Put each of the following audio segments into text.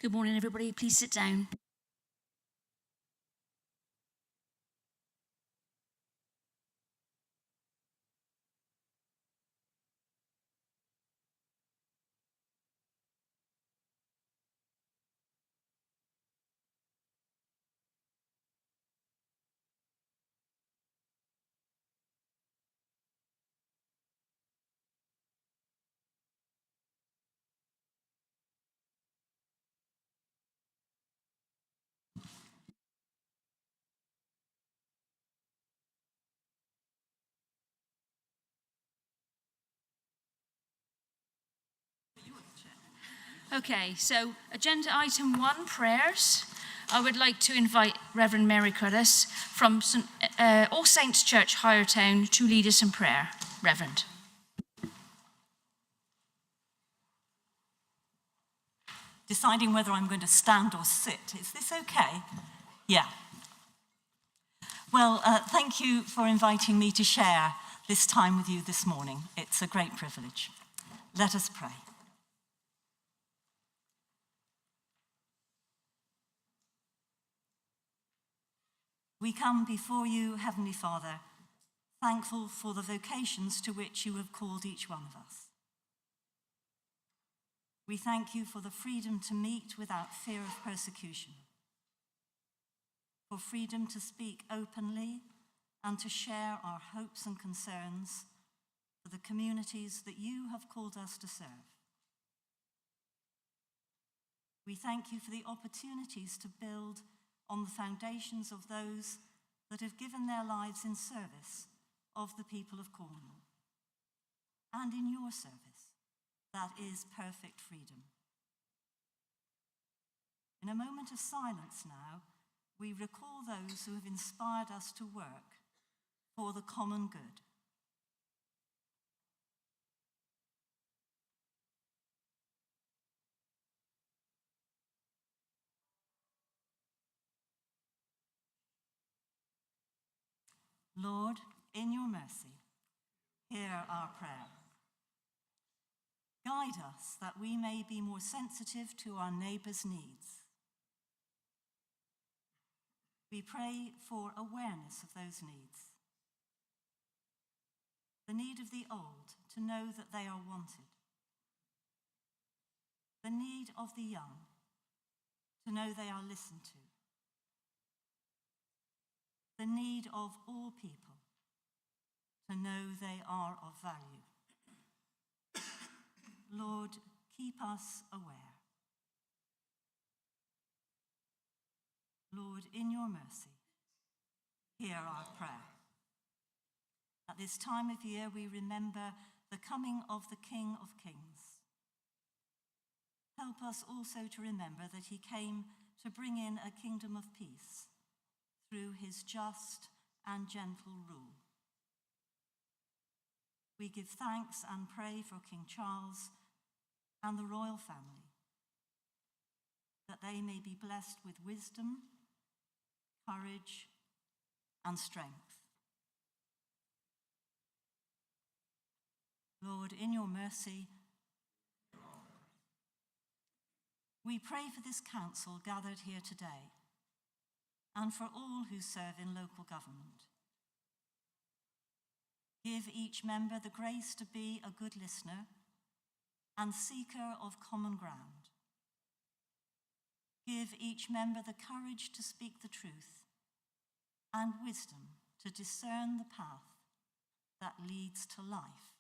Good morning, everybody. Please sit down. Okay, so agenda item 1, prayers. I would like to invite Reverend Mary Curtis from All Saints Church, Highertown, to lead us in prayer. Reverend. Deciding whether I'm going to stand or sit. Is this okay? Yeah. Well, thank you for inviting me to share this time with you this morning. It's a great privilege. Let us pray. We come before you, Heavenly Father, thankful for the vocations to which you have called each one of us. We thank you for the freedom to meet without fear of persecution, for freedom to speak openly and to share our hopes and concerns for the communities that you have called us to serve. We thank you for the opportunities to build on the foundations of those that have given their lives in service of the people of Cornwall, and in your service, that is perfect freedom. In a moment of silence now, we recall those who have inspired us to work for the common good. Lord, in your mercy, hear our prayer. Guide us that we may be more sensitive to our neighbours' needs. We pray for awareness of those needs. The need of the old to know that they are wanted. The need of the young to know they are listened to. The need of all people to know they are of value. Lord, keep us aware. Lord, in your mercy, hear our prayer. At this time of year, we remember the coming of the King of Kings. Help us also to remember that he came to bring in a kingdom of peace through his just and gentle rule. We give thanks and pray for King Charles and the royal family, that they may be blessed with wisdom, courage, and strength. Lord, in your mercy, we pray for this council gathered here today, and for all who serve in local government. Give each member the grace to be a good listener and seeker of common ground. Give each member the courage to speak the truth and wisdom to discern the path that leads to life.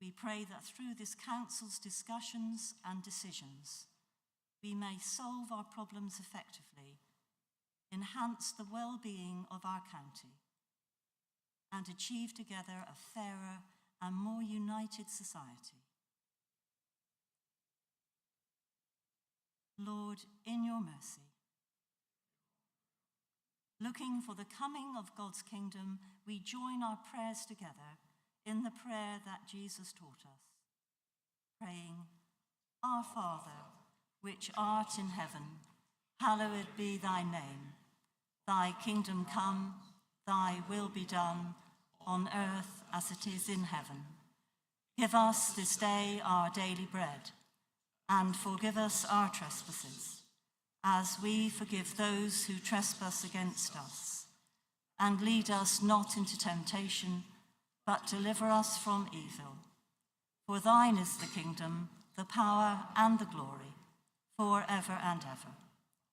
We pray that through this council's discussions and decisions, we may solve our problems effectively, enhance the well-being of our county, and achieve together a fairer and more united society. Lord, in your mercy, looking for the coming of God's kingdom, we join our prayers together in the prayer that Jesus taught us, praying, Our Father, which art in heaven, hallowed be thy name. Thy kingdom come, thy will be done, on earth as it is in heaven. Give us this day our daily bread, and forgive us our trespasses, as we forgive those who trespass against us. And lead us not into temptation, but deliver us from evil. For thine is the kingdom, the power, and the glory, forever and ever.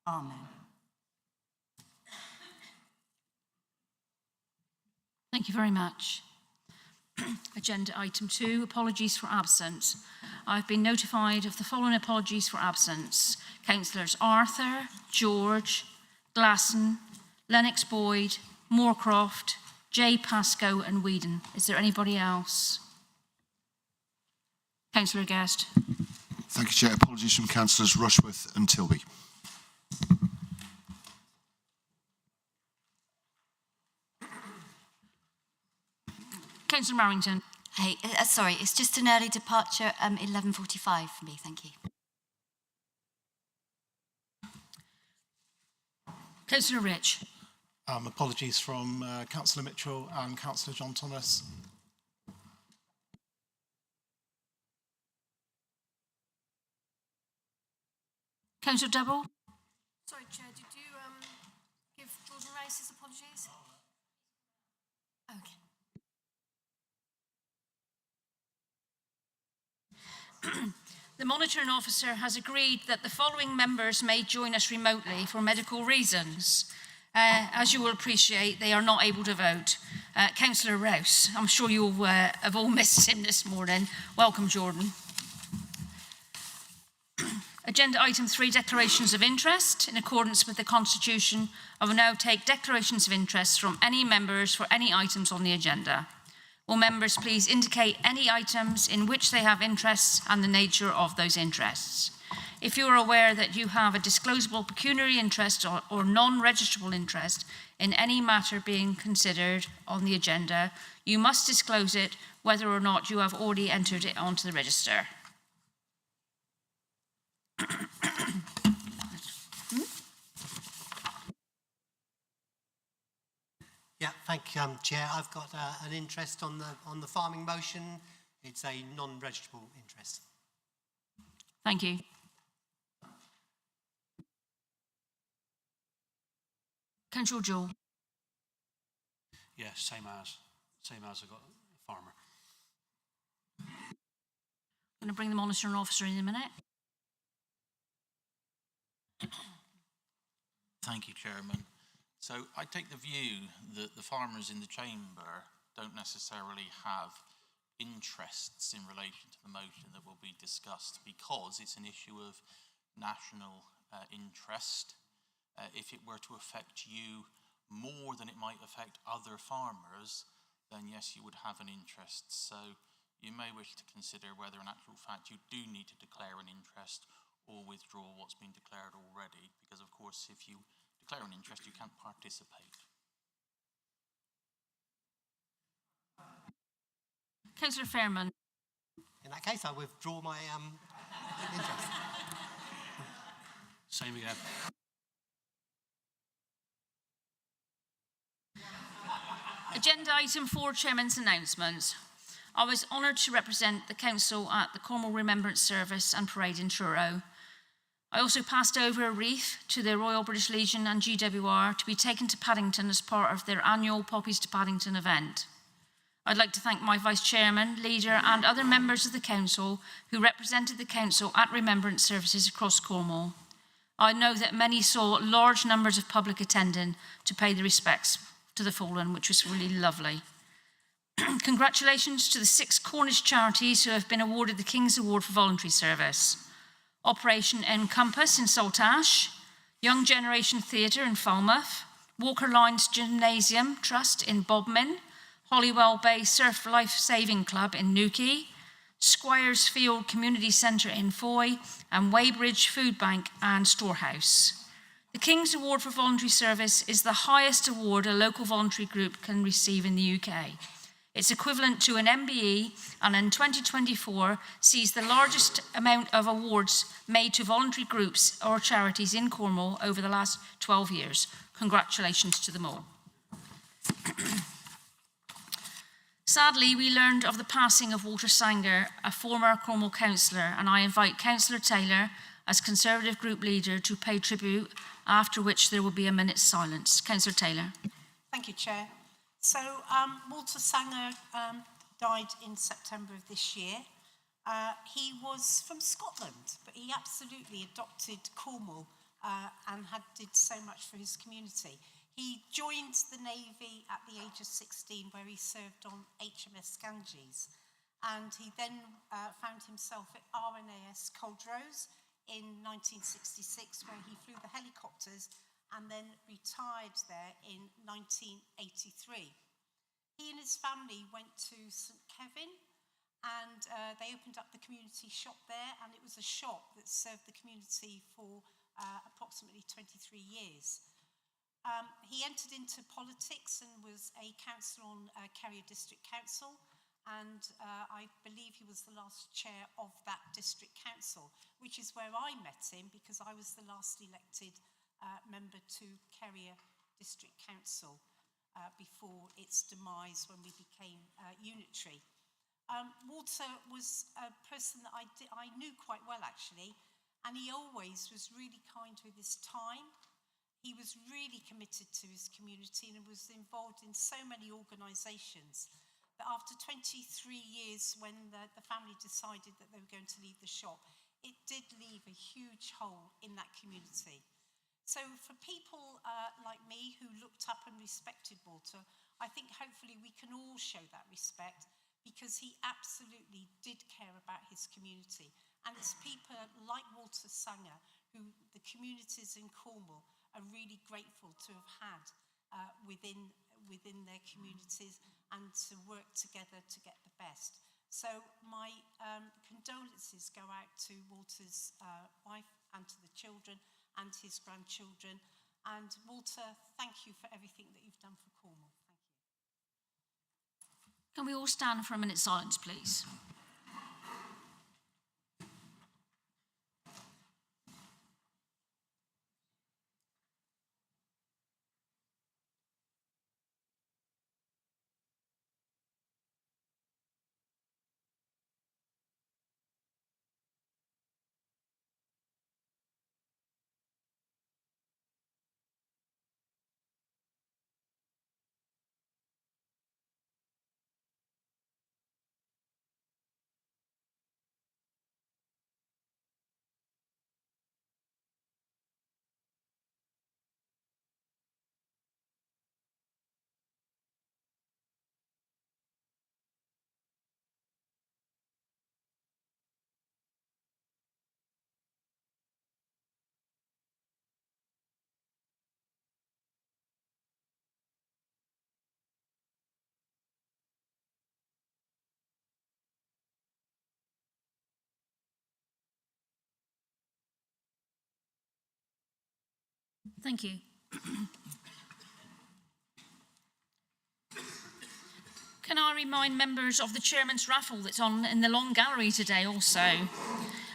Amen. Thank you very much. Agenda item 2, apologies for absence. I've been notified of the following apologies for absence. Councillors Arthur, George, Glasson, Lennox Boyd, Moorcroft, J. Pascoe and Whedon. Is there anybody else? Councillor Guest. Thank you, Chair. Apologies from Councillors Rushworth and Tilby. Councillor Marrington. Hey, sorry, it's just an early departure, 11:45 for me, thank you. Councillor Rich. Apologies from Councillor Mitchell and Councillor John Thomas. Councillor Double. Sorry, Chair, did you give Jordan Rice his apologies? Okay. The monitoring officer has agreed that the following members may join us remotely for medical reasons. As you will appreciate, they are not able to vote. Councillor Rouse, I'm sure you have all missed him this morning. Welcome, Jordan. Agenda item 3, declarations of interest. In accordance with the Constitution, I will now take declarations of interest from any members for any items on the agenda. Will members please indicate any items in which they have interests and the nature of those interests. If you are aware that you have a disclosable pecuniary interest or non-registrable interest in any matter being considered on the agenda, you must disclose it whether or not you have already entered it onto the register. Yeah, thank you, Chair. I've got an interest on the farming motion. It's a non-registrable interest. Thank you. Councillor Joel. Yeah, same as I got a farmer. I'm going to bring the monitoring officer in a minute. Thank you, Chairman. So I take the view that the farmers in the chamber don't necessarily have interests in relation to the motion that will be discussed because it's an issue of national interest. If it were to affect you more than it might affect other farmers, then yes, you would have an interest. So you may wish to consider whether in actual fact you do need to declare an interest or withdraw what's been declared already, because of course if you declare an interest you can't participate. Councillor Fairman. In that case, I withdraw my interest. Same again. Agenda item 4, Chairman's announcements. I was honoured to represent the Council at the Cornwall Remembrance Service and Parade in Truro. I also passed over a wreath to the Royal British Legion and GWR to be taken to Paddington as part of their annual Poppies to Paddington event. I'd like to thank my Vice Chairman, Leader and other members of the Council who represented the Council at remembrance services across Cornwall. I know that many saw large numbers of public attending to pay the respects to the fallen, which was really lovely. Congratulations to the 6 Cornish charities who have been awarded the King's Award for Voluntary Service. Operation Encompass in Saltash, Young Generation Theatre in Falmouth, Walker Lines Gymnasium Trust in Bodmin, Hollywell Bay Surf Life Saving Club in Newquay, Squires Field Community Centre in Foy, and Weybridge Food Bank and Storehouse. The King's Award for Voluntary Service is the highest award a local voluntary group can receive in the UK. It's equivalent to an MBE, and in 2024 sees the largest amount of awards made to voluntary groups or charities in Cornwall over the last 12 years. Congratulations to them all. Sadly, we learned of the passing of Walter Sanger, a former Cornwall councillor, and I invite Councillor Taylor, as Conservative Group Leader, to pay tribute, after which there will be a minute's silence. Councillor Taylor. Thank you, Chair. So Walter Sanger died in September of this year. He was from Scotland, but he absolutely adopted Cornwall and did so much for his community. He joined the Navy at the age of 16, where he served on HMS Ganges. And he then found himself at RNAS Culdrose in 1966, where he flew the helicopters and then retired there in 1983. He and his family went to St Kevin, and they opened up the community shop there, and it was a shop that served the community for approximately 23 years. He entered into politics and was a councillor on Carrier District Council, and I believe he was the last chair of that district council, which is where I met him, because I was the last elected member to Carrier District Council before its demise when we became unitary. Walter was a person that I knew quite well, actually, and he always was really kind with his time. He was really committed to his community and was involved in so many organisations that after 23 years, when the family decided that they were going to leave the shop, it did leave a huge hole in that community. So for people like me who looked up and respected Walter, I think hopefully we can all show that respect, because he absolutely did care about his community. And it's people like Walter Sanger who the communities in Cornwall are really grateful to have had within their communities, and to work together to get the best. So my condolences go out to Walter's wife and to the children and his grandchildren. And Walter, thank you for everything that you've done for Cornwall. Thank you. Can we all stand for a minute's silence, please? Thank you. Can I remind members of the chairman's raffle that's on in the long gallery today also?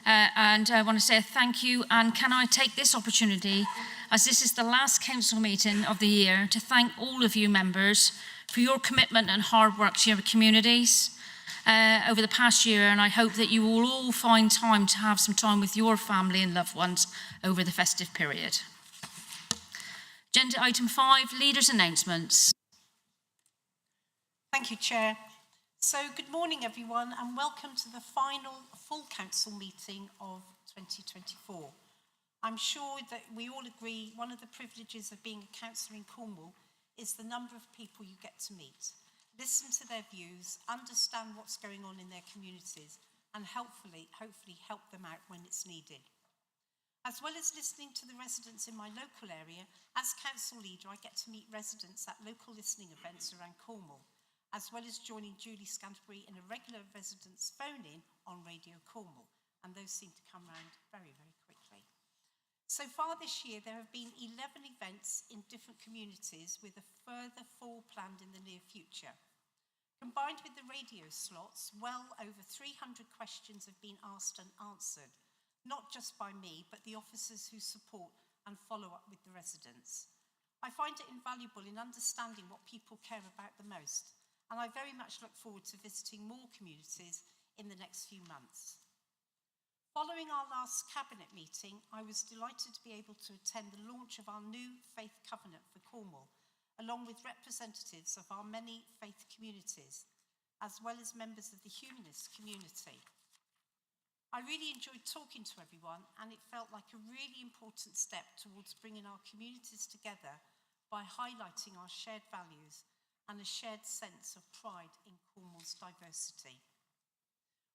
And I want to say a thank you, and can I take this opportunity, as this is the last council meeting of the year, to thank all of you members for your commitment and hard work to your communities over the past year, and I hope that you will all find time to have some time with your family and loved ones over the festive period. Agenda item 5, leaders' announcements. Thank you, Chair. So good morning, everyone, and welcome to the final full council meeting of 2024. I'm sure that we all agree one of the privileges of being a councillor in Cornwall is the number of people you get to meet, listen to their views, understand what's going on in their communities, and hopefully help them out when it's needed. As well as listening to the residents in my local area, as council leader, I get to meet residents at local listening events around Cornwall, as well as joining Julie Scantlebury in a regular residents' phone-in on Radio Cornwall, and those seem to come round very, very quickly. So far this year, there have been 11 events in different communities, with a further 4 planned in the near future. Combined with the radio slots, well over 300 questions have been asked and answered, not just by me, but the officers who support and follow up with the residents. I find it invaluable in understanding what people care about the most, and I very much look forward to visiting more communities in the next few months. Following our last Cabinet meeting, I was delighted to be able to attend the launch of our new faith covenant for Cornwall, along with representatives of our many faith communities, as well as members of the humanist community. I really enjoyed talking to everyone, and it felt like a really important step towards bringing our communities together by highlighting our shared values and a shared sense of pride in Cornwall's diversity.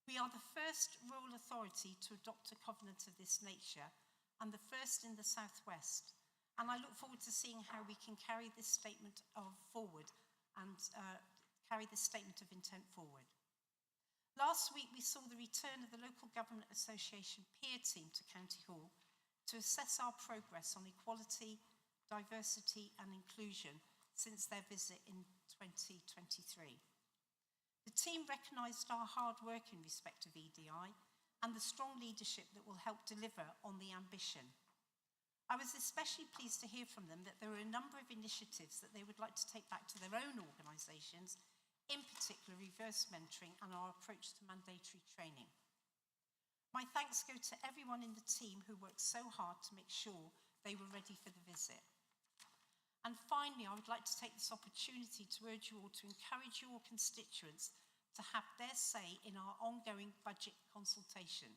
We are the first rural authority to adopt a covenant of this nature and the first in the southwest, and I look forward to seeing how we can carry this statement forward and carry this statement of intent forward. Last week we saw the return of the Local Government Association peer team to County Hall to assess our progress on equality, diversity and inclusion since their visit in 2023. The team recognised our hard work in respect of EDI and the strong leadership that will help deliver on the ambition. I was especially pleased to hear from them that there are a number of initiatives that they would like to take back to their own organisations, in particular reverse mentoring and our approach to mandatory training. My thanks go to everyone in the team who worked so hard to make sure they were ready for the visit. And finally, I would like to take this opportunity to urge you all to encourage your constituents to have their say in our ongoing budget consultation.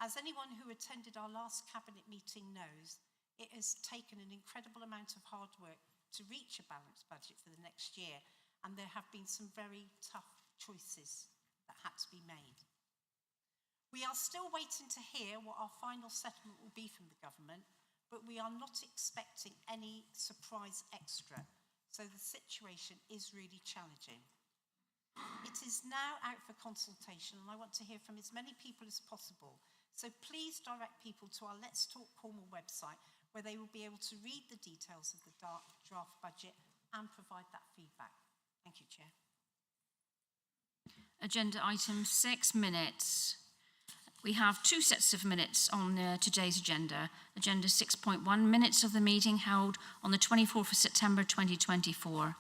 As anyone who attended our last Cabinet meeting knows, it has taken an incredible amount of hard work to reach a balanced budget for the next year, and there have been some very tough choices that had to be made. We are still waiting to hear what our final settlement will be from the government, but we are not expecting any surprise extra, so the situation is really challenging. It is now out for consultation, and I want to hear from as many people as possible, so please direct people to our Let's Talk Cornwall website, where they will be able to read the details of the draft budget and provide that feedback. Thank you, Chair. Agenda item 6, minutes. We have two sets of minutes on today's agenda. Agenda 6.1, minutes of the meeting held on the 24th of September 2024.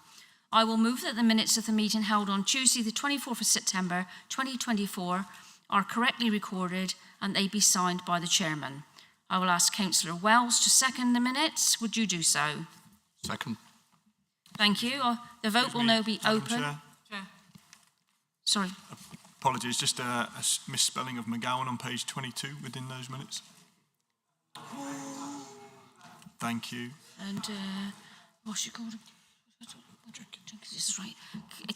I will move that the minutes of the meeting held on Tuesday the 24th of September 2024 are correctly recorded and they be signed by the chairman. I will ask Councillor Wells to second the minutes. Would you do so? Second. Thank you. The vote will now be open. Chair. Sorry. Apologies, just a misspelling of McGowan on page 22 within those minutes. Thank you. And what's she called? This is right.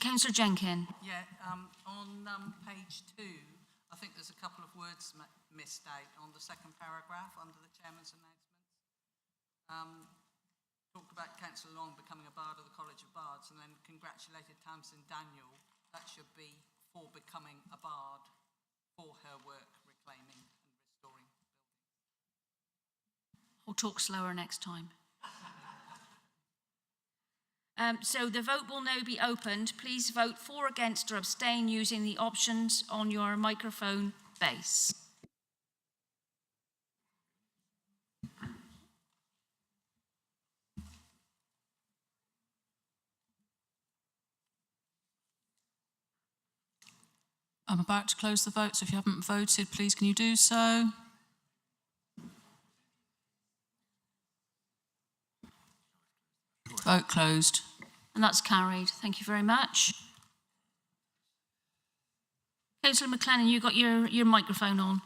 Councillor Jenkin. Yeah, on page 2, I think there's a couple of words missed out on the second paragraph under the chairman's announcements. Talked about Councillor Long becoming a bard of the College of Bards, and then congratulated Tamsin Daniel. That should be for becoming a bard for her work reclaiming and restoring buildings. I'll talk slower next time. So the vote will now be opened. Please vote for, against or abstain using the options on your microphone base. I'm about to close the vote, so if you haven't voted, please can you do so? Vote closed. And that's carried. Thank you very much. Councillor McLennan, you got your microphone on.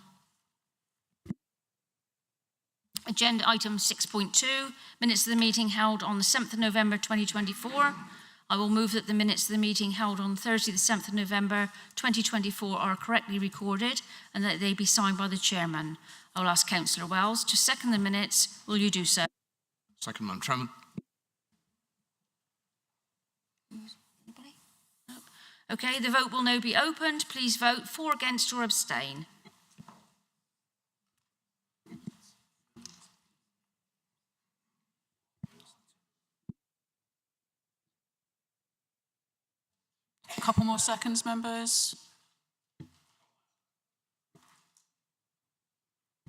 Agenda item 6.2, minutes of the meeting held on the 7th of November 2024. I will move that the minutes of the meeting held on Thursday the 7th of November 2024 are correctly recorded and that they be signed by the chairman. I will ask Councillor Wells to second the minutes. Will you do so? Second, Madam Chairman. Anybody? No. Okay, the vote will now be opened. Please vote for, against or abstain. A couple more seconds, members.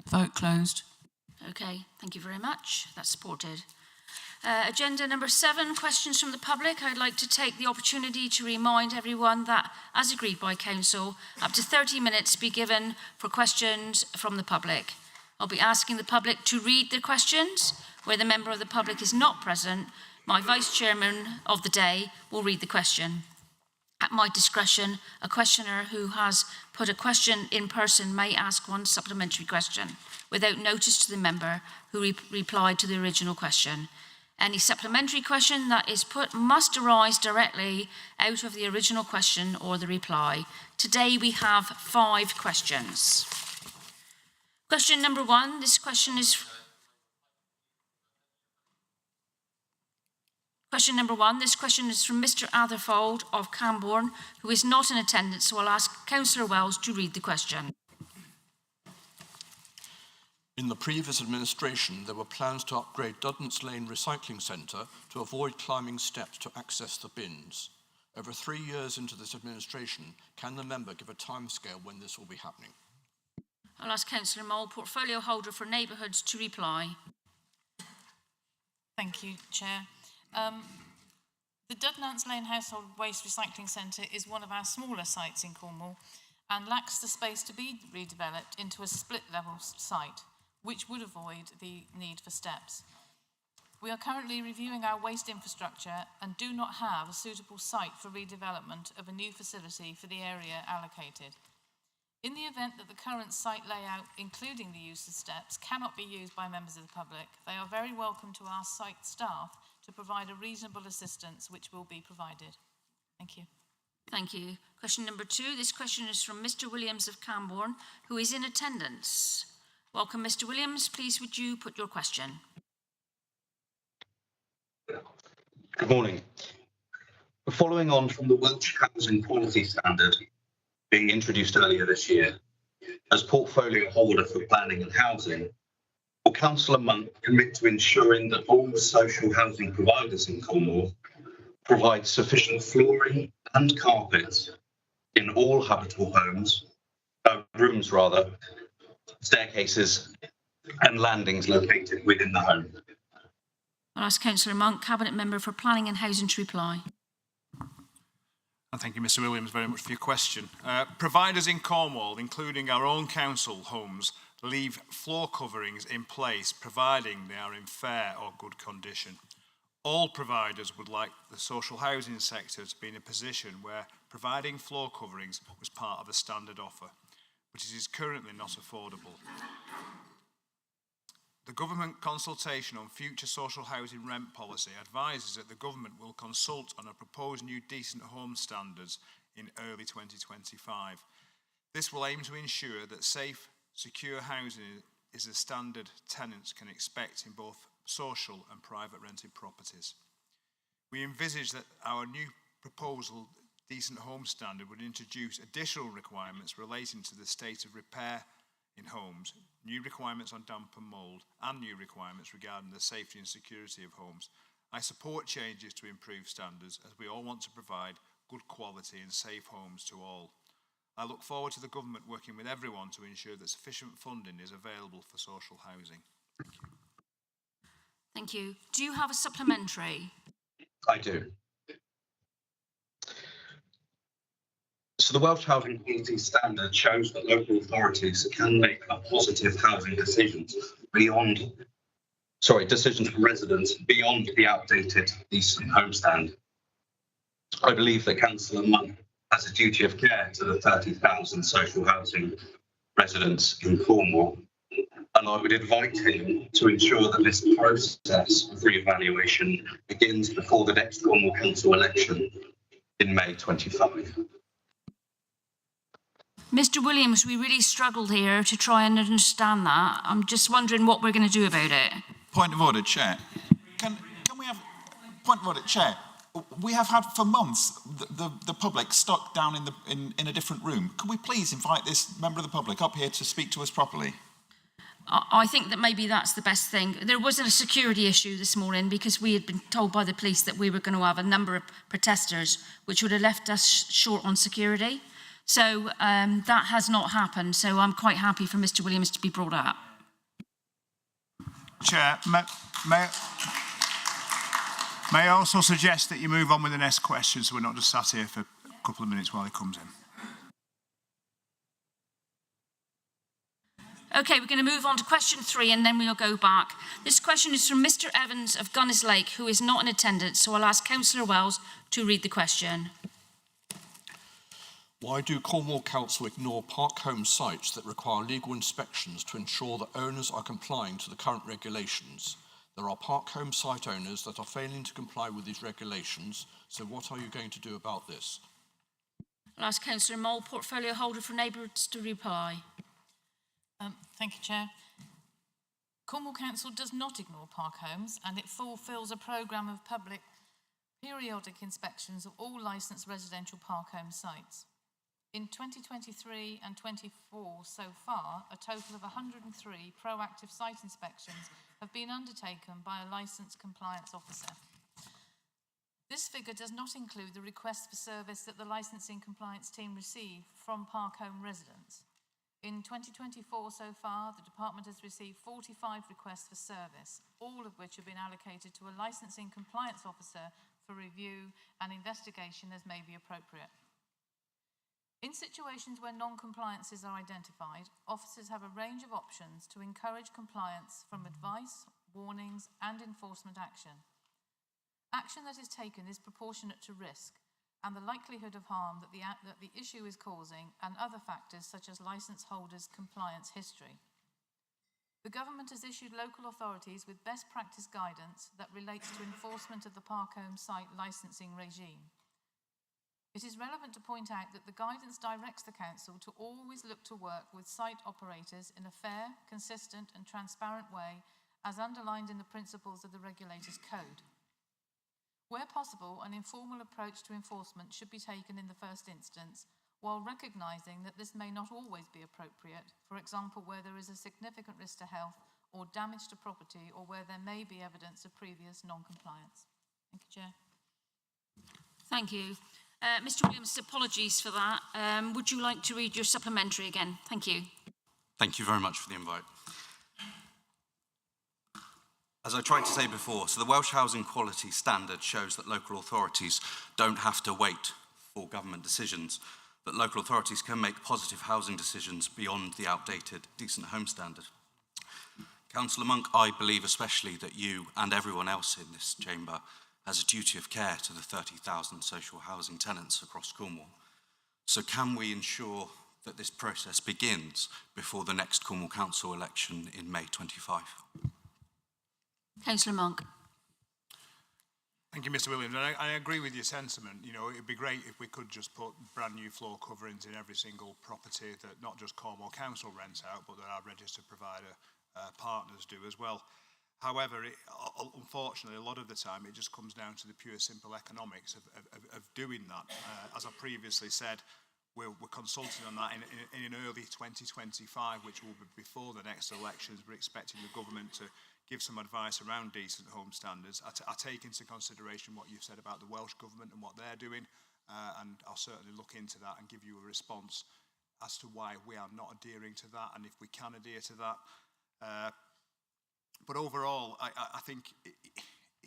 Vote closed. Okay, thank you very much. That's supported. Agenda number 7, questions from the public. I'd like to take the opportunity to remind everyone that, as agreed by Council, up to 30 minutes be given for questions from the public. I'll be asking the public to read the questions. Where the member of the public is not present, my Vice Chairman of the day will read the question. At my discretion, a questioner who has put a question in person may ask one supplementary question without notice to the member who replied to the original question. Any supplementary question that is put must arise directly out of the original question or the reply. Today we have 5 questions. Question number 1, this question is from Mr. Atherfold of Camborne, who is not in attendance, so I'll ask Councillor Wells to read the question. In the previous administration, there were plans to upgrade Dudnance Lane Recycling Centre to avoid climbing steps to access the bins. Over 3 years into this administration, can the member give a timescale when this will be happening? I'll ask Councillor Mole, portfolio holder for neighbourhoods, to reply. Thank you, Chair. The Dudnance Lane Household Waste Recycling Centre is one of our smaller sites in Cornwall and lacks the space to be redeveloped into a split-level site, which would avoid the need for steps. We are currently reviewing our waste infrastructure and do not have a suitable site for redevelopment of a new facility for the area allocated. In the event that the current site layout, including the use of steps, cannot be used by members of the public, they are very welcome to our site staff to provide a reasonable assistance, which will be provided. Thank you. Thank you. Question number 2. This question is from Mr. Williams of Camborne, who is in attendance. Welcome, Mr. Williams. Please would you put your question? Good morning. Following on from the Welsh Housing Quality Standard being introduced earlier this year, as portfolio holder for planning and housing, will Councillor Monk commit to ensuring that all social housing providers in Cornwall provide sufficient flooring and carpets in all habitable rooms, staircases and landings located within the home? I'll ask Councillor Monk, Cabinet Member for Planning and Housing, to reply. And thank you, Mr. Williams, very much for your question. Providers in Cornwall, including our own council homes, leave floor coverings in place, providing they are in fair or good condition. All providers would like the social housing sector to be in a position where providing floor coverings was part of a standard offer, which is currently not affordable. The government consultation on future social housing rent policy advises that the government will consult on a proposed new decent home standards in early 2025. This will aim to ensure that safe, secure housing is a standard tenants can expect in both social and private rented properties. We envisage that our new proposal decent home standard would introduce additional requirements relating to the state of repair in homes, new requirements on damp and mould, and new requirements regarding the safety and security of homes. I support changes to improve standards, as we all want to provide good quality and safe homes to all. I look forward to the government working with everyone to ensure that sufficient funding is available for social housing. Thank you. Thank you. Do you have a supplementary? I do. So the Welsh Housing Quality Standard shows that local authorities can make a positive housing decisions for residents beyond the outdated decent home stand. I believe that Councillor Monk has a duty of care to the 30,000 social housing residents in Cornwall, and I would invite him to ensure that this process of re-evaluation begins before the next Cornwall Council election in May 25. Mr. Williams, we really struggled here to try and understand that. I'm just wondering what we're going to do about it. Point of order, Chair. Can we have point of order, Chair? We have had for months the public stuck down in a different room. Could we please invite this member of the public up here to speak to us properly? I think that maybe that's the best thing. There wasn't a security issue this morning because we had been told by the police that we were going to have a number of protesters, which would have left us short on security. So that has not happened. So I'm quite happy for Mr. Williams to be brought up. Chair, May I also suggest that you move on with the next question so we're not just sat here for a couple of minutes while he comes in. Okay, we're going to move on to question 3 and then we'll go back. This question is from Mr Evans of Gunners Lake, who is not in attendance, so I'll ask Councillor Wells to read the question. Why do Cornwall Council ignore park home sites that require legal inspections to ensure that owners are complying to the current regulations? There are park home site owners that are failing to comply with these regulations, so what are you going to do about this? I'll ask Councillor Mole, portfolio holder for Neighbourhoods, to reply. Thank you, Chair. Cornwall Council does not ignore park homes, and it fulfils a programme of public periodic inspections of all licensed residential park home sites. In 2023 and 24 so far, a total of 103 proactive site inspections have been undertaken by a licensed compliance officer. This figure does not include the request for service that the licensing compliance team receive from park home residents. In 2024 so far, the department has received 45 requests for service, all of which have been allocated to a licensing compliance officer for review and investigation as may be appropriate. In situations where non-compliances are identified, officers have a range of options to encourage compliance, from advice, warnings and enforcement action. Action that is taken is proportionate to risk and the likelihood of harm that the issue is causing, and other factors such as licence holders' compliance history. The government has issued local authorities with best practice guidance that relates to enforcement of the park home site licensing regime. It is relevant to point out that the guidance directs the council to always look to work with site operators in a fair, consistent and transparent way, as underlined in the principles of the Regulator's Code. Where possible, an informal approach to enforcement should be taken in the first instance, while recognising that this may not always be appropriate, for example, where there is a significant risk to health or damage to property, or where there may be evidence of previous non-compliance. Thank you, Chair. Thank you. Mr Williams, apologies for that. Would you like to read your supplementary again? Thank you. Thank you very much for the invite. As I tried to say before, so the Welsh Housing Quality Standard shows that local authorities don't have to wait for government decisions, that local authorities can make positive housing decisions beyond the outdated Decent Home Standard. Councillor Monk, I believe especially that you and everyone else in this chamber has a duty of care to the 30,000 social housing tenants across Cornwall. So can we ensure that this process begins before the next Cornwall Council election in May 25? Councillor Monk. Thank you, Mr Williams. And I agree with your sentiment. You know, it'd be great if we could just put brand new floor coverings in every single property that not just Cornwall Council rents out, but that our registered provider partners do as well. However, unfortunately, a lot of the time it just comes down to the pure simple economics of doing that. As I previously said, we're consulting on that in early 2025, which will be before the next elections. We're expecting the government to give some advice around decent home standards. I take into consideration what you've said about the Welsh Government and what they're doing, and I'll certainly look into that and give you a response as to why we are not adhering to that, and if we can adhere to that. But overall, I think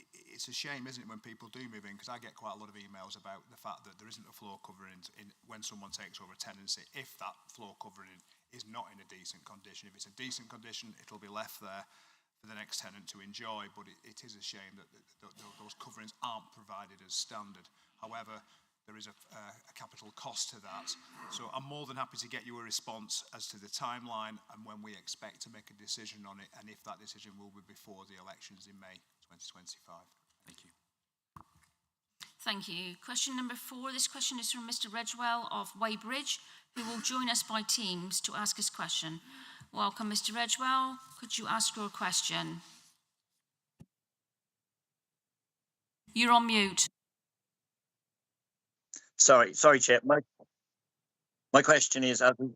it's a shame, isn't it, when people do move in, because I get quite a lot of emails about the fact that there isn't a floor covering when someone takes over a tenancy, if that floor covering is not in a decent condition. If it's a decent condition, it'll be left there for the next tenant to enjoy, but it is a shame that those coverings aren't provided as standard. However, there is a capital cost to that. So I'm more than happy to get you a response as to the timeline and when we expect to make a decision on it, and if that decision will be before the elections in May 2025. Thank you. Thank you. Question number 4. This question is from Mr Redgewell of Weybridge, who will join us by Teams to ask his question. Welcome, Mr Redgewell. Could you ask your question? You're on mute. Sorry, Chair. My question is, we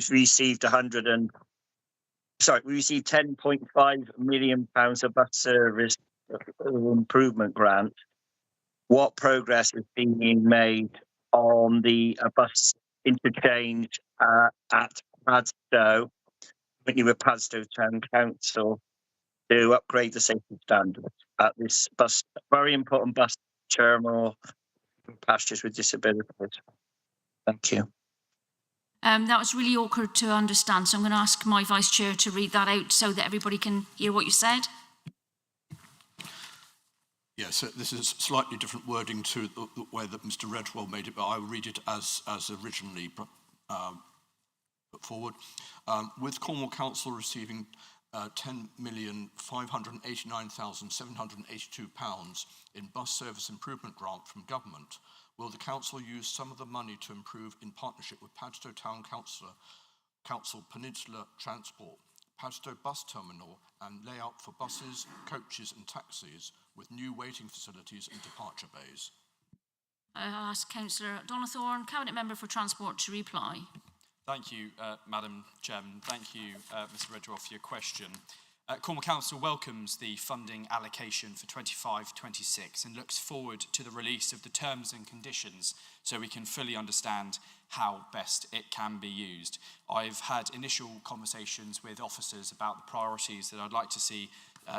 received we received £10.5 million of bus service improvement grant. What progress is being made on the bus interchange at Padstow, when you were Padstow Town Council? to upgrade the safety standards at this bus, very important bus terminal for passengers with disabilities. Thank you. That was really awkward to understand, so I'm going to ask my Vice Chair to read that out so that everybody can hear what you said. Yes, this is slightly different wording to the way that Mr. Redwell made it, but I will read it as originally put forward. With Cornwall Council receiving £10,589,782 in bus service improvement grant from government, will the council use some of the money to improve in partnership with Padstow Town Council Peninsula Transport, Padstow Bus Terminal and layout for buses, coaches and taxis with new waiting facilities and departure bays? I'll ask Councillor Donathorne, Cabinet Member for Transport, to reply. Thank you, Madam Chairman. Thank you, Mr. Redwell, for your question. Cornwall Council welcomes the funding allocation for 25-26 and looks forward to the release of the terms and conditions so we can fully understand how best it can be used. I've had initial conversations with officers about the priorities that I'd like to see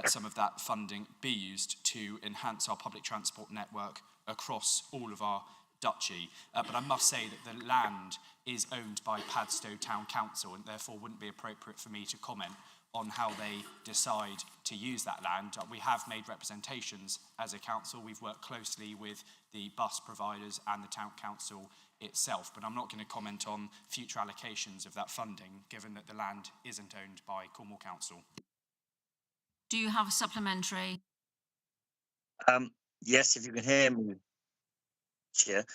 some of that funding be used to enhance our public transport network across all of our duchy. But I must say that the land is owned by Padstow Town Council and therefore wouldn't be appropriate for me to comment on how they decide to use that land. We have made representations as a council. We've worked closely with the bus providers and the town council itself, but I'm not going to comment on future allocations of that funding, given that the land isn't owned by Cornwall Council. Do you have a supplementary? Yes, if you can hear me, Chair.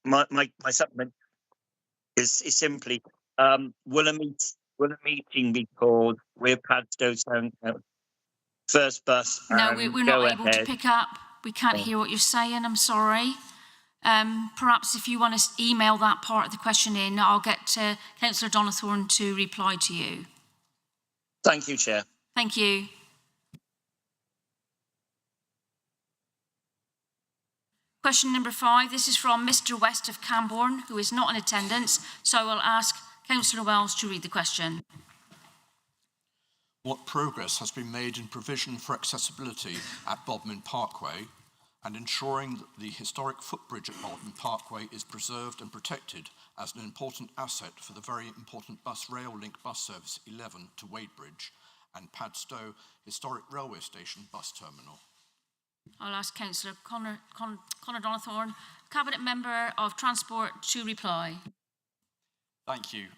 My supplement is simply, will a meeting be called with Padstow Town Council? First bus. No, we're not able to pick up. We can't hear what you're saying. I'm sorry. Perhaps if you want to email that part of the question in, I'll get Councillor Donathorne to reply to you. Thank you, Chair. Thank you. Question number 5. This is from Mr. West of Camborne, who is not in attendance, so I will ask Councillor Wells to read the question. What progress has been made in provision for accessibility at Bodmin Parkway and ensuring that the historic footbridge at Bodmin Parkway is preserved and protected as an important asset for the very important bus rail link bus service 11 to Wadebridge and Padstow Historic Railway Station bus terminal? I'll ask Councillor Conor Donathorne, Cabinet Member of Transport, to reply. Thank you,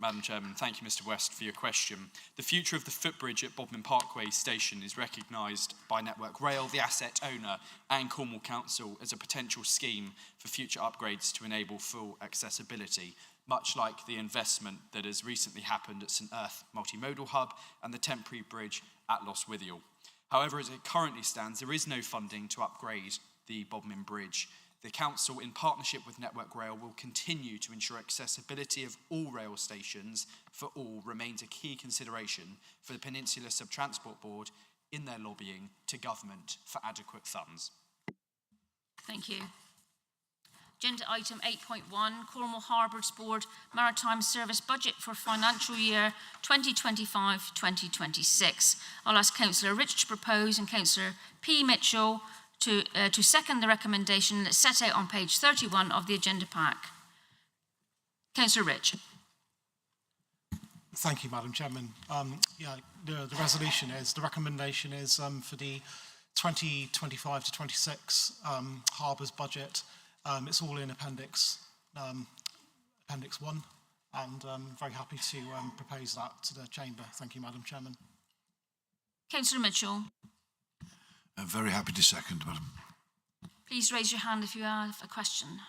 Madam Chairman. Thank you, Mr. West, for your question. The future of the footbridge at Bodmin Parkway Station is recognised by Network Rail, the asset owner, and Cornwall Council as a potential scheme for future upgrades to enable full accessibility, much like the investment that has recently happened at St Earth Multimodal Hub and the temporary bridge at Lostwithiel. However, as it currently stands, there is no funding to upgrade the Bodmin Bridge. The Council, in partnership with Network Rail, will continue to ensure accessibility of all rail stations for all remains a key consideration for the Peninsula Sub-Transport Board in their lobbying to government for adequate funds. Thank you. Agenda item 8.1, Cornwall Harbours Board Maritime Service Budget for financial year 2025-2026. I'll ask Councillor Rich to propose and Councillor P. Mitchell to second the recommendation that's set out on page 31 of the agenda pack. Councillor Rich. Thank you, Madam Chairman. The resolution is, the recommendation is for the 2025 to 26 Harbours budget. It's all in Appendix 1, and I'm very happy to propose that to the Chamber. Thank you, Madam Chairman. Councillor Mitchell. I'm very happy to second, Madam. Please raise your hand if you have a question.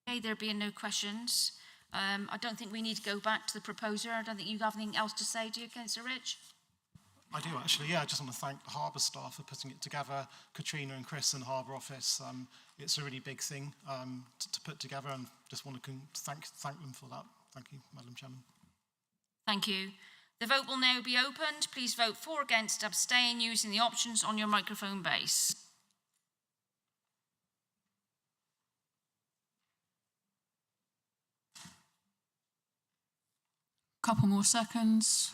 Okay, there being no questions. I don't think we need to go back to the proposer. I don't think you have anything else to say, do you, Councillor Rich? I do actually, yeah. I just want to thank the Harbour staff for putting it together, Katrina and Chris in the Harbour office. It's a really big thing to put together, and just want to thank them for that. Thank you, Madam Chairman. Thank you. The vote will now be opened. Please vote for, against, abstain using the options on your microphone base. Couple more seconds.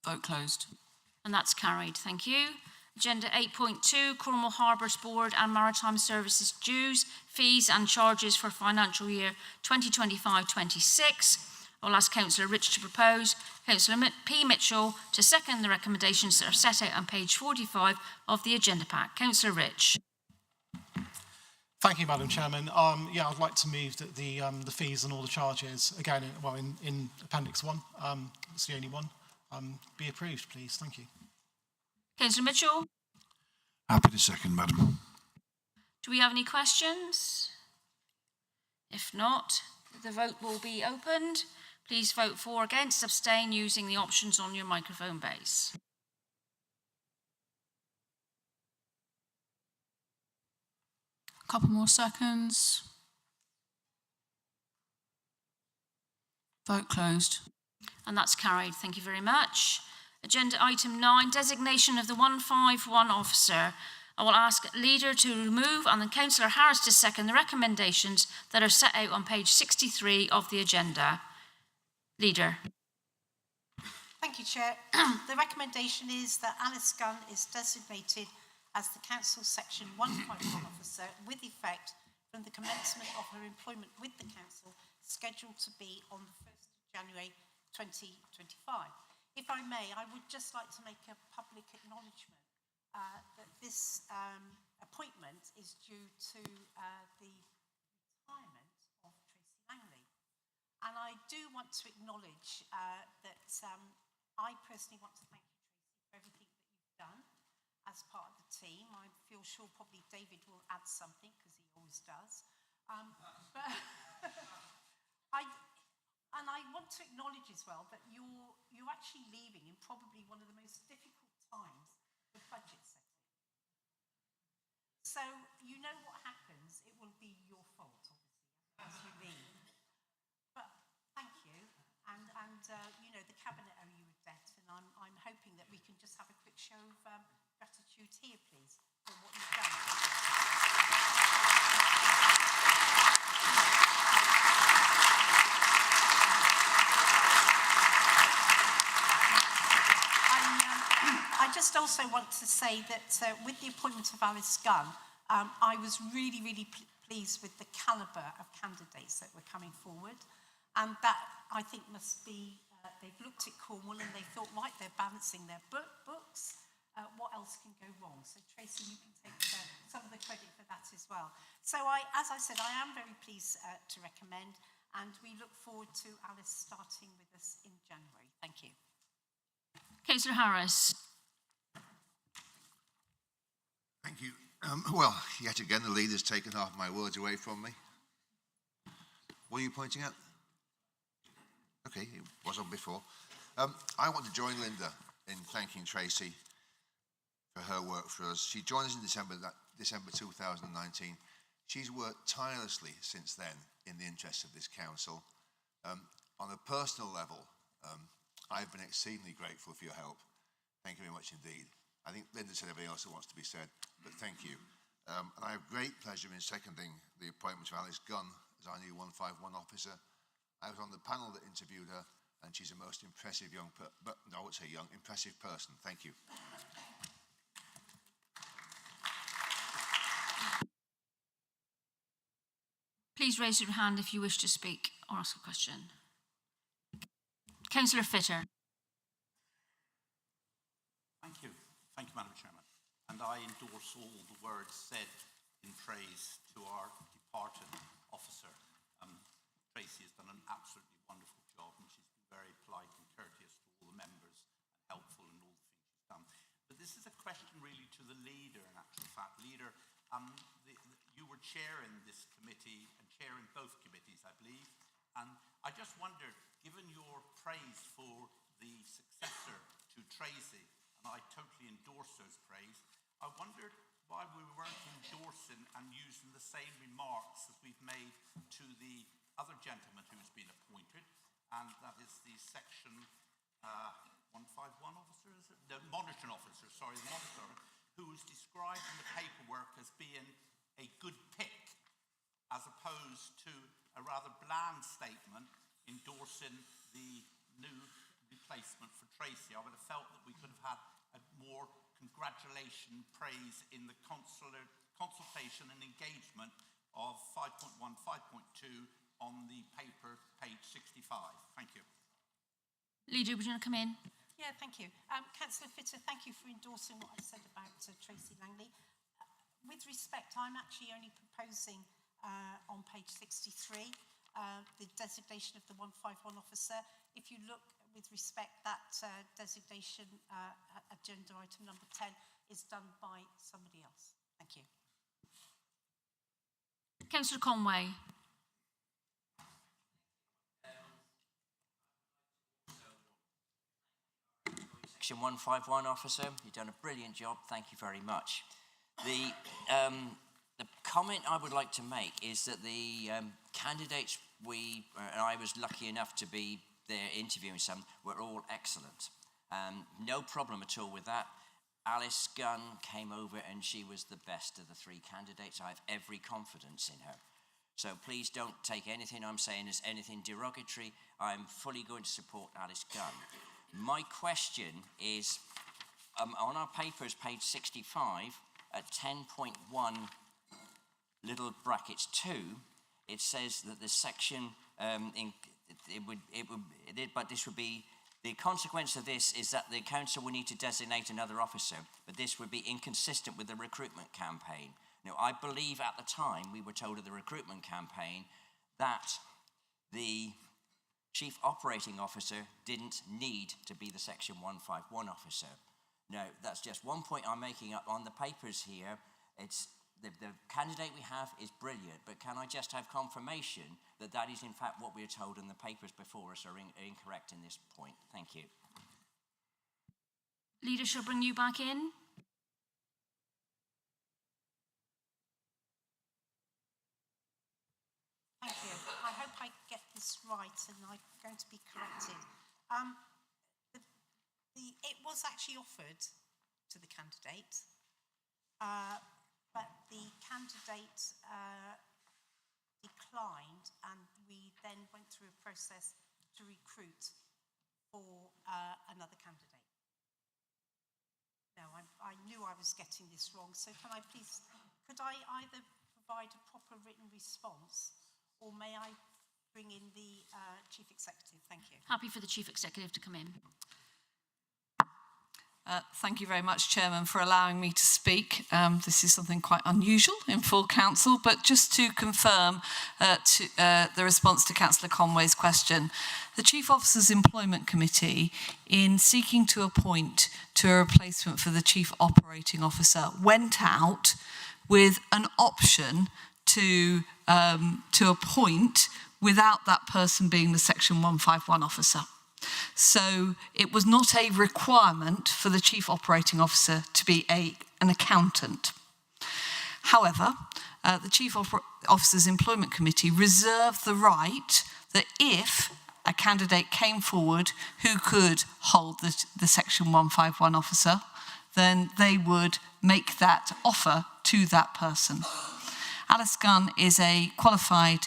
Vote closed. And that's carried. Thank you. Agenda 8.2, Cornwall Harbours Board and Maritime Services dues, fees and charges for financial year 2025-26. I'll ask Councillor Rich to propose, Councillor P. Mitchell to second the recommendations that are set out on page 45 of the agenda pack. Councillor Rich. Thank you, Madam Chairman. Yeah, I'd like to move that the fees and all the charges, again, in Appendix 1, it's the only one, be approved, please. Thank you. Councillor Mitchell. Happy to second, Madam. Do we have any questions? If not, the vote will be opened. Please vote for, against, abstain using the options on your microphone base. Couple more seconds. Vote closed. And that's carried. Thank you very much. Agenda item 9, designation of the 151 officer. I will ask Leader to remove and then Councillor Harris to second the recommendations that are set out on page 63 of the agenda. Leader. Thank you, Chair. The recommendation is that Alice Gunn is designated as the Council Section 151 officer with effect from the commencement of her employment with the Council, scheduled to be on the 1st of January 2025. If I may, I would just like to make a public acknowledgement that this appointment is due to the retirement of Tracy Langley. And I do want to acknowledge that I personally want to thank you, Tracy, for everything that you've done as part of the team. I feel sure probably David will add something, because he always does. But I want to acknowledge as well that you're actually leaving in probably one of the most difficult times with budget setting. So you know what happens, it will be your fault, obviously, as you leave. But thank you, and you know, the Cabinet owe you a debt, and I'm hoping that we can just have a quick show of gratitude here, please, for what you've done. I just also want to say that with the appointment of Alice Gunn, I was really, really pleased with the calibre of candidates that were coming forward. And that, I think, must be, they've looked at Cornwall and they thought, right, they're balancing their books. What else can go wrong? So, Tracy, you can take some of the credit for that as well. So, as I said, I am very pleased to recommend, and we look forward to Alice starting with us in January. Thank you. Councillor Harris. Thank you. Well, yet again, the leader's taken half my words away from me. What are you pointing at? Okay, it was on before. I want to join Linda in thanking Tracy for her work for us. She joined us in December 2019. She's worked tirelessly since then in the interests of this council. On a personal level, I've been exceedingly grateful for your help. Thank you very much indeed. I think Linda said everything else that wants to be said, but thank you. And I have great pleasure in seconding the appointment of Alice Gunn as our new 151 officer. I was on the panel that interviewed her, and she's a most impressive impressive person. Thank you. Please raise your hand if you wish to speak or ask a question. Councillor Fitter. Thank you, Madam Chairman. And I endorse all the words said in praise to our departed officer. Tracy has done an absolutely wonderful job, and she's been very polite and courteous to all the members and helpful in all the things she's done. But this is a question really to the leader, in actual fact. Leader, you were chairing this committee and chairing both committees, I believe. And I just wondered, given your praise for the successor to Tracy, and I totally endorse those praise, I wondered why we weren't endorsing and using the same remarks as we've made to the other gentleman who's been appointed, and that is the Section 151 officer, is it? The monitoring officer, sorry, the monitor, who was described in the paperwork as being a good pick as opposed to a rather bland statement endorsing the new replacement for Tracy. I would have felt that we could have had a more congratulation, praise in the consultation and engagement of 5.1, 5.2 on the paper, page 65. Thank you. Leader, would you want to come in? Yeah, thank you. Councillor Fitter, thank you for endorsing what I said about Tracy Langley. With respect, I'm actually only proposing on page 63 the designation of the 151 officer. If you look with respect, that designation, agenda item number 10, is done by somebody else. Thank you. Councillor Conway. Section 151 officer, you've done a brilliant job. Thank you very much. The comment I would like to make is that the candidates and I was lucky enough to be there interviewing some, were all excellent. No problem at all with that. Alice Gunn came over and she was the best of the three candidates. I have every confidence in her. So please don't take anything I'm saying as anything derogatory. I'm fully going to support Alice Gunn. My question is, on our papers, page 65, at 10.1, little brackets 2, it says that the section, but this would be, the consequence of this is that the council will need to designate another officer, but this would be inconsistent with the recruitment campaign. Now, I believe at the time we were told of the recruitment campaign that the Chief Operating Officer didn't need to be the Section 151 officer. No, that's just one point I'm making up on the papers here. It's the candidate we have is brilliant, but can I just have confirmation that that is in fact what we are told in the papers before us are incorrect in this point? Thank you. Leader, shall bring you back in. Thank you. I hope I get this right and I'm going to be corrected. It was actually offered to the candidate, but the candidate declined, and we then went through a process to recruit for another candidate. Now, I knew I was getting this wrong, so could I either provide a proper written response, or may I bring in the Chief Executive? Thank you. Happy for the Chief Executive to come in. Thank you very much, Chairman, for allowing me to speak. This is something quite unusual in full council, but just to confirm the response to Councillor Conway's question, the Chief Officer's Employment Committee, in seeking to appoint to a replacement for the Chief Operating Officer, went out with an option to appoint without that person being the Section 151 officer. So it was not a requirement for the Chief Operating Officer to be an accountant. However, the Chief Officer's Employment Committee reserved the right that if a candidate came forward who could hold the Section 151 officer, then they would make that offer to that person. Alice Gunn is a qualified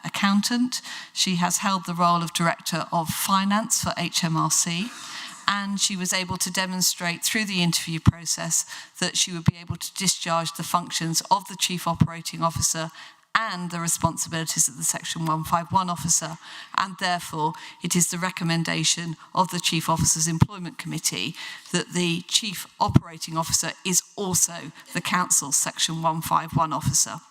accountant. She has held the role of Director of Finance for HMRC, and she was able to demonstrate through the interview process that she would be able to discharge the functions of the Chief Operating Officer and the responsibilities of the Section 151 officer, and therefore it is the recommendation of the Chief Officer's Employment Committee that the Chief Operating Officer is also the Council's Section 151 officer.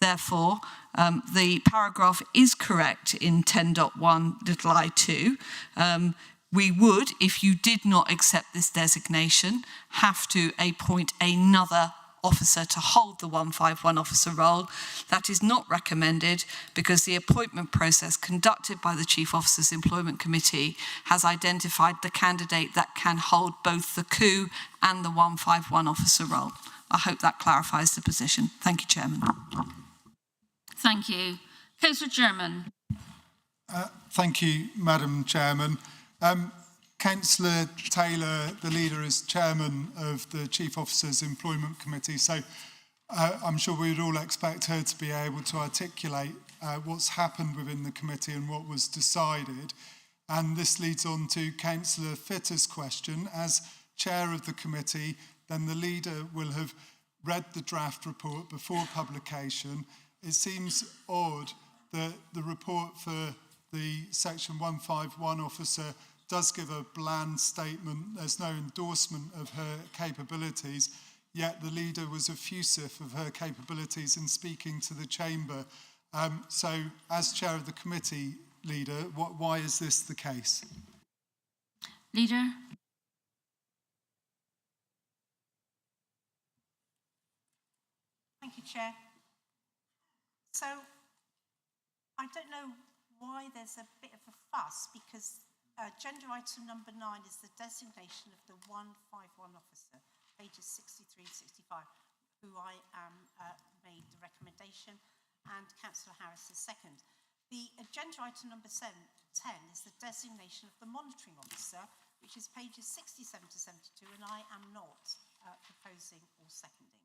Therefore, the paragraph is correct in 10.1 little I2. We would, if you did not accept this designation, have to appoint another officer to hold the 151 officer role. That is not recommended because the appointment process conducted by the Chief Officer's Employment Committee has identified the candidate that can hold both the coup and the 151 officer role. I hope that clarifies the position. Thank you, Chairman. Thank you. Councillor German. Thank you, Madam Chairman. Councillor Taylor, the leader, is chairman of the Chief Officer's Employment Committee, so I'm sure we would all expect her to be able to articulate what's happened within the committee and what was decided. And this leads on to Councillor Fitter's question. As chair of the committee, then the leader will have read the draft report before publication. It seems odd that the report for the Section 151 officer does give a bland statement. There's no endorsement of her capabilities, yet the leader was effusive of her capabilities in speaking to the chamber. So, as chair of the committee, leader, why is this the case? Leader? Thank you, Chair. So, I don't know why there's a bit of a fuss, because agenda item number 9 is the designation of the 151 officer, pages 63 and 65, who I made the recommendation, and Councillor Harris is second. The agenda item number 10 is the designation of the monitoring officer, which is pages 67 to 72, and I am not proposing or seconding.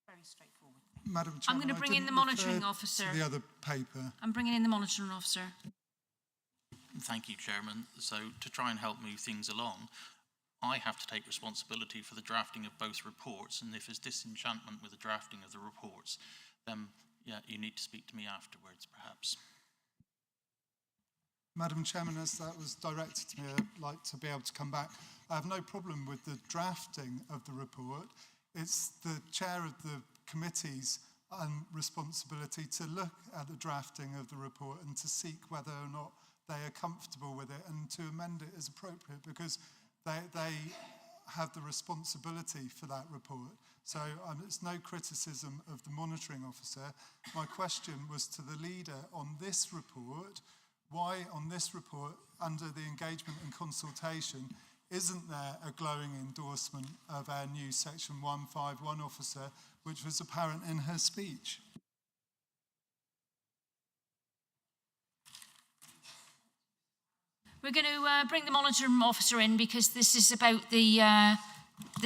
Very straightforward. Madam Chairman, I'm going to bring in the monitoring officer. To the other paper. I'm bringing in the monitoring officer. Thank you, Chairman. So to try and help move things along, I have to take responsibility for the drafting of both reports, and if there's disenchantment with the drafting of the reports, then yeah, you need to speak to me afterwards, perhaps. Madam Chairman, as that was directed to me, I'd like to be able to come back. I have no problem with the drafting of the report. It's the chair of the committee's responsibility to look at the drafting of the report and to seek whether or not they are comfortable with it and to amend it as appropriate, because they have the responsibility for that report. So it's no criticism of the monitoring officer. My question was to the leader on this report. Why on this report, under the engagement and consultation, isn't there a glowing endorsement of our new Section 151 officer, which was apparent in her speech? We're going to bring the monitoring officer in, because this is about the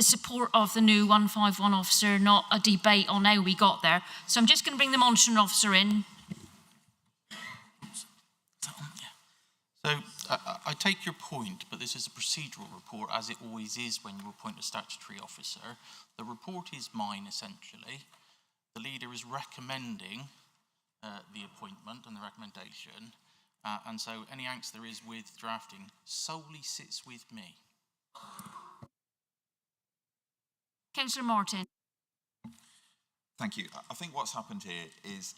support of the new 151 officer, not a debate on how we got there. So I'm just going to bring the monitoring officer in. So I take your point, but this is a procedural report, as it always is when you appoint a statutory officer. The report is mine, essentially. The leader is recommending the appointment and the recommendation, and so any angst there is with drafting solely sits with me. Councillor Martin. Thank you. I think what's happened here is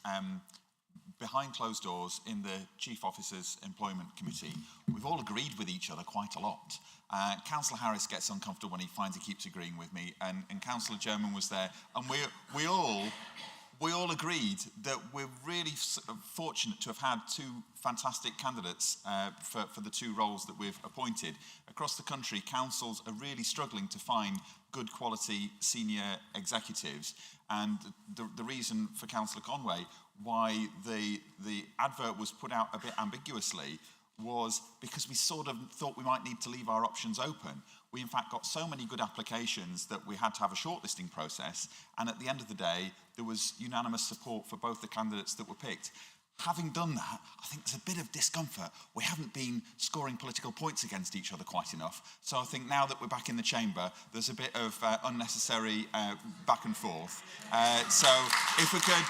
behind closed doors in the Chief Officer's Employment Committee, we've all agreed with each other quite a lot. Councillor Harris gets uncomfortable when he finds he keeps agreeing with me, and Councillor German was there, and we all agreed that we're really fortunate to have had two fantastic candidates for the two roles that we've appointed. Across the country, councils are really struggling to find good quality senior executives, and the reason for Councillor Conway why the advert was put out a bit ambiguously was because we sort of thought we might need to leave our options open. We in fact got so many good applications that we had to have a shortlisting process, and at the end of the day there was unanimous support for both the candidates that were picked. Having done that, I think there's a bit of discomfort. We haven't been scoring political points against each other quite enough. So I think now that we're back in the chamber, there's a bit of unnecessary back and forth. So if we could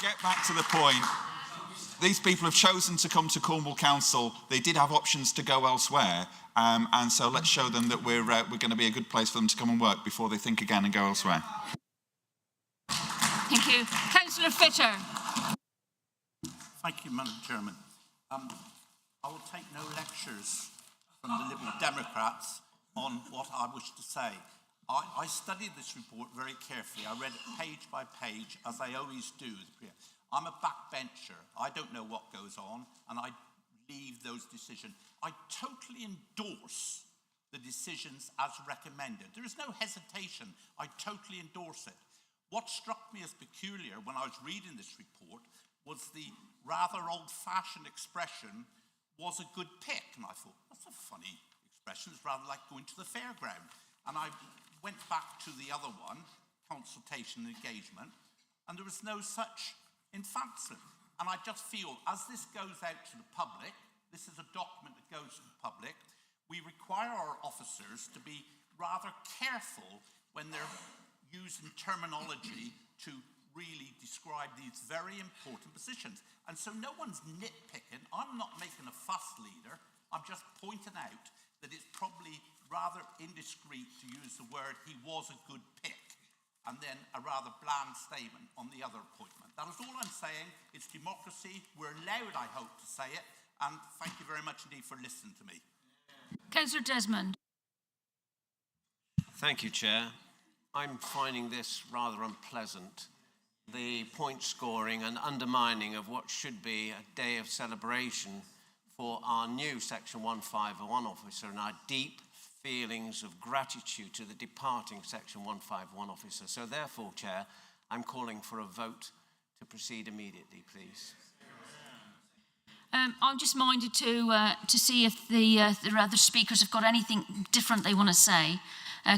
get back to the point, these people have chosen to come to Cornwall Council. They did have options to go elsewhere. And so let's show them that we're going to be a good place for them to come and work before they think again and go elsewhere. Thank you. Councillor Fitter. Thank you, Madam Chairman. I will take no lectures from the Liberal Democrats on what I wish to say. I studied this report very carefully. I read it page by page, as I always do. I'm a backbencher. I don't know what goes on, and I leave those decisions. I totally endorse the decisions as recommended. There is no hesitation. I totally endorse it. What struck me as peculiar when I was reading this report was the rather old-fashioned expression, was a good pick. And I thought, that's a funny expression. It's rather like going to the fairground. And I went back to the other one, consultation and engagement, and there was no such in Fanson. And I just feel, as this goes out to the public, this is a document that goes to the public, we require our officers to be rather careful when they're using terminology to really describe these very important positions. And so no one's nitpicking. I'm not making a fuss leader. I'm just pointing out that it's probably rather indiscreet to use the word he was a good pick, and then a rather bland statement on the other appointment. That is all I'm saying. It's democracy. We're allowed, I hope, to say it. And thank you very much indeed for listening to me. Councillor Desmond. Thank you, Chair. I'm finding this rather unpleasant. The point scoring and undermining of what should be a day of celebration for our new Section 151 officer and our deep feelings of gratitude to the departing Section 151 officer. So therefore, Chair, I'm calling for a vote to proceed immediately, please. I'm just minded to see if the other speakers have got anything different they want to say.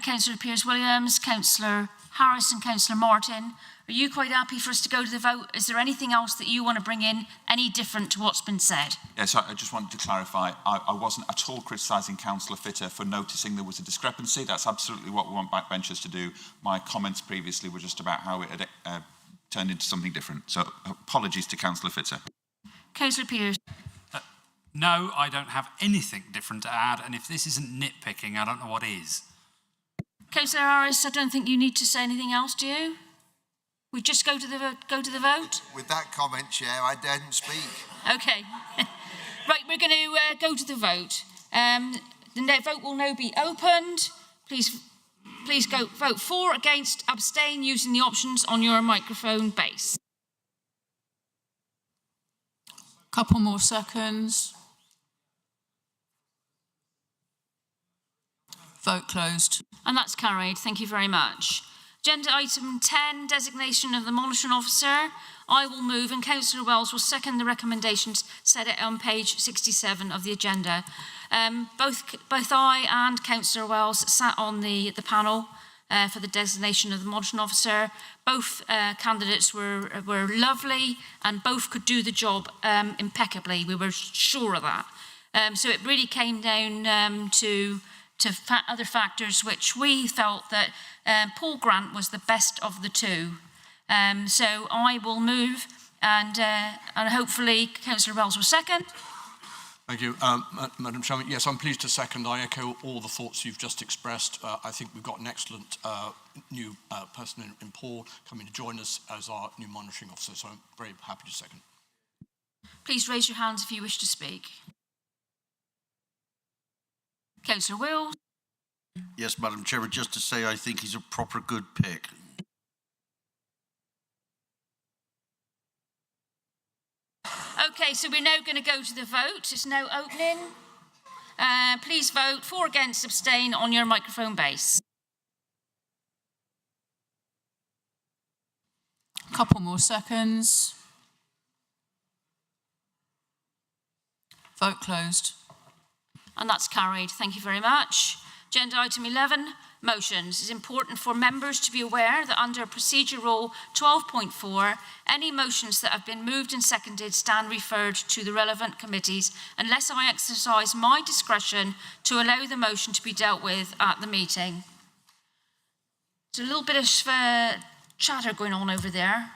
Councillor Pearce-Williams, Councillor Harris and Councillor Martin, are you quite happy for us to go to the vote? Is there anything else that you want to bring in, any different to what's been said? Yes, I just wanted to clarify, I wasn't at all criticising Councillor Fitter for noticing there was a discrepancy. That's absolutely what we want backbenchers to do. My comments previously were just about how it had turned into something different. So apologies to Councillor Fitter. Councillor Pearce. No, I don't have anything different to add, and if this isn't nitpicking, I don't know what is. Councillor Harris, I don't think you need to say anything else, do you? We just go to the vote? With that comment, Chair, I daren't speak. Okay. Right, we're going to go to the vote. The vote will now be opened. Please go vote for, against, abstain using the options on your microphone base. Couple more seconds. Vote closed. And that's carried. Thank you very much. Agenda item 10, designation of the monitoring officer. I will move and Councillor Wells will second the recommendations set out on page 67 of the agenda. Both I and Councillor Wells sat on the panel for the designation of the monitoring officer. Both candidates were lovely and both could do the job impeccably. We were sure of that. So it really came down to other factors which we felt that Paul Grant was the best of the two. So I will move and hopefully Councillor Wells will second. Thank you. Madam Chairman, yes, I'm pleased to second. I echo all the thoughts you've just expressed. I think we've got an excellent new person in Paul coming to join us as our new monitoring officer, so I'm very happy to second. Please raise your hands if you wish to speak. Councillor Wills. Yes, Madam Chairman, just to say I think he's a proper good pick. Okay, so we're now going to go to the vote. It's now opening. Please vote for, against, abstain on your microphone base. Couple more seconds. Vote closed. And that's carried. Thank you very much. Agenda item 11, motions. It's important for members to be aware that under Procedure Rule 12.4, any motions that have been moved and seconded stand referred to the relevant committees unless I exercise my discretion to allow the motion to be dealt with at the meeting. There's a little bit of chatter going on over there.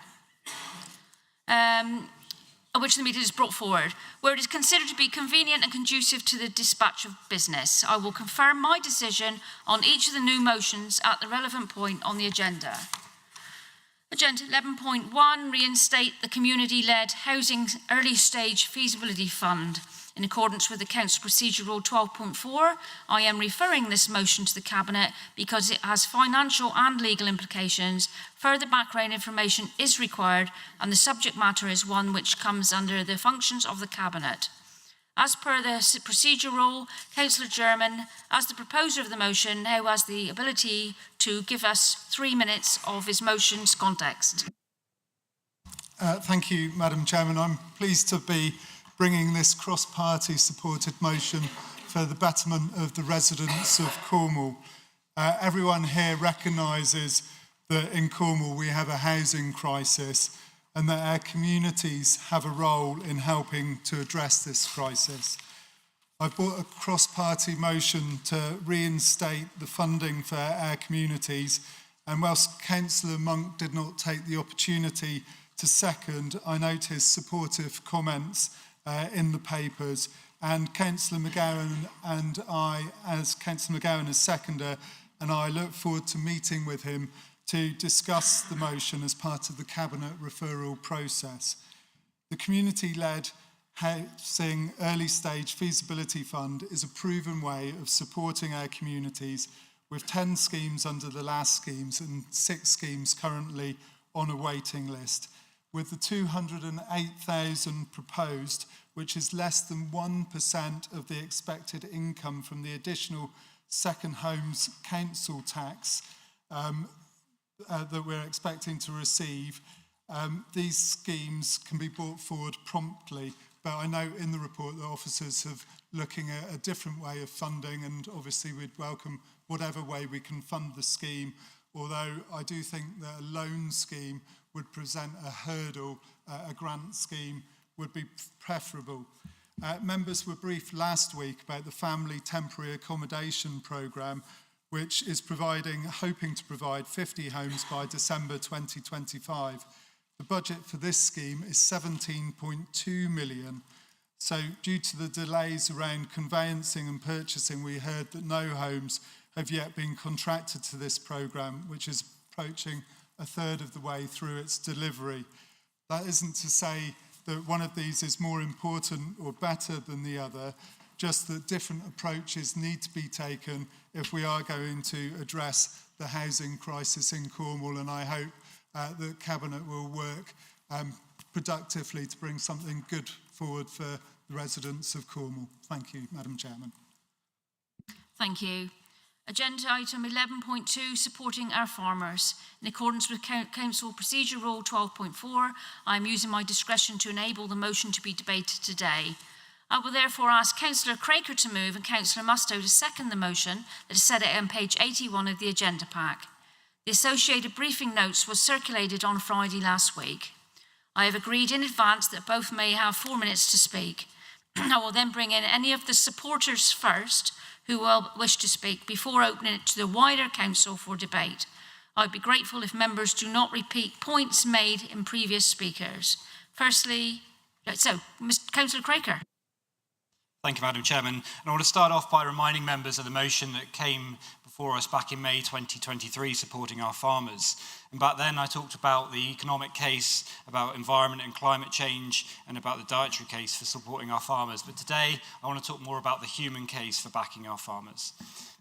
Which the meeting is brought forward, where it is considered to be convenient and conducive to the dispatch of business. I will confirm my decision on each of the new motions at the relevant point on the agenda. Agenda 11.1, reinstate the community-led housing early stage feasibility fund. In accordance with the Council Procedure Rule 12.4, I am referring this motion to the Cabinet because it has financial and legal implications. Further background information is required and the subject matter is one which comes under the functions of the Cabinet. As per the procedure rule, Councillor German, as the proposer of the motion, now has the ability to give us 3 minutes of his motion's context. Thank you, Madam Chairman. I'm pleased to be bringing this cross-party supported motion for the betterment of the residents of Cornwall. Everyone here recognises that in Cornwall we have a housing crisis and that our communities have a role in helping to address this crisis. I've brought a cross-party motion to reinstate the funding for our communities, and whilst Councillor Monk did not take the opportunity to second, I note his supportive comments in the papers, and Councillor McGowan and I, as Councillor McGowan as seconder, and I look forward to meeting with him to discuss the motion as part of the Cabinet referral process. The community-led Housing Early Stage Feasibility Fund is a proven way of supporting our communities, with 10 schemes under the last schemes and 6 schemes currently on a waiting list. With the 208,000 proposed, which is less than 1% of the expected income from the additional Second Homes Council tax that we're expecting to receive, these schemes can be brought forward promptly. But I know in the report that officers have looking at a different way of funding, and obviously we'd welcome whatever way we can fund the scheme, although I do think that a loan scheme would present a hurdle, a grant scheme would be preferable. Members were briefed last week about the Family Temporary Accommodation Programme, which is hoping to provide 50 homes by December 2025. The budget for this scheme is 17.2 million. So due to the delays around conveyancing and purchasing, we heard that no homes have yet been contracted to this programme, which is approaching a third of the way through its delivery. That isn't to say that one of these is more important or better than the other, just that different approaches need to be taken if we are going to address the housing crisis in Cornwall, and I hope the Cabinet will work productively to bring something good forward for the residents of Cornwall. Thank you, Madam Chairman. Thank you. Agenda item 11.2, supporting our farmers. In accordance with Council Procedure Rule 12.4, I am using my discretion to enable the motion to be debated today. I will therefore ask Councillor Craker to move and Councillor Mustoe to second the motion that is set out on page 81 of the agenda pack. The associated briefing notes was circulated on Friday last week. I have agreed in advance that both may have 4 minutes to speak. I will then bring in any of the supporters first who will wish to speak before opening it to the wider council for debate. I would be grateful if members do not repeat points made in previous speakers. Firstly, Councillor Craker. Thank you, Madam Chairman. And I want to start off by reminding members of the motion that came before us back in May 2023 supporting our farmers. And back then I talked about the economic case, about environment and climate change, and about the dietary case for supporting our farmers. But today I want to talk more about the human case for backing our farmers.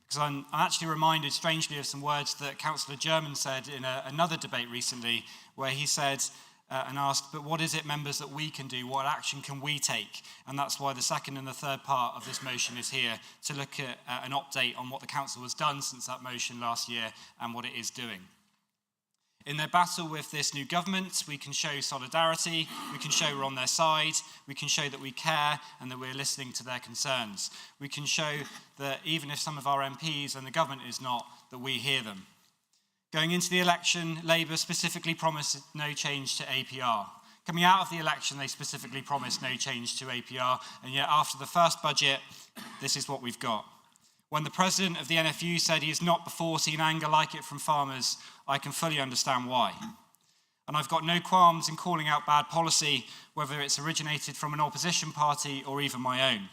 Because I'm actually reminded, strangely, of some words that Councillor German said in another debate recently, where he said, and asked, but what is it, members, that we can do? What action can we take? And that's why the second and the third part of this motion is here, to look at an update on what the council has done since that motion last year and what it is doing. In their battle with this new government, we can show solidarity, we can show we're on their side, we can show that we care and that we're listening to their concerns. We can show that even if some of our MPs and the government is not, that we hear them. Going into the election, Labour specifically promised no change to APR. Coming out of the election, they specifically promised no change to APR, and yet after the first budget, this is what we've got. When the president of the NFU said he has not before seen anger like it from farmers, I can fully understand why. And I've got no qualms in calling out bad policy, whether it's originated from an opposition party or even my own.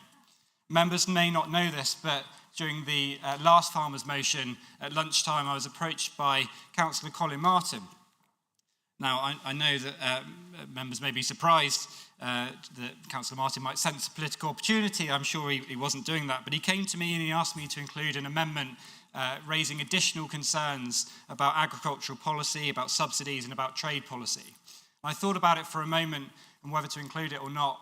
Members may not know this, but during the last farmers' motion at lunchtime, I was approached by Councillor Colin Martin. Now, I know that members may be surprised that Councillor Martin might sense a political opportunity. I'm sure he wasn't doing that, but he came to me and he asked me to include an amendment raising additional concerns about agricultural policy, about subsidies and about trade policy. And I thought about it for a moment and whether to include it or not.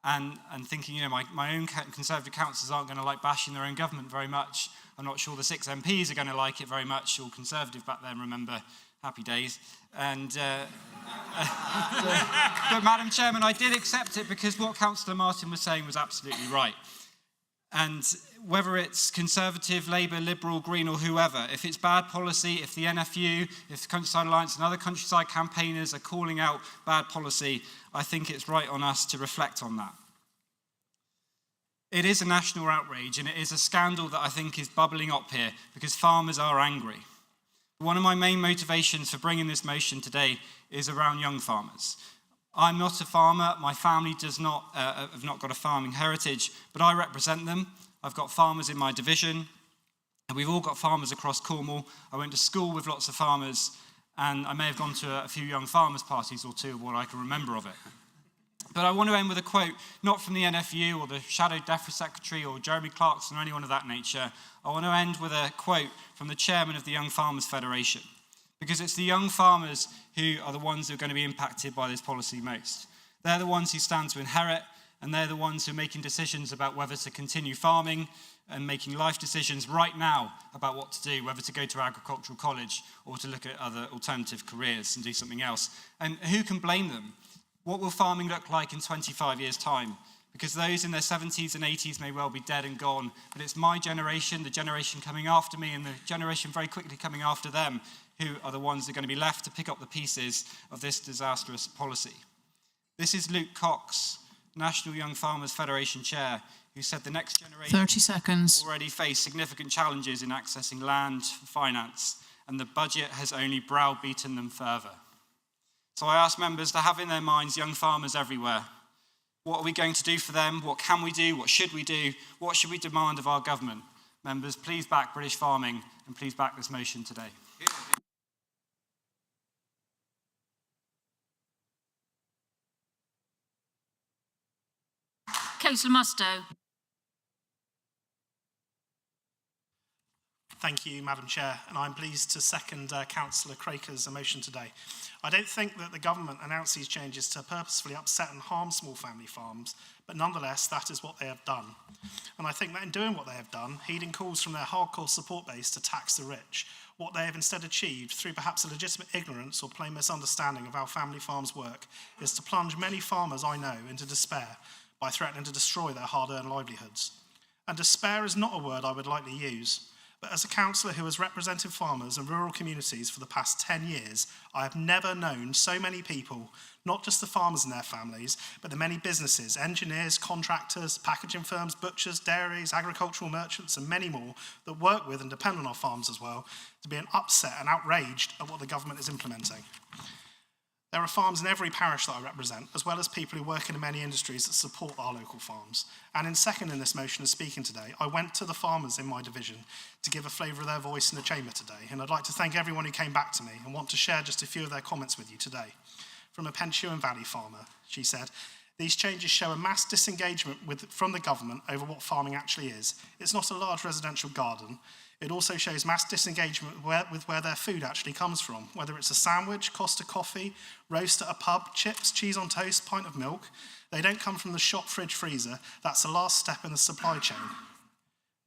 And thinking, my own Conservative councillors aren't going to like bashing their own government very much. I'm not sure the 6 MPs are going to like it very much, all Conservative back then, remember, happy days. And but Madam Chairman, I did accept it because what Councillor Martin was saying was absolutely right. And whether it's Conservative, Labour, Liberal, Green or whoever, if it's bad policy, if the NFU, if the Countryside Alliance and other countryside campaigners are calling out bad policy, I think it's right on us to reflect on that. It is a national outrage and it is a scandal that I think is bubbling up here because farmers are angry. One of my main motivations for bringing this motion today is around young farmers. I'm not a farmer, my family have not got a farming heritage, but I represent them. I've got farmers in my division, and we've all got farmers across Cornwall. I went to school with lots of farmers, and I may have gone to a few young farmers' parties or two, what I can remember of it. But I want to end with a quote, not from the NFU or the Shadow DEFRA Secretary or Jeremy Clarkson or anyone of that nature. I want to end with a quote from the chairman of the Young Farmers Federation, because it's the young farmers who are the ones who are going to be impacted by this policy most. They're the ones who stand to inherit, and they're the ones who are making decisions about whether to continue farming and making life decisions right now about what to do, whether to go to agricultural college or to look at other alternative careers and do something else. And who can blame them? What will farming look like in 25 years' time? Because those in their 70s and 80s may well be dead and gone, but it's my generation, the generation coming after me, and the generation very quickly coming after them, who are the ones that are going to be left to pick up the pieces of this disastrous policy. This is Luke Cox, National Young Farmers Federation Chair, who said the next generation 30 seconds. already face significant challenges in accessing land, finance, and the budget has only browbeaten them further. So I ask members to have in their minds young farmers everywhere. What are we going to do for them? What can we do? What should we do? What should we demand of our government? Members, please back British farming and please back this motion today. Councillor Mustoe. Thank you, Madam Chair, and I'm pleased to second Councillor Craker's motion today. I don't think that the government announced these changes to purposefully upset and harm small family farms, but nonetheless, that is what they have done. And I think that in doing what they have done, heeding calls from their hardcore support base to tax the rich, what they have instead achieved, through perhaps a legitimate ignorance or plain misunderstanding of how family farms work, is to plunge many farmers I know into despair by threatening to destroy their hard-earned livelihoods. And despair is not a word I would likely use, but as a councillor who has represented farmers and rural communities for the past 10 years, I have never known so many people, not just the farmers and their families, but the many businesses, engineers, contractors, packaging firms, butchers, dairies, agricultural merchants, and many more that work with and depend on our farms as well, to be upset and outraged at what the government is implementing. There are farms in every parish that I represent, as well as people who work in many industries that support our local farms. And in seconding this motion and speaking today, I went to the farmers in my division to give a flavour of their voice in the chamber today. And I'd like to thank everyone who came back to me and want to share just a few of their comments with you today. From a Penshue Valley farmer, she said, "These changes show a mass disengagement from the government over what farming actually is. It's not a large residential garden. It also shows mass disengagement with where their food actually comes from, whether it's a sandwich, Costa coffee, roast at a pub, chips, cheese on toast, pint of milk. They don't come from the shop, fridge, freezer. That's the last step in the supply chain."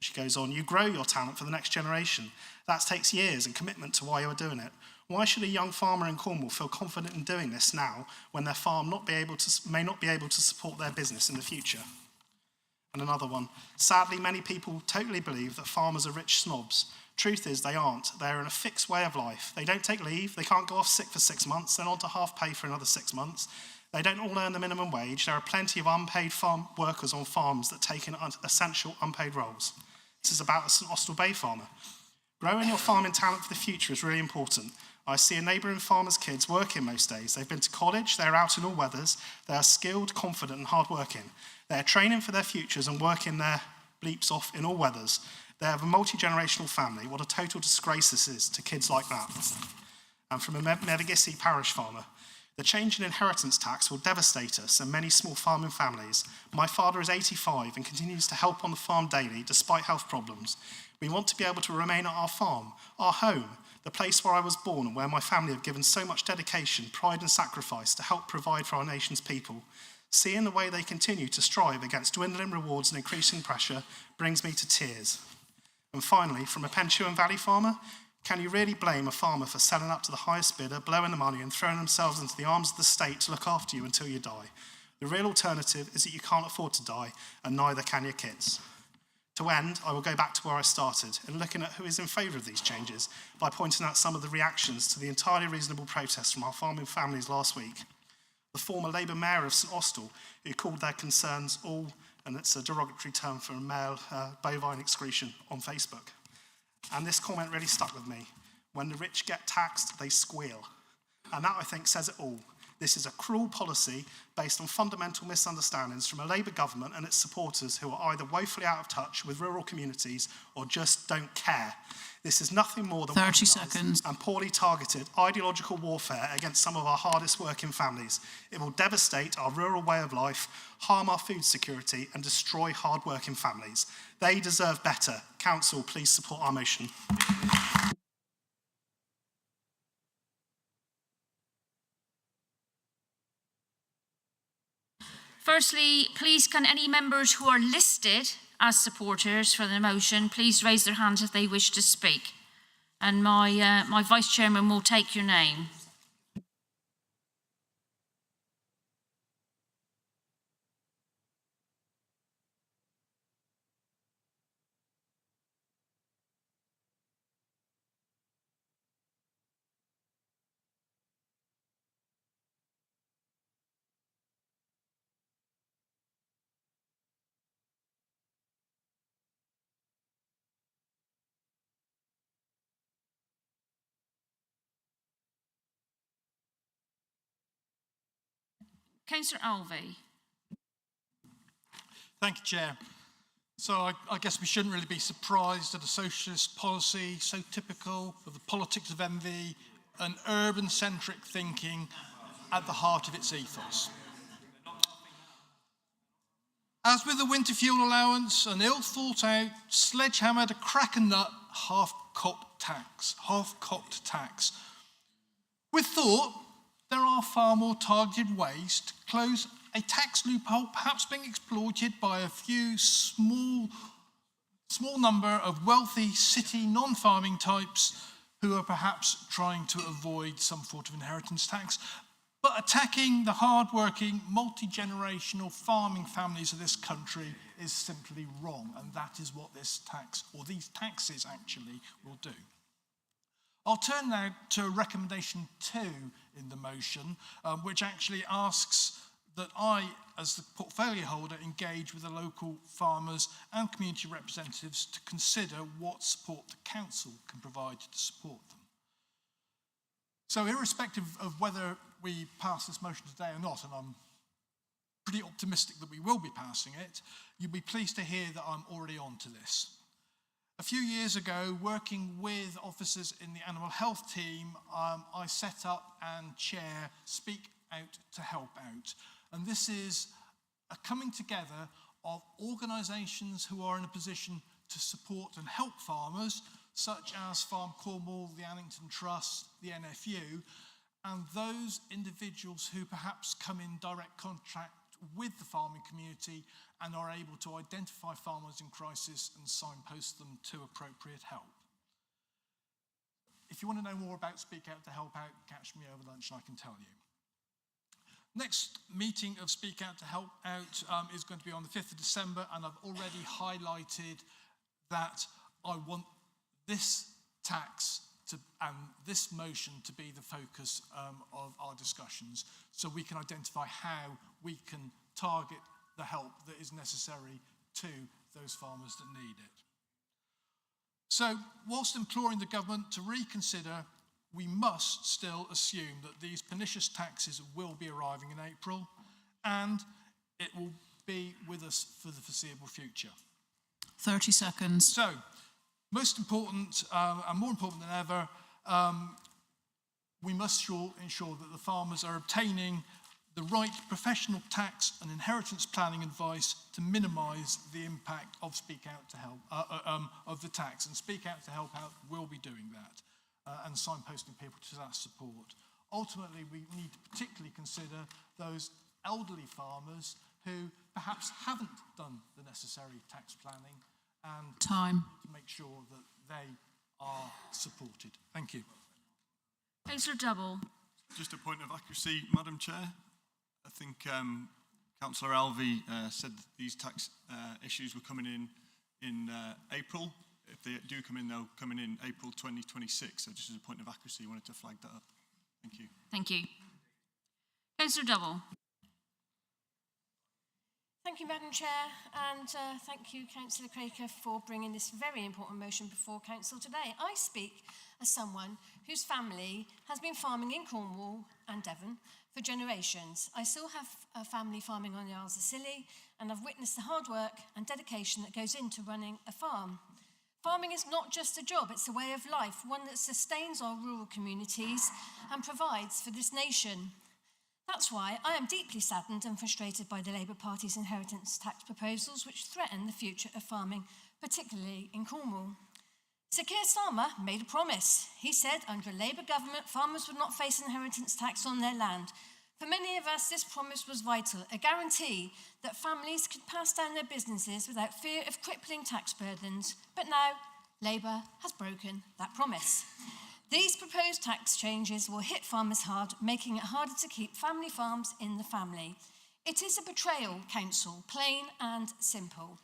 She goes on, "You grow your talent for the next generation. That takes years and commitment to why you're doing it. Why should a young farmer in Cornwall feel confident in doing this now when their farm may not be able to support their business in the future?" And another one, "Sadly, many people totally believe that farmers are rich snobs. Truth is, they aren't. They're in a fixed way of life. They don't take leave. They can't go off sick for 6 months. They're on to half pay for another 6 months. They don't all earn the minimum wage. There are plenty of unpaid farm workers on farms that take in essential unpaid roles." This is about a St Austell Bay farmer. "Growing your farming talent for the future is really important. I see a neighbouring farmer's kids working most days. They've been to college, they're out in all weathers, they are skilled, confident and hard-working. They're training for their futures and working their bleeps off in all weathers. They have a multi-generational family. What a total disgrace this is to kids like that." And from a Medegissi parish farmer, "The change in inheritance tax will devastate us and many small farming families. My father is 85 and continues to help on the farm daily despite health problems. We want to be able to remain at our farm, our home, the place where I was born and where my family have given so much dedication, pride and sacrifice to help provide for our nation's people. Seeing the way they continue to strive against dwindling rewards and increasing pressure brings me to tears." And finally, from a Penshue Valley farmer, "Can you really blame a farmer for selling up to the highest bidder, blowing the money and throwing themselves into the arms of the state to look after you until you die? The real alternative is that you can't afford to die and neither can your kids." To end, I will go back to where I started in looking at who is in favour of these changes by pointing out some of the reactions to the entirely reasonable protests from our farming families last week. The former Labour Mayor of St Austell, who called their concerns all, and it's a derogatory term for a male bovine excretion, on Facebook. And this comment really stuck with me. When the rich get taxed, they squeal. And that, I think, says it all. This is a cruel policy based on fundamental misunderstandings from a Labour government and its supporters who are either woefully out of touch with rural communities or just don't care. This is nothing more than 30 seconds. And poorly targeted ideological warfare against some of our hardest working families. It will devastate our rural way of life, harm our food security and destroy hard working families. They deserve better. Council, please support our motion. Firstly, please can any members who are listed as supporters for the motion please raise their hands if they wish to speak. And my Vice Chairman will take your name. Councillor Alvey. Thank you, Chair. So I guess we shouldn't really be surprised at a socialist policy so typical of the politics of envy and urban-centric thinking at the heart of its ethos. As with the winter fuel allowance, an ill-thought-out, sledgehammer to crack a nut, half-cocked tax. With thought, there are far more targeted ways to close a tax loophole perhaps being exploited by a few small number of wealthy city non-farming types who are perhaps trying to avoid some sort of inheritance tax. But attacking the hard-working, multi-generational farming families of this country is simply wrong, and that is what this tax, or these taxes actually, will do. I'll turn now to recommendation 2 in the motion, which actually asks that I, as the portfolio holder, engage with the local farmers and community representatives to consider what support the council can provide to support them. So irrespective of whether we pass this motion today or not, and I'm pretty optimistic that we will be passing it, you'll be pleased to hear that I'm already on to this. A few years ago, working with officers in the animal health team, I set up and chair Speak Out to Help Out. And this is a coming together of organisations who are in a position to support and help farmers, such as Farm Cornwall, the Annington Trust, the NFU, and those individuals who perhaps come in direct contact with the farming community and are able to identify farmers in crisis and signpost them to appropriate help. If you want to know more about Speak Out to Help Out, catch me over lunch and I can tell you. Next meeting of Speak Out to Help Out is going to be on the 5th of December, and I've already highlighted that I want this tax and this motion to be the focus of our discussions, so we can identify how we can target the help that is necessary to those farmers that need it. So, whilst imploring the government to reconsider, we must still assume that these pernicious taxes will be arriving in April, and it will be with us for the foreseeable future. 30 seconds. So, most important, and more important than ever, we must ensure that the farmers are obtaining the right professional tax and inheritance planning advice to minimise the impact of Speak Out to Help, of the tax. And Speak Out to Help Out will be doing that and signposting people to that support. Ultimately, we need to particularly consider those elderly farmers who perhaps haven't done the necessary tax planning and Time. to make sure that they are supported. Thank you. Councillor Double. Just a point of accuracy, Madam Chair. I think Councillor Alvey said that these tax issues were coming in in April. If they do come in, they'll come in April 2026. So just as a point of accuracy, I wanted to flag that up. Thank you. Thank you. Councillor Double. Thank you, Madam Chair, and thank you, Councillor Craker, for bringing this very important motion before Council today. I speak as someone whose family has been farming in Cornwall and Devon for generations. I still have a family farming on the Isles of Scilly, and I've witnessed the hard work and dedication that goes into running a farm. Farming is not just a job, it's a way of life, one that sustains our rural communities and provides for this nation. That's why I am deeply saddened and frustrated by the Labour Party's inheritance tax proposals, which threaten the future of farming, particularly in Cornwall. Sir Keir Starmer made a promise. He said under a Labour government, farmers would not face inheritance tax on their land. For many of us, this promise was vital, a guarantee that families could pass down their businesses without fear of crippling tax burdens. But now, Labour has broken that promise. These proposed tax changes will hit farmers hard, making it harder to keep family farms in the family. It is a betrayal, Council, plain and simple.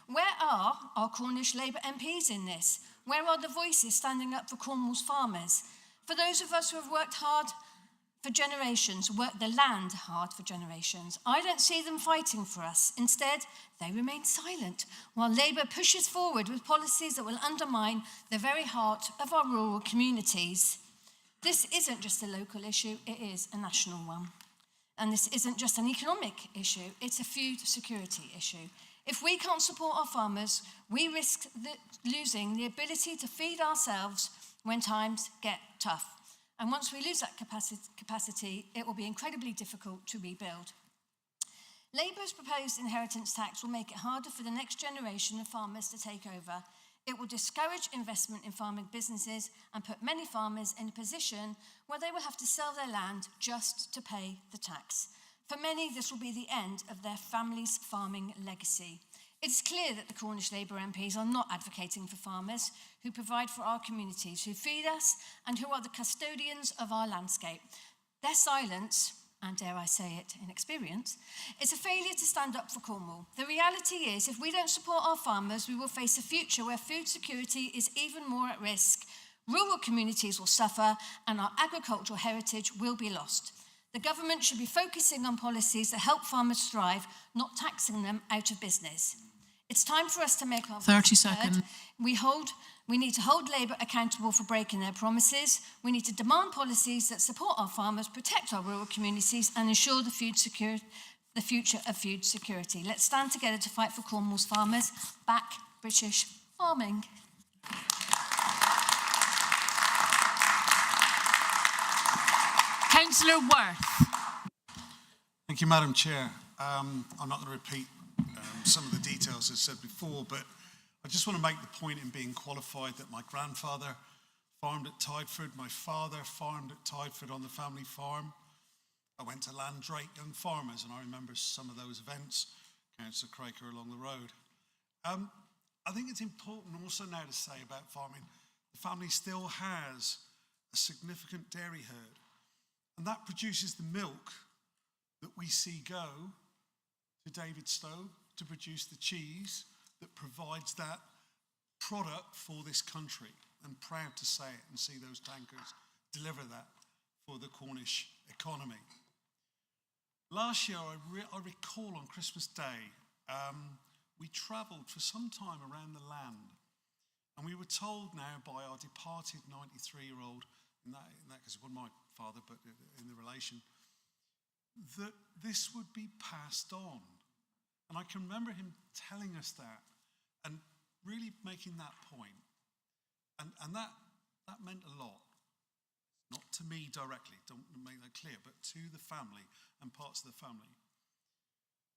Where are our Cornish Labour MPs in this? Where are the voices standing up for Cornwall's farmers? For those of us who have worked hard for generations, worked the land hard for generations, I don't see them fighting for us. Instead, they remain silent, while Labour pushes forward with policies that will undermine the very heart of our rural communities. This isn't just a local issue, it is a national one. And this isn't just an economic issue, it's a food security issue. If we can't support our farmers, we risk losing the ability to feed ourselves when times get tough. And once we lose that capacity, it will be incredibly difficult to rebuild. Labour's proposed inheritance tax will make it harder for the next generation of farmers to take over. It will discourage investment in farming businesses and put many farmers in a position where they will have to sell their land just to pay the tax. For many, this will be the end of their family's farming legacy. It's clear that the Cornish Labour MPs are not advocating for farmers who provide for our communities, who feed us, and who are the custodians of our landscape. Their silence, and dare I say it in experience, is a failure to stand up for Cornwall. The reality is, if we don't support our farmers, we will face a future where food security is even more at risk. Rural communities will suffer, and our agricultural heritage will be lost. The government should be focusing on policies that help farmers thrive, not taxing them out of business. It's time for us to make our 30 seconds. We need to hold Labour accountable for breaking their promises. We need to demand policies that support our farmers, protect our rural communities, and ensure the future of food security. Let's stand together to fight for Cornwall's farmers. Back British farming. Councillor Worth. Thank you, Madam Chair. I'm not going to repeat some of the details as said before, but I just want to make the point in being qualified that my grandfather farmed at Tydeford, my father farmed at Tydeford on the family farm. I went to Landrake Young Farmers, and I remember some of those events, Councillor Craker along the road. I think it's important also now to say about farming, the family still has a significant dairy herd, and that produces the milk that we see go to Davidstow to produce the cheese that provides that product for this country. I'm proud to say it and see those tankers deliver that for the Cornish economy. Last year, I recall on Christmas Day, we travelled for some time around the land, and we were told now by our departed 93-year-old, in that case, it wasn't my father, but in the relation, that this would be passed on. And I can remember him telling us that and really making that point. And that meant a lot. Not to me directly, don't make that clear, but to the family and parts of the family.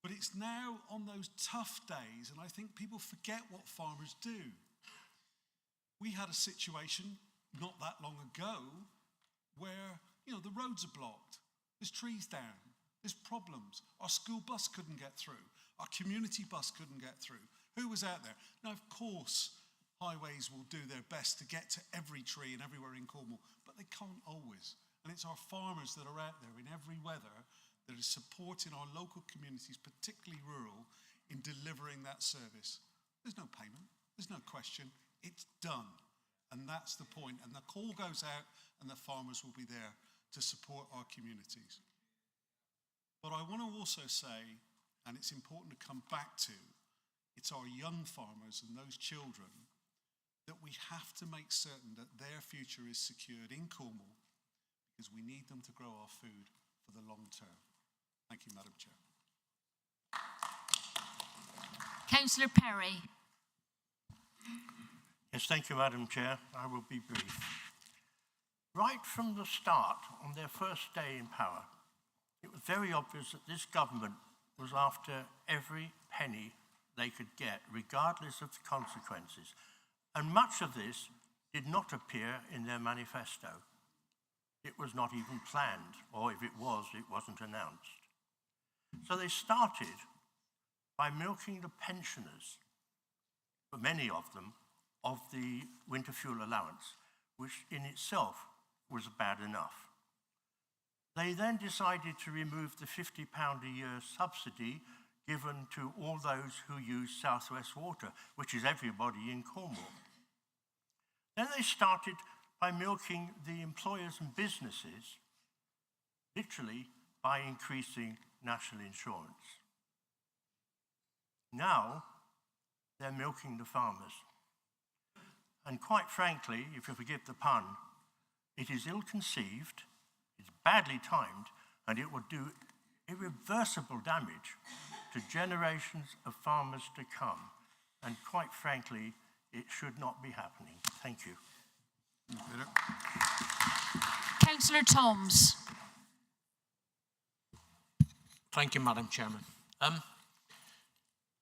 But it's now on those tough days, and I think people forget what farmers do. We had a situation not that long ago where, the roads are blocked, there's trees down, there's problems. Our school bus couldn't get through. Our community bus couldn't get through. Who was out there? Now, of course, highways will do their best to get to every tree and everywhere in Cornwall, but they can't always. And it's our farmers that are out there in every weather that are supporting our local communities, particularly rural, in delivering that service. There's no payment. There's no question. It's done. And that's the point. And the call goes out and the farmers will be there to support our communities. But I want to also say, and it's important to come back to, it's our young farmers and those children that we have to make certain that their future is secured in Cornwall, because we need them to grow our food for the long term. Thank you, Madam Chair. Councillor Perry. Yes, thank you, Madam Chair. I will be brief. Right from the start, on their first day in power, it was very obvious that this government was after every penny they could get, regardless of the consequences. And much of this did not appear in their manifesto. It was not even planned, or if it was, it wasn't announced. So they started by milking the pensioners, for many of them, of the winter fuel allowance, which in itself was bad enough. They then decided to remove the £50 a year subsidy given to all those who use South West Water, which is everybody in Cornwall. Then they started by milking the employers and businesses, literally by increasing national insurance. Now, they're milking the farmers. And quite frankly, if you forgive the pun, it is ill-conceived, it's badly timed, and it will do irreversible damage to generations of farmers to come. And quite frankly, it should not be happening. Thank you. Councillor Toms. Thank you, Madam Chairman.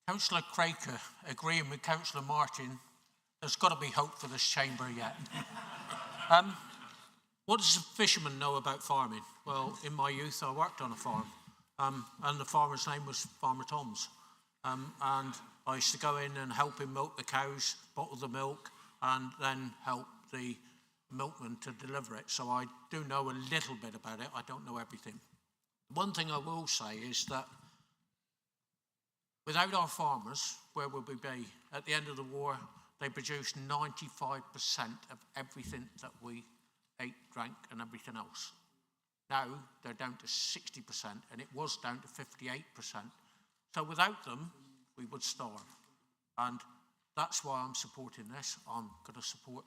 Councillor Craker, agreeing with Councillor Martin, there's got to be hope for this chamber yet. What does a fisherman know about farming? Well, in my youth, I worked on a farm, and the farmer's name was Farmer Toms. And I used to go in and help him milk the cows, bottle the milk, and then help the milkman to deliver it. So I do know a little bit about it. I don't know everything. One thing I will say is that without our farmers, where would we be? At the end of the war, they produced 95% of everything that we ate, drank, and everything else. Now they're down to 60%, and it was down to 58%. So without them, we would starve. And that's why I'm supporting this. I'm going to support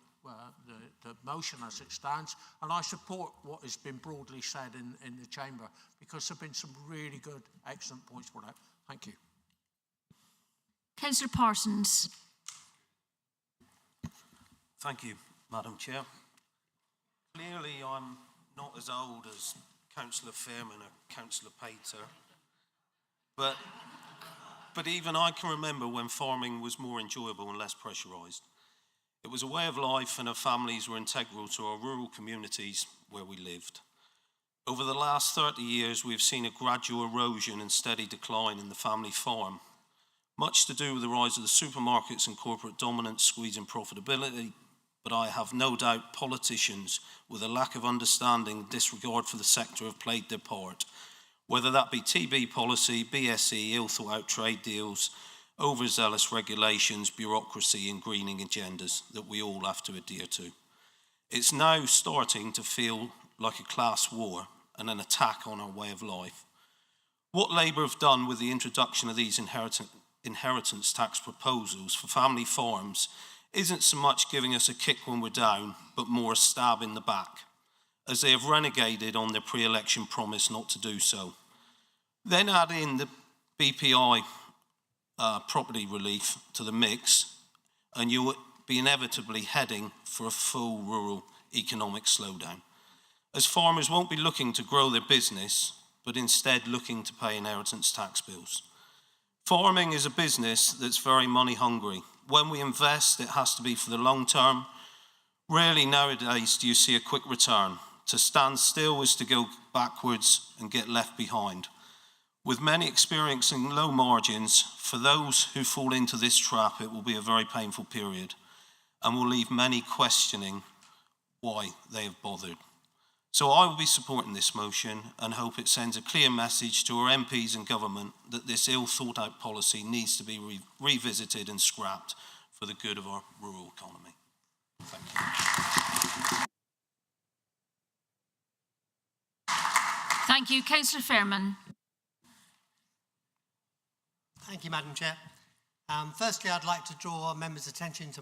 the motion as it stands, and I support what has been broadly said in the chamber, because there have been some really good, excellent points brought out. Thank you. Councillor Parsons. Thank you, Madam Chair. Clearly, I'm not as old as Councillor Fairman or Councillor Pater, but even I can remember when farming was more enjoyable and less pressurised. It was a way of life, and our families were integral to our rural communities where we lived. Over the last 30 years, we've seen a gradual erosion and steady decline in the family farm, much to do with the rise of the supermarkets and corporate dominance squeezing profitability, but I have no doubt politicians with a lack of understanding and disregard for the sector have played their part, whether that be TB policy, BSE, ill-thought-out trade deals, overzealous regulations, bureaucracy and greening agendas that we all have to adhere to. It's now starting to feel like a class war and an attack on our way of life. What Labour have done with the introduction of these inheritance tax proposals for family farms isn't so much giving us a kick when we're down, but more a stab in the back, as they have renegaded on their pre-election promise not to do so. Then add in the BPI property relief to the mix, and you will be inevitably heading for a full rural economic slowdown, as farmers won't be looking to grow their business, but instead looking to pay inheritance tax bills. Farming is a business that's very money hungry. When we invest, it has to be for the long term. Rarely nowadays do you see a quick return. To stand still is to go backwards and get left behind. With many experiencing low margins, for those who fall into this trap, it will be a very painful period and will leave many questioning why they have bothered. So I will be supporting this motion and hope it sends a clear message to our MPs and government that this ill thought out policy needs to be revisited and scrapped for the good of our rural economy. Thank you. Thank you. Councillor Fairman. Thank you, Madam Chair. Firstly, I'd like to draw members' attention to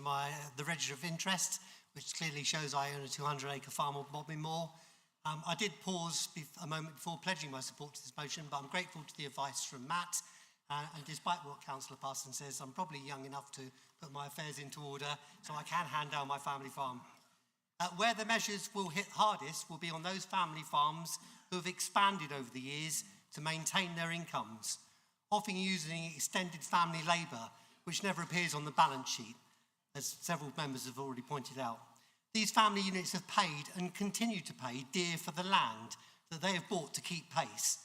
the register of interest, which clearly shows I own a 200-acre farm of Bodmin Moor. I did pause a moment before pledging my support to this motion, but I'm grateful to the advice from Matt. And despite what Councillor Parson says, I'm probably young enough to put my affairs into order, so I can hand down my family farm. Where the measures will hit hardest will be on those family farms who have expanded over the years to maintain their incomes, often using extended family labour, which never appears on the balance sheet, as several members have already pointed out. These family units have paid and continue to pay dear for the land that they have bought to keep pace.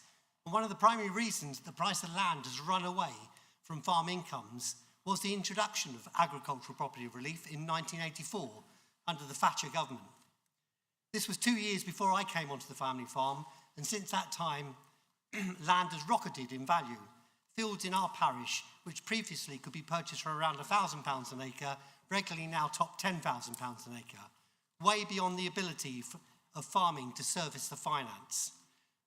And one of the primary reasons the price of land has run away from farm incomes was the introduction of agricultural property relief in 1984 under the Thatcher government. This was 2 years before I came onto the family farm, and since that time, land has rocketed in value. Fields in our parish, which previously could be purchased for around £1,000 an acre, regularly now top £10,000 an acre, way beyond the ability of farming to service the finance.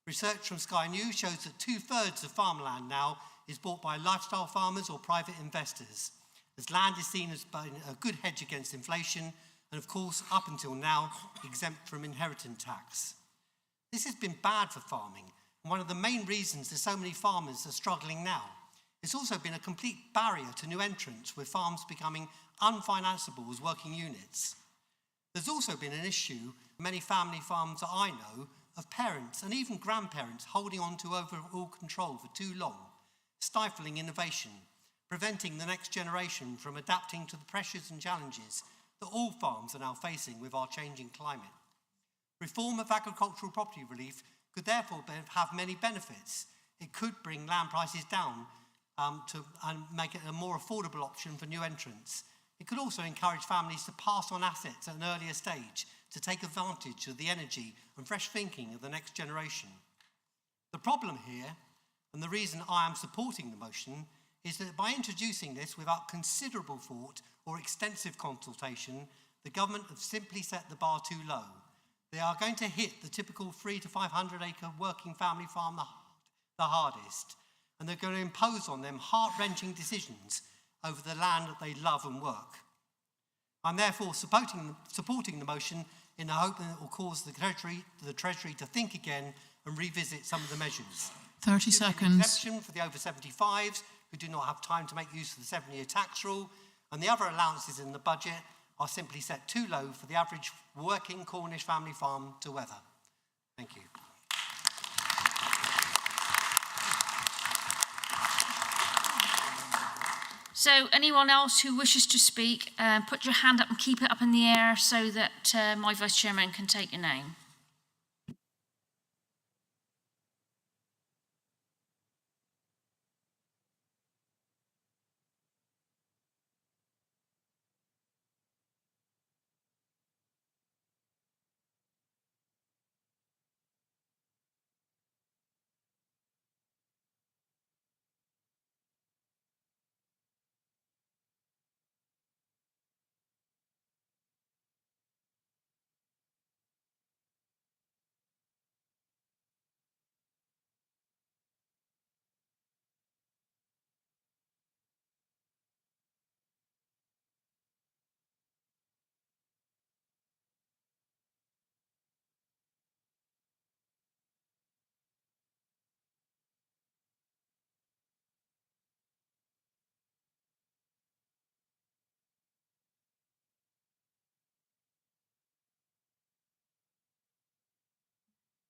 Research from Sky News shows that 2/3 of farmland now is bought by lifestyle farmers or private investors, as land is seen as a good hedge against inflation, and of course, up until now, exempt from inheritance tax. This has been bad for farming, and one of the main reasons that so many farmers are struggling now. It's also been a complete barrier to new entrants, with farms becoming unfinanceable as working units. There's also been an issue, many family farms that I know, of parents and even grandparents holding on to overall control for too long, stifling innovation, preventing the next generation from adapting to the pressures and challenges that all farms are now facing with our changing climate. Reform of agricultural property relief could therefore have many benefits. It could bring land prices down and make it a more affordable option for new entrants. It could also encourage families to pass on assets at an earlier stage to take advantage of the energy and fresh thinking of the next generation. The problem here, and the reason I am supporting the motion, is that by introducing this without considerable thought or extensive consultation, the government have simply set the bar too low. They are going to hit the typical 300 to 500 acre working family farm the hardest, and they're going to impose on them heart-wrenching decisions over the land that they love and work. I'm therefore supporting the motion in the hope that it will cause the Treasury to think again and revisit some of the measures. 30 seconds. An exception for the over 75s who do not have time to make use of the 7-year tax rule, and the other allowances in the budget are simply set too low for the average working Cornish family farm to weather. Thank you. So anyone else who wishes to speak, put your hand up and keep it up in the air so that my Vice Chairman can take your name.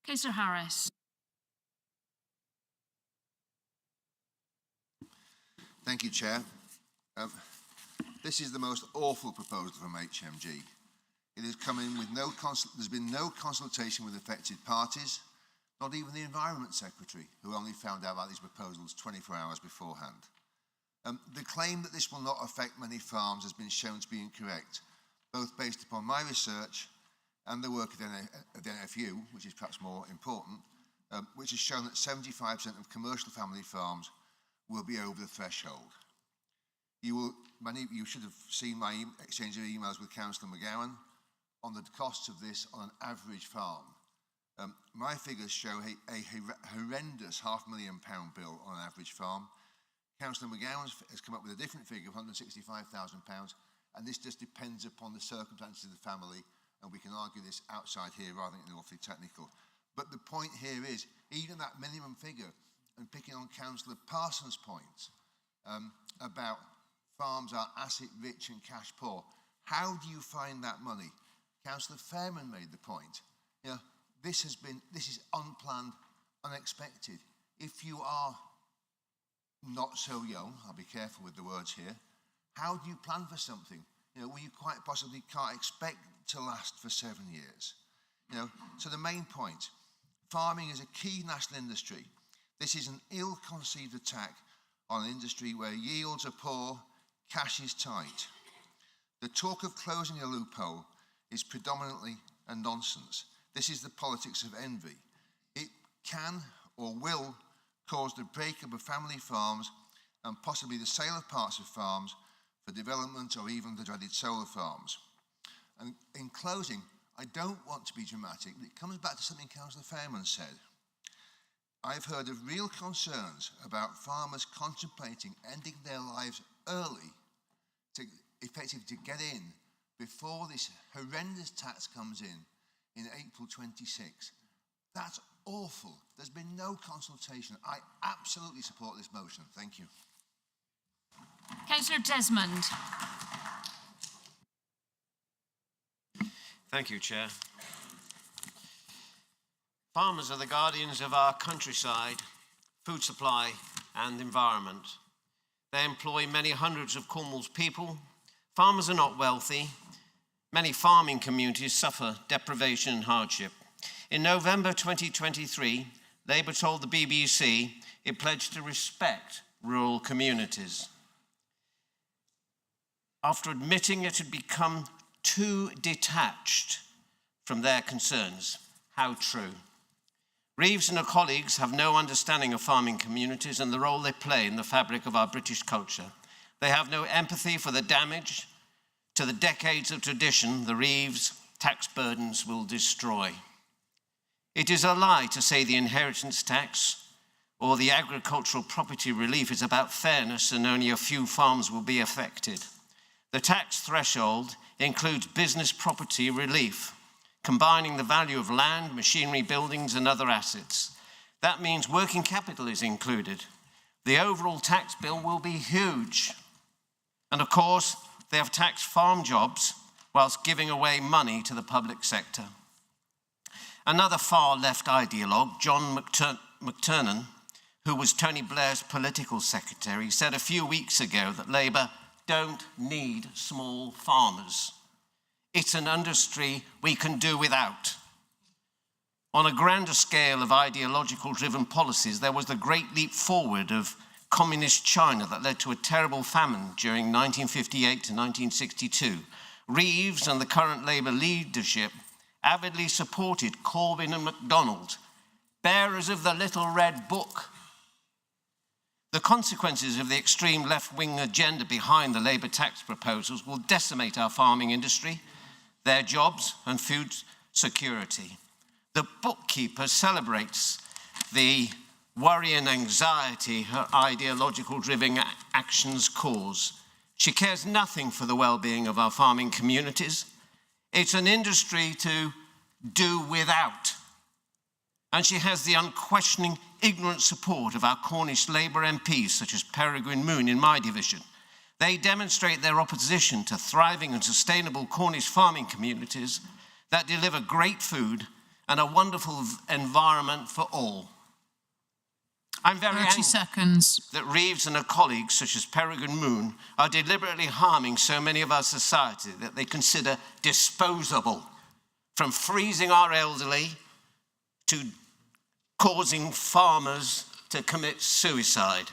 Councillor Harris. Thank you, Chair. This is the most awful proposal from HMG. It has come in with there's been no consultation with affected parties, not even the Environment Secretary, who only found out about these proposals 24 hours beforehand. The claim that this will not affect many farms has been shown to be incorrect, both based upon my research and the work of the NFU, which is perhaps more important, which has shown that 75% of commercial family farms will be over the threshold. You should have seen my exchange of emails with Councillor McGowan on the costs of this on an average farm. My figures show a horrendous £500,000 bill on an average farm. Councillor McGowan has come up with a different figure of £165,000, and this just depends upon the circumstances of the family, and we can argue this outside here rather than awfully technical. But the point here is, even that minimum figure, and picking on Councillor Parsons' point about farms are asset rich and cash poor, how do you find that money? Councillor Fairman made the point. You know, this is unplanned, unexpected. If you are not so young, I'll be careful with the words here, how do you plan for something? You know, where you quite possibly can't expect to last for 7 years. You know, so the main point, farming is a key national industry. This is an ill-conceived attack on an industry where yields are poor, cash is tight. The talk of closing a loophole is predominantly a nonsense. This is the politics of envy. It can or will cause the breakup of family farms and possibly the sale of parts of farms for development or even the dreaded solar farms. And in closing, I don't want to be dramatic, but it comes back to something Councillor Fairman said. I've heard of real concerns about farmers contemplating ending their lives early to effectively to get in before this horrendous tax comes in April 26. That's awful. There's been no consultation. I absolutely support this motion. Thank you. Councillor Desmond. Thank you, Chair. Farmers are the guardians of our countryside, food supply and environment. They employ many hundreds of Cornwall's people. Farmers are not wealthy. Many farming communities suffer deprivation and hardship. In November 2023, Labour told the BBC it pledged to respect rural communities. After admitting it had become too detached from their concerns. How true. Reeves and her colleagues have no understanding of farming communities and the role they play in the fabric of our British culture. They have no empathy for the damage to the decades of tradition the Reeves tax burdens will destroy. It is a lie to say the inheritance tax or the agricultural property relief is about fairness and only a few farms will be affected. The tax threshold includes business property relief, combining the value of land, machinery, buildings, and other assets. That means working capital is included. The overall tax bill will be huge. And of course, they have taxed farm jobs whilst giving away money to the public sector. Another far-left ideologue, John McTernan, who was Tony Blair's political secretary, said a few weeks ago that Labour don't need small farmers. It's an industry we can do without. On a grander scale of ideological-driven policies, there was the great leap forward of communist China that led to a terrible famine during 1958 to 1962. Reeves and the current Labour leadership avidly supported Corbyn and MacDonald, bearers of the Little Red Book. The consequences of the extreme left-wing agenda behind the Labour tax proposals will decimate our farming industry, their jobs and food security. The bookkeeper celebrates the worry and anxiety her ideological-driven actions cause. She cares nothing for the well-being of our farming communities. It's an industry to do without. And she has the unquestioning, ignorant support of our Cornish Labour MPs, such as Peregrine Moon in my division. They demonstrate their opposition to thriving and sustainable Cornish farming communities that deliver great food and a wonderful environment for all. I'm very angry that Reeves and her colleagues, such as Peregrine Moon, are deliberately harming so many of our society that they consider disposable, from freezing our elderly to causing farmers to commit suicide.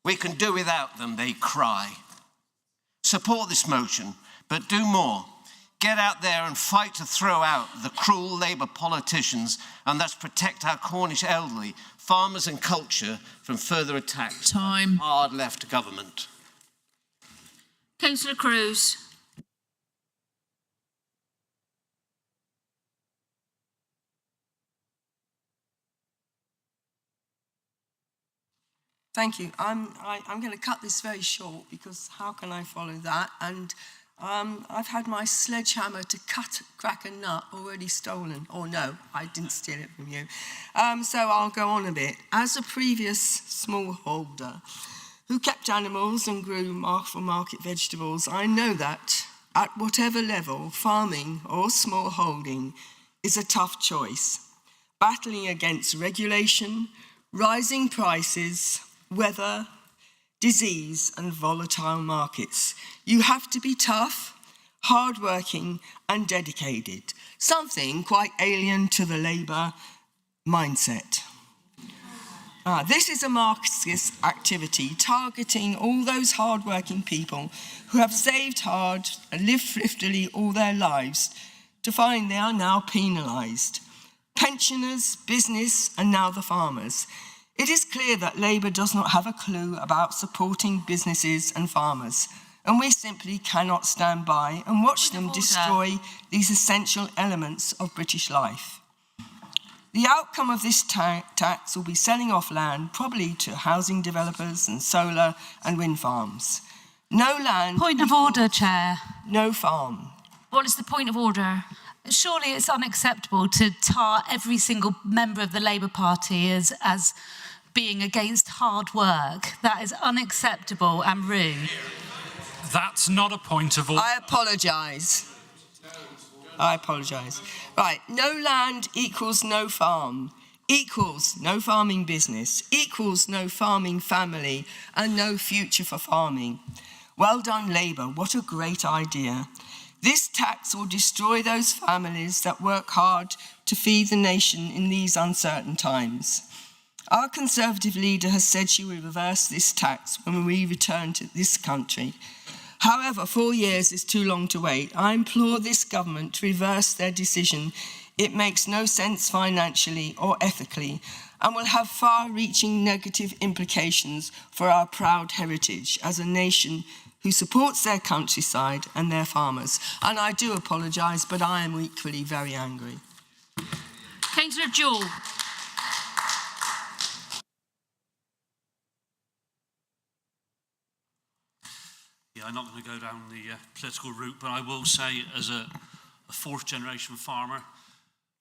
We can do without them, they cry. Support this motion, but do more. Get out there and fight to throw out the cruel Labour politicians and thus protect our Cornish elderly, farmers and culture from further attacks by hard left government. Councillor Cruz. Thank you. I'm going to cut this very short because how can I follow that? And I've had my sledgehammer to crack a nut already stolen. Or no, I didn't steal it from you. So I'll go on a bit. As a previous smallholder who kept animals and grew market vegetables, I know that at whatever level, farming or smallholding is a tough choice. Battling against regulation, rising prices, weather, disease and volatile markets. You have to be tough, hardworking and dedicated, something quite alien to the Labour mindset. This is a Marxist activity targeting all those hardworking people who have saved hard and lived thriftily all their lives to find they are now penalised. Pensioners, business and now the farmers. It is clear that Labour does not have a clue about supporting businesses and farmers, and we simply cannot stand by and watch them destroy these essential elements of British life. The outcome of this tax will be selling off land, probably to housing developers and solar and wind farms. No land... Point of order, Chair. No farm. What is the point of order? Surely it's unacceptable to tar every single member of the Labour Party as being against hard work. That is unacceptable and rude. That's not a point of order. I apologise. Right, no land equals no farm, equals no farming business, equals no farming family and no future for farming. Well done, Labour, what a great idea. This tax will destroy those families that work hard to feed the nation in these uncertain times. Our Conservative leader has said she will reverse this tax when we return to this country. However, 4 years is too long to wait. I implore this government to reverse their decision. It makes no sense financially or ethically and will have far-reaching negative implications for our proud heritage as a nation who supports their countryside and their farmers. And I do apologise, but I am equally very angry. Councillor Jewell. Yeah, I'm not going to go down the political route, but I will say as a fourth generation farmer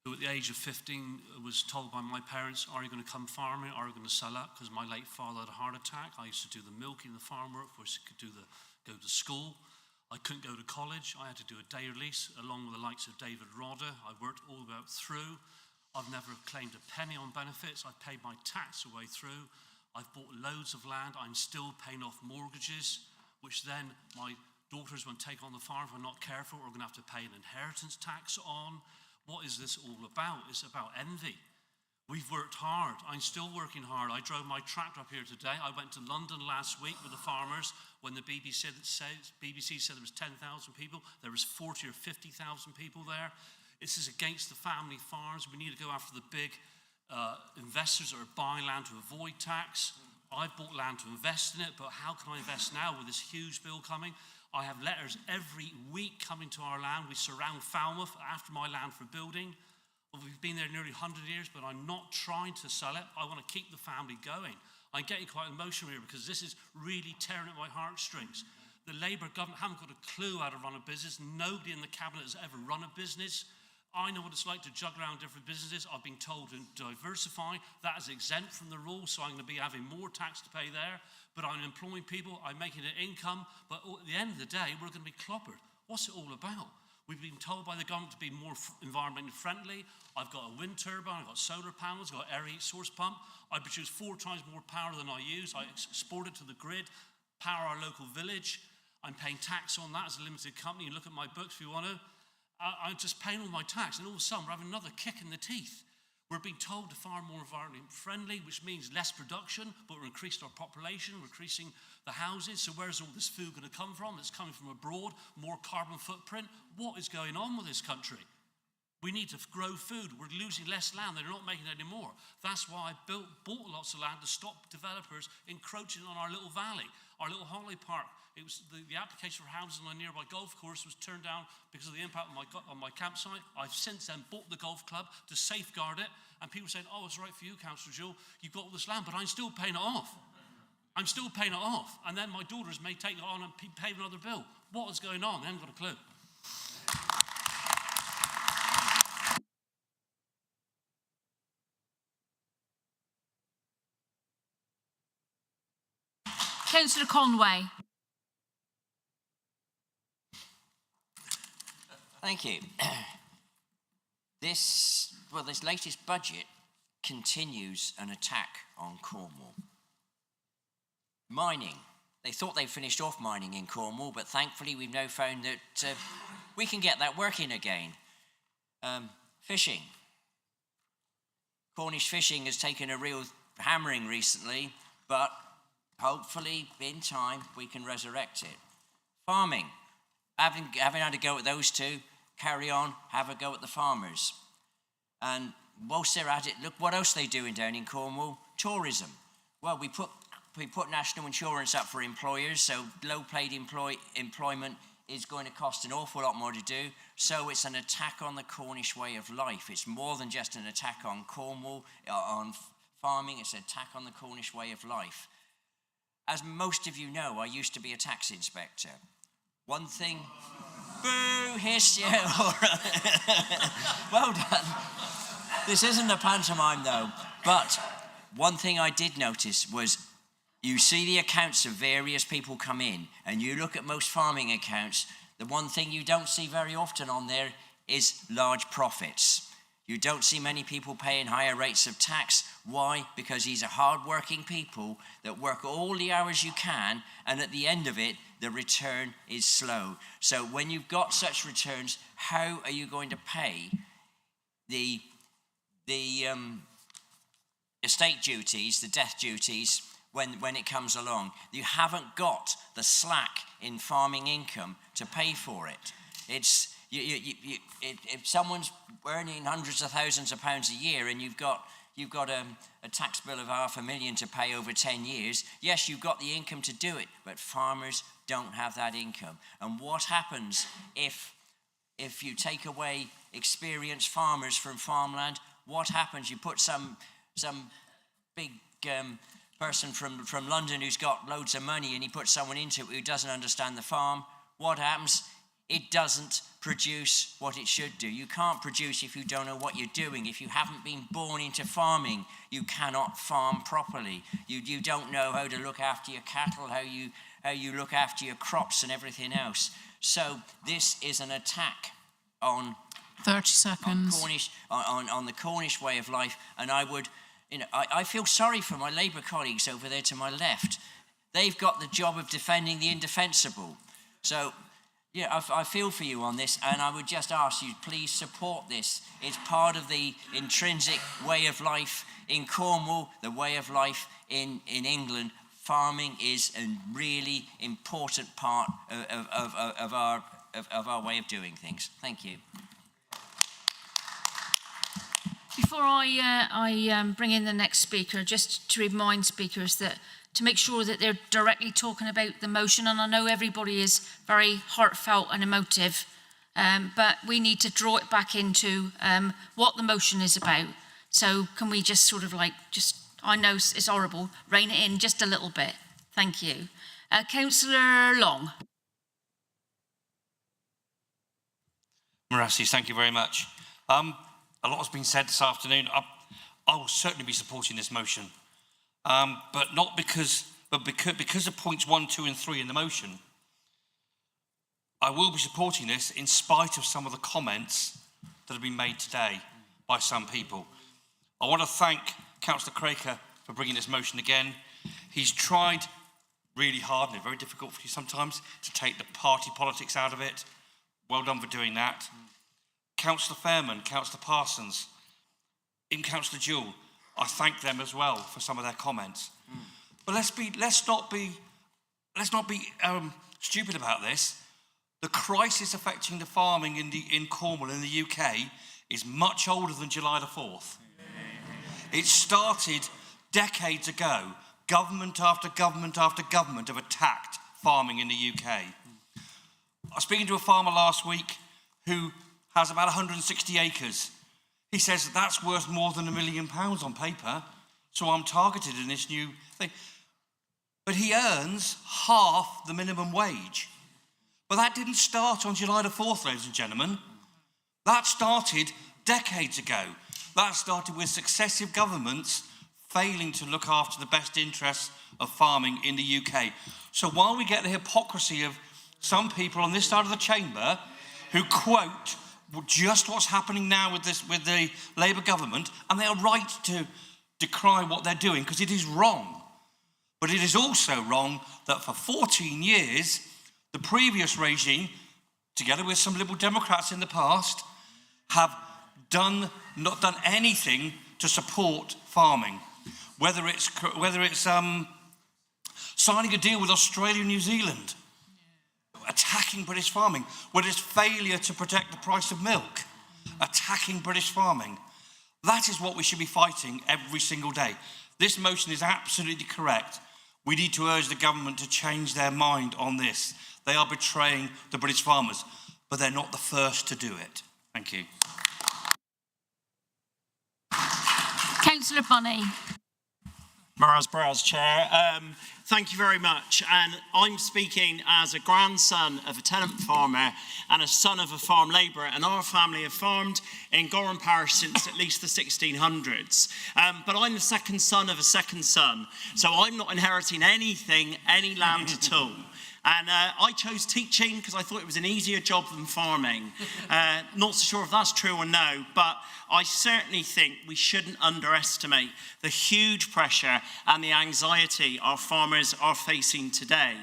who at the age of 15 was told by my parents, are you going to come farming, are you going to sell up? Because my late father had a heart attack. I used to do the milking, the farm work, for us could go to school. I couldn't go to college. I had to do a day release along with the likes of David Rodder. I worked all the way through. I've never claimed a penny on benefits. I paid my tax the way through. I've bought loads of land. I'm still paying off mortgages, which then my daughters, when take on the farm, if I'm not careful, are going to have to pay an inheritance tax on. What is this all about? It's about envy. We've worked hard. I'm still working hard. I drove my tractor up here today. I went to London last week with the farmers when the BBC said there was 10,000 people. There was 40 or 50,000 people there. This is against the family farms. We need to go after the big investors that are buying land to avoid tax. I've bought land to invest in it, but how can I invest now with this huge bill coming? I have letters every week coming to our land. We surround Falmouth after my land for building. We've been there nearly 100 years, but I'm not trying to sell it. I want to keep the family going. I'm getting quite emotional here because this is really tearing at my heartstrings. The Labour government haven't got a clue how to run a business. Nobody in the cabinet has ever run a business. I know what it's like to juggle around different businesses. I've been told to diversify. That is exempt from the rules, so I'm going to be having more tax to pay there. But I'm employing people, I'm making an income, but at the end of the day, we're going to be clobbered. What's it all about? We've been told by the government to be more environmentally friendly. I've got a wind turbine, I've got solar panels, I've got air heat source pump. I produce 4 times more power than I use. I export it to the grid, power our local village. I'm paying tax on that as a limited company. You look at my books if you want to. I'm just paying all my tax, and all of a sudden we're having another kick in the teeth. We're being told to farm more environmentally friendly, which means less production, but we're increasing our population, we're increasing the houses. So where's all this food going to come from? It's coming from abroad, more carbon footprint. What is going on with this country? We need to grow food. We're losing less land. They're not making it anymore. That's why I bought lots of land to stop developers encroaching on our little valley, our little holiday park. It was the application for houses on a nearby golf course was turned down because of the impact on my campsite. I've since then bought the golf club to safeguard it. And people saying, oh, it's right for you, Councillor Jewell. You've got all this land, but I'm still paying it off. I'm still paying it off. And then my daughters may take it on and pay another bill. What is going on? They haven't got a clue. Councillor Conway. Thank you. This latest budget continues an attack on Cornwall. Mining. They thought they finished off mining in Cornwall, but thankfully we've now found that we can get that working again. Fishing. Cornish fishing has taken a real hammering recently, but hopefully in time we can resurrect it. Farming. Having had a go at those two, carry on, have a go at the farmers. And whilst they're at it, look what else they're doing down in Cornwall. Tourism. Well, we put national insurance up for employers, so low-paid employment is going to cost an awful lot more to do. So it's an attack on the Cornish way of life. It's more than just an attack on Cornwall, on farming. It's an attack on the Cornish way of life. As most of you know, I used to be a tax inspector. One thing... Boo! Hiss, yeah. Well done. This isn't a pantomime, though. But one thing I did notice was you see the accounts of various people come in, and you look at most farming accounts, the one thing you don't see very often on there is large profits. You don't see many people paying higher rates of tax. Why? Because these are hard-working people that work all the hours you can, and at the end of it, the return is slow. So when you've got such returns, how are you going to pay the estate duties, the death duties, when it comes along? You haven't got the slack in farming income to pay for it. It's if someone's earning hundreds of thousands of pounds a year and you've got a tax bill of $500,000 to pay over 10 years, yes, you've got the income to do it, but farmers don't have that income. And what happens if you take away experienced farmers from farmland? What happens? You put some big person from London who's got loads of money and he puts someone into it who doesn't understand the farm. What happens? It doesn't produce what it should do. You can't produce if you don't know what you're doing. If you haven't been born into farming, you cannot farm properly. You don't know how to look after your cattle, how you look after your crops and everything else. So this is an attack on 30 seconds. On the Cornish way of life. And I feel sorry for my Labour colleagues over there to my left. They've got the job of defending the indefensible. So yeah, I feel for you on this, and I would just ask you, please support this. It's part of the intrinsic way of life in Cornwall, the way of life in England. Farming is a really important part of our way of doing things. Thank you. Before I bring in the next speaker, just to remind speakers that to make sure that they're directly talking about the motion, and I know everybody is very heartfelt and emotive, but we need to draw it back into what the motion is about. So can we just sort of I know it's horrible, rein it in just a little bit. Thank you. Councillor Long. Morassi, thank you very much. A lot has been said this afternoon. I will certainly be supporting this motion. But because of points 1, 2 and 3 in the motion. I will be supporting this in spite of some of the comments that have been made today by some people. I want to thank Councillor Craker for bringing this motion again. He's tried really hard, and it's very difficult for you sometimes, to take the party politics out of it. Well done for doing that. Councillor Fairman, Councillor Parsons, in Councillor Jewell, I thank them as well for some of their comments. But let's not be stupid about this. The crisis affecting the farming in Cornwall in the UK is much older than July the 4th. It started decades ago. Government after government after government have attacked farming in the UK. I was speaking to a farmer last week who has about 160 acres. He says that's worth more than £1 million on paper, so I'm targeted in this new thing. But he earns half the minimum wage. But that didn't start on July the 4th, ladies and gentlemen. That started decades ago. That started with successive governments failing to look after the best interests of farming in the UK. So while we get the hypocrisy of some people on this side of the chamber who quote just what's happening now with the Labour government, and they are right to decry what they're doing because it is wrong. But it is also wrong that for 14 years, the previous regime, together with some Liberal Democrats in the past, have not done anything to support farming. Whether it's signing a deal with Australia and New Zealand, attacking British farming, whether it's failure to protect the price of milk, attacking British farming. That is what we should be fighting every single day. This motion is absolutely correct. We need to urge the government to change their mind on this. They are betraying the British farmers, but they're not the first to do it. Thank you. Councillor Bunny. Browse Chair. Thank you very much. And I'm speaking as a grandson of a tenant farmer and a son of a farm labourer. And our family have farmed in Gorham Parish since at least the 1600s. But I'm the second son of a second son. So I'm not inheriting anything, any land at all. And I chose teaching because I thought it was an easier job than farming. Not so sure if that's true or no, but I certainly think we shouldn't underestimate the huge pressure and the anxiety our farmers are facing today.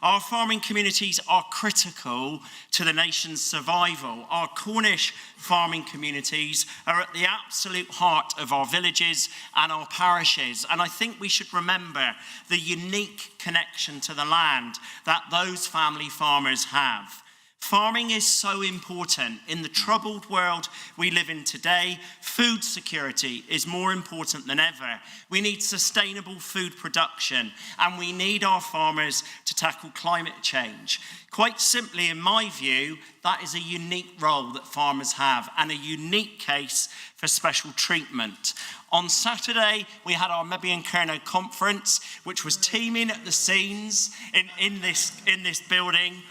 Our farming communities are critical to the nation's survival. Our Cornish farming communities are at the absolute heart of our villages and our parishes. And I think we should remember the unique connection to the land that those family farmers have. Farming is so important. In the troubled world we live in today, food security is more important than ever. We need sustainable food production, and we need our farmers to tackle climate change. Quite simply, in my view, that is a unique role that farmers have and a unique case for special treatment. On Saturday, we had our Mebby and Kernow conference, which was teeming at the seams in this building.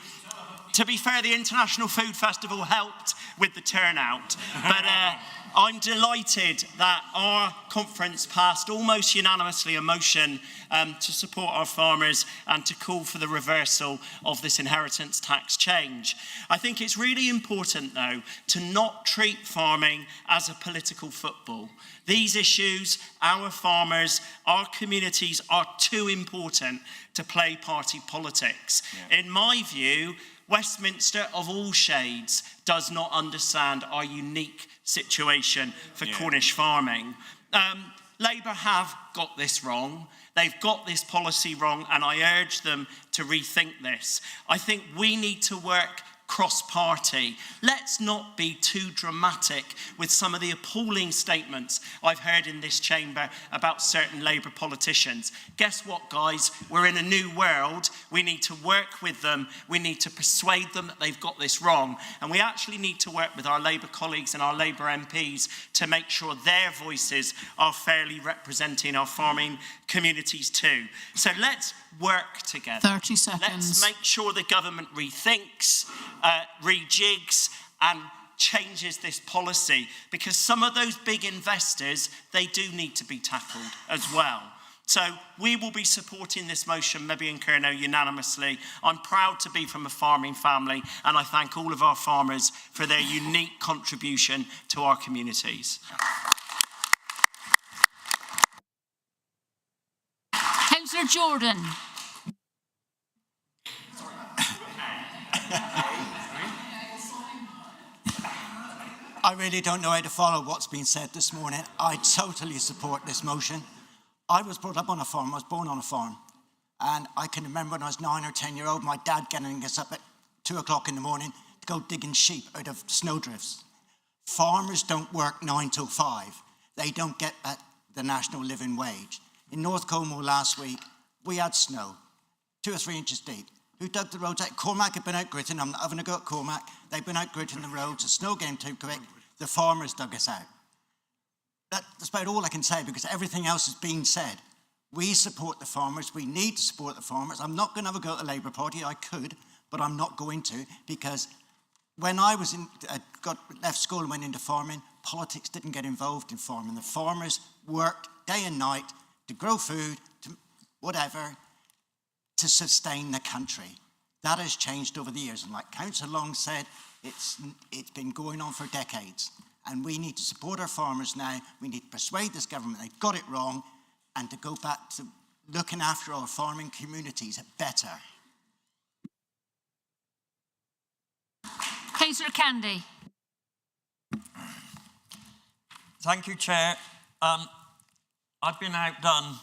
To be fair, the International Food Festival helped with the turnout, but I'm delighted that our conference passed almost unanimously a motion to support our farmers and to call for the reversal of this inheritance tax change. I think it's really important, though, to not treat farming as a political football. These issues, our farmers, our communities are too important to play party politics. Yeah. In my view, Westminster, of all shades, does not understand our unique situation for Cornish farming. Labour have got this wrong. They've got this policy wrong, and I urge them to rethink this. I think we need to work cross-party. Let's not be too dramatic with some of the appalling statements I've heard in this chamber about certain Labour politicians. Guess what, guys? We're in a new world. We need to work with them. We need to persuade them that they've got this wrong. And we actually need to work with our Labour colleagues and our Labour MPs to make sure their voices are fairly representing our farming communities too. So let's work together. 30 seconds. Let's make sure the government rethinks, rejigs and changes this policy, because some of those big investors, they do need to be tackled as well. So we will be supporting this motion, Mebby and Kernow, unanimously. I'm proud to be from a farming family, and I thank all of our farmers for their unique contribution to our communities. Councillor Jordan. I'm really don't know how to follow what's been said this morning. I totally support this motion. I was brought up on a farm. I was born on a farm. And I can remember when I was 9 or 10-year-old, my dad getting us up at 2 o'clock in the morning to go digging sheep out of snowdrifts. Farmers don't work 9 till 5. They don't get the national living wage. In North Cornwall last week, we had snow, 2 or 3 inches deep. Who dug the roads out? Cormac had been out gritting. I'm not having a go at Cormac. They've been out gritting the roads. The snow came too quick. The farmers dug us out. That's about all I can say because everything else has been said. We support the farmers. We need to support the farmers. I'm not going to have a go at the Labour Party. I could, but I'm not going to because when I was left school and went into farming, politics didn't get involved in farming. The farmers worked day and night to grow food, to whatever, to sustain the country. That has changed over the years. And like Councillor Long said, it's been going on for decades. And we need to support our farmers now. We need to persuade this government they've got it wrong and to go back to looking after our farming communities better. Councillor Candy. Thank you, Chair. I've been outdone.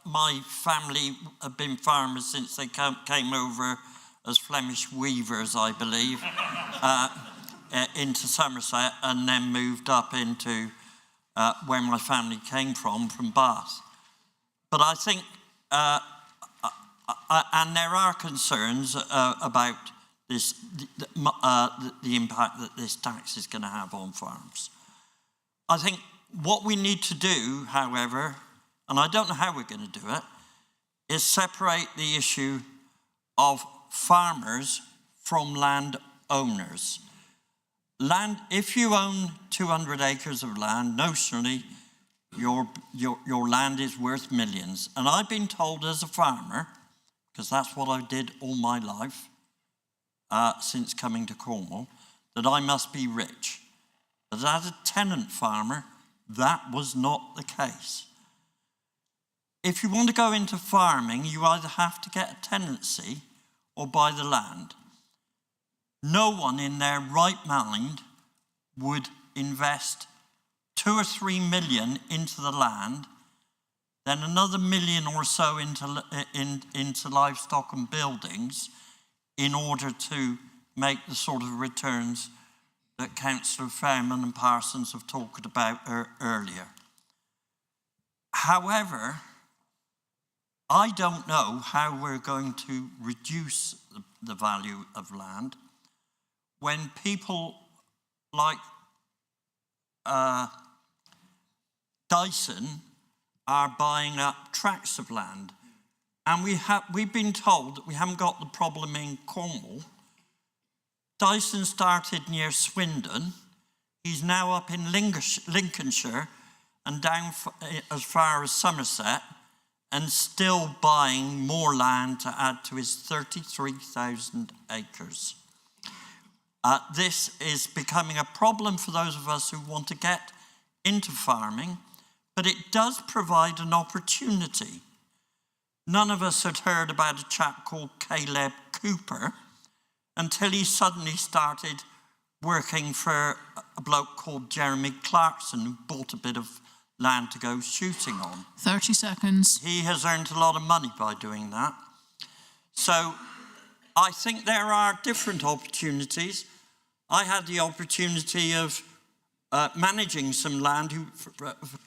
My family have been farmers since they came over as Flemish weavers, I believe, into Somerset and then moved up into where my family came from Bath. But I think, and there are concerns about this, the impact that this tax is going to have on farms. I think what we need to do, however, and I don't know how we're going to do it, is separate the issue of farmers from landowners. If you own 200 acres of land, notionally, your land is worth millions. And I've been told as a farmer, because that's what I did all my life, since coming to Cornwall, that I must be rich. But as a tenant farmer, that was not the case. If you want to go into farming, you either have to get a tenancy or buy the land. No one in their right mind would invest 2 or 3 million into the land, then another million or so into livestock and buildings in order to make the sort of returns that Councillor Fairman and Parsons have talked about earlier. However, I don't know how we're going to reduce the value of land when people like Dyson are buying up tracts of land. And we've been told that we haven't got the problem in Cornwall. Dyson started near Swindon. He's now up in Lincolnshire and down as far as Somerset and still buying more land to add to his 33,000 acres. This is becoming a problem for those of us who want to get into farming, but it does provide an opportunity. None of us had heard about a chap called Caleb Cooper until he suddenly started working for a bloke called Jeremy Clarkson, who bought a bit of land to go shooting on. 30 seconds. He has earned a lot of money by doing that. So I think there are different opportunities. I had the opportunity of managing some land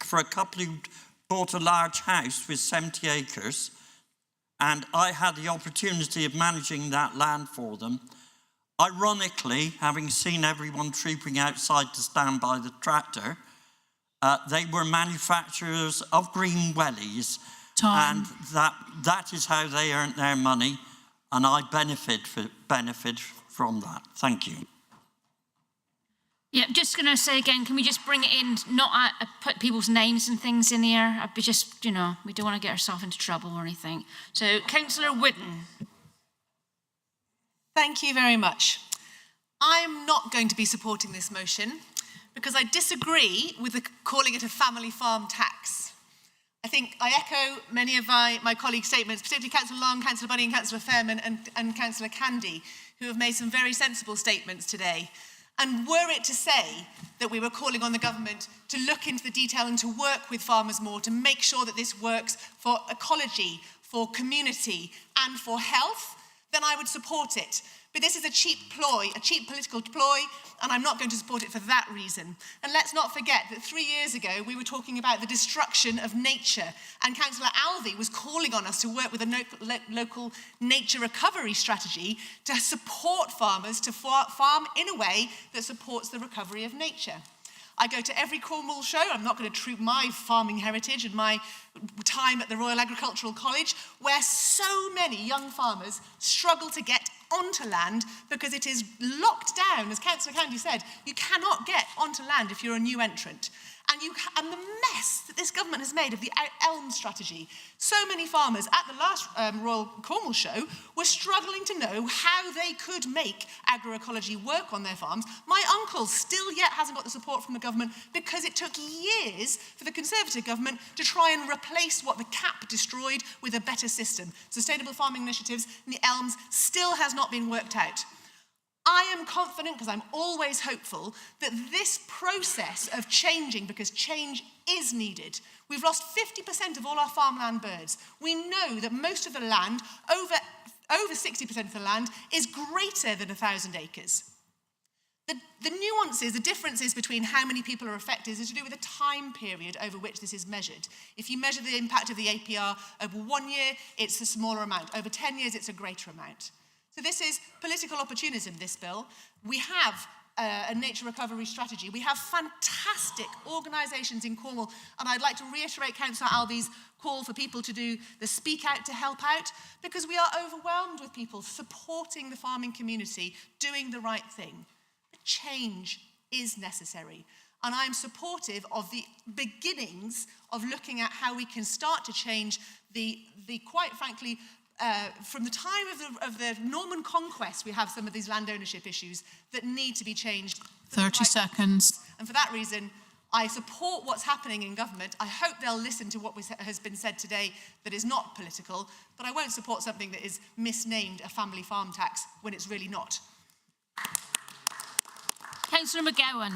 for a couple who bought a large house with 70 acres, and I had the opportunity of managing that land for them. Ironically, having seen everyone trooping outside to stand by the tractor, they were manufacturers of green wellies. Time. And that is how they earned their money, and I benefit from that. Thank you. Yeah, just going to say again, can we just bring it in, not put people's names and things in here? I'd be just, we don't want to get ourselves into trouble or anything. So, Councillor Whitten. Thank you very much. I'm not going to be supporting this motion because I disagree with calling it a family farm tax. I think I echo many of my colleagues' statements, particularly Councillor Long, Councillor Bunny and Councillor Fairman and Councillor Candy, who have made some very sensible statements today. And were it to say that we were calling on the government to look into the detail and to work with farmers more to make sure that this works for ecology, for community and for health, then I would support it. But this is a cheap ploy, a cheap political ploy, and I'm not going to support it for that reason. And let's not forget that 3 years ago, we were talking about the destruction of nature, and Councillor Alvey was calling on us to work with a local nature recovery strategy to support farmers to farm in a way that supports the recovery of nature. I go to every Cornwall show. I'm not going to troop my farming heritage and my time at the Royal Agricultural College, where so many young farmers struggle to get onto land because it is locked down. As Councillor Candy said, you cannot get onto land if you're a new entrant. And the mess that this government has made of the elm strategy. So many farmers at the last Royal Cornwall show were struggling to know how they could make agroecology work on their farms. My uncle still yet hasn't got the support from the government because it took years for the Conservative government to try and replace what the CAP destroyed with a better system. Sustainable farming initiatives and the elms still has not been worked out. I am confident, because I'm always hopeful, that this process of changing, because change is needed. We've lost 50% of all our farmland birds. We know that most of the land, over 60% of the land, is greater than 1,000 acres. The nuances, the differences between how many people are affected is to do with the time period over which this is measured. If you measure the impact of the APR over 1 year, it's a smaller amount. Over 10 years, it's a greater amount. So this is political opportunism, this bill. We have a nature recovery strategy. We have fantastic organisations in Cornwall, and I'd like to reiterate Councillor Alvey's call for people to do the Speak Out to help out, because we are overwhelmed with people supporting the farming community, doing the right thing. But change is necessary. And I'm supportive of the beginnings of looking at how we can start to change the quite frankly, from the time of the Norman conquest, we have some of these land ownership issues that need to be changed. 30 seconds. And for that reason, I support what's happening in government. I hope they'll listen to what has been said today that is not political, but I won't support something that is misnamed a family farm tax when it's really not. Councillor McGowan.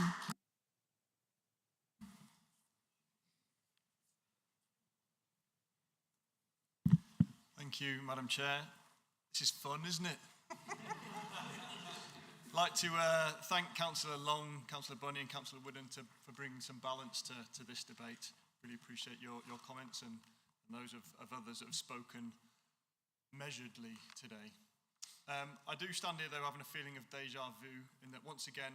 Thank you, Madam Chair. This is fun, isn't it? I'd like to thank Councillor Long, Councillor Bunny and Councillor Wooden for bringing some balance to this debate. Really appreciate your comments and those of others that have spoken measuredly today. I do stand here, though, having a feeling of deja vu in that once again,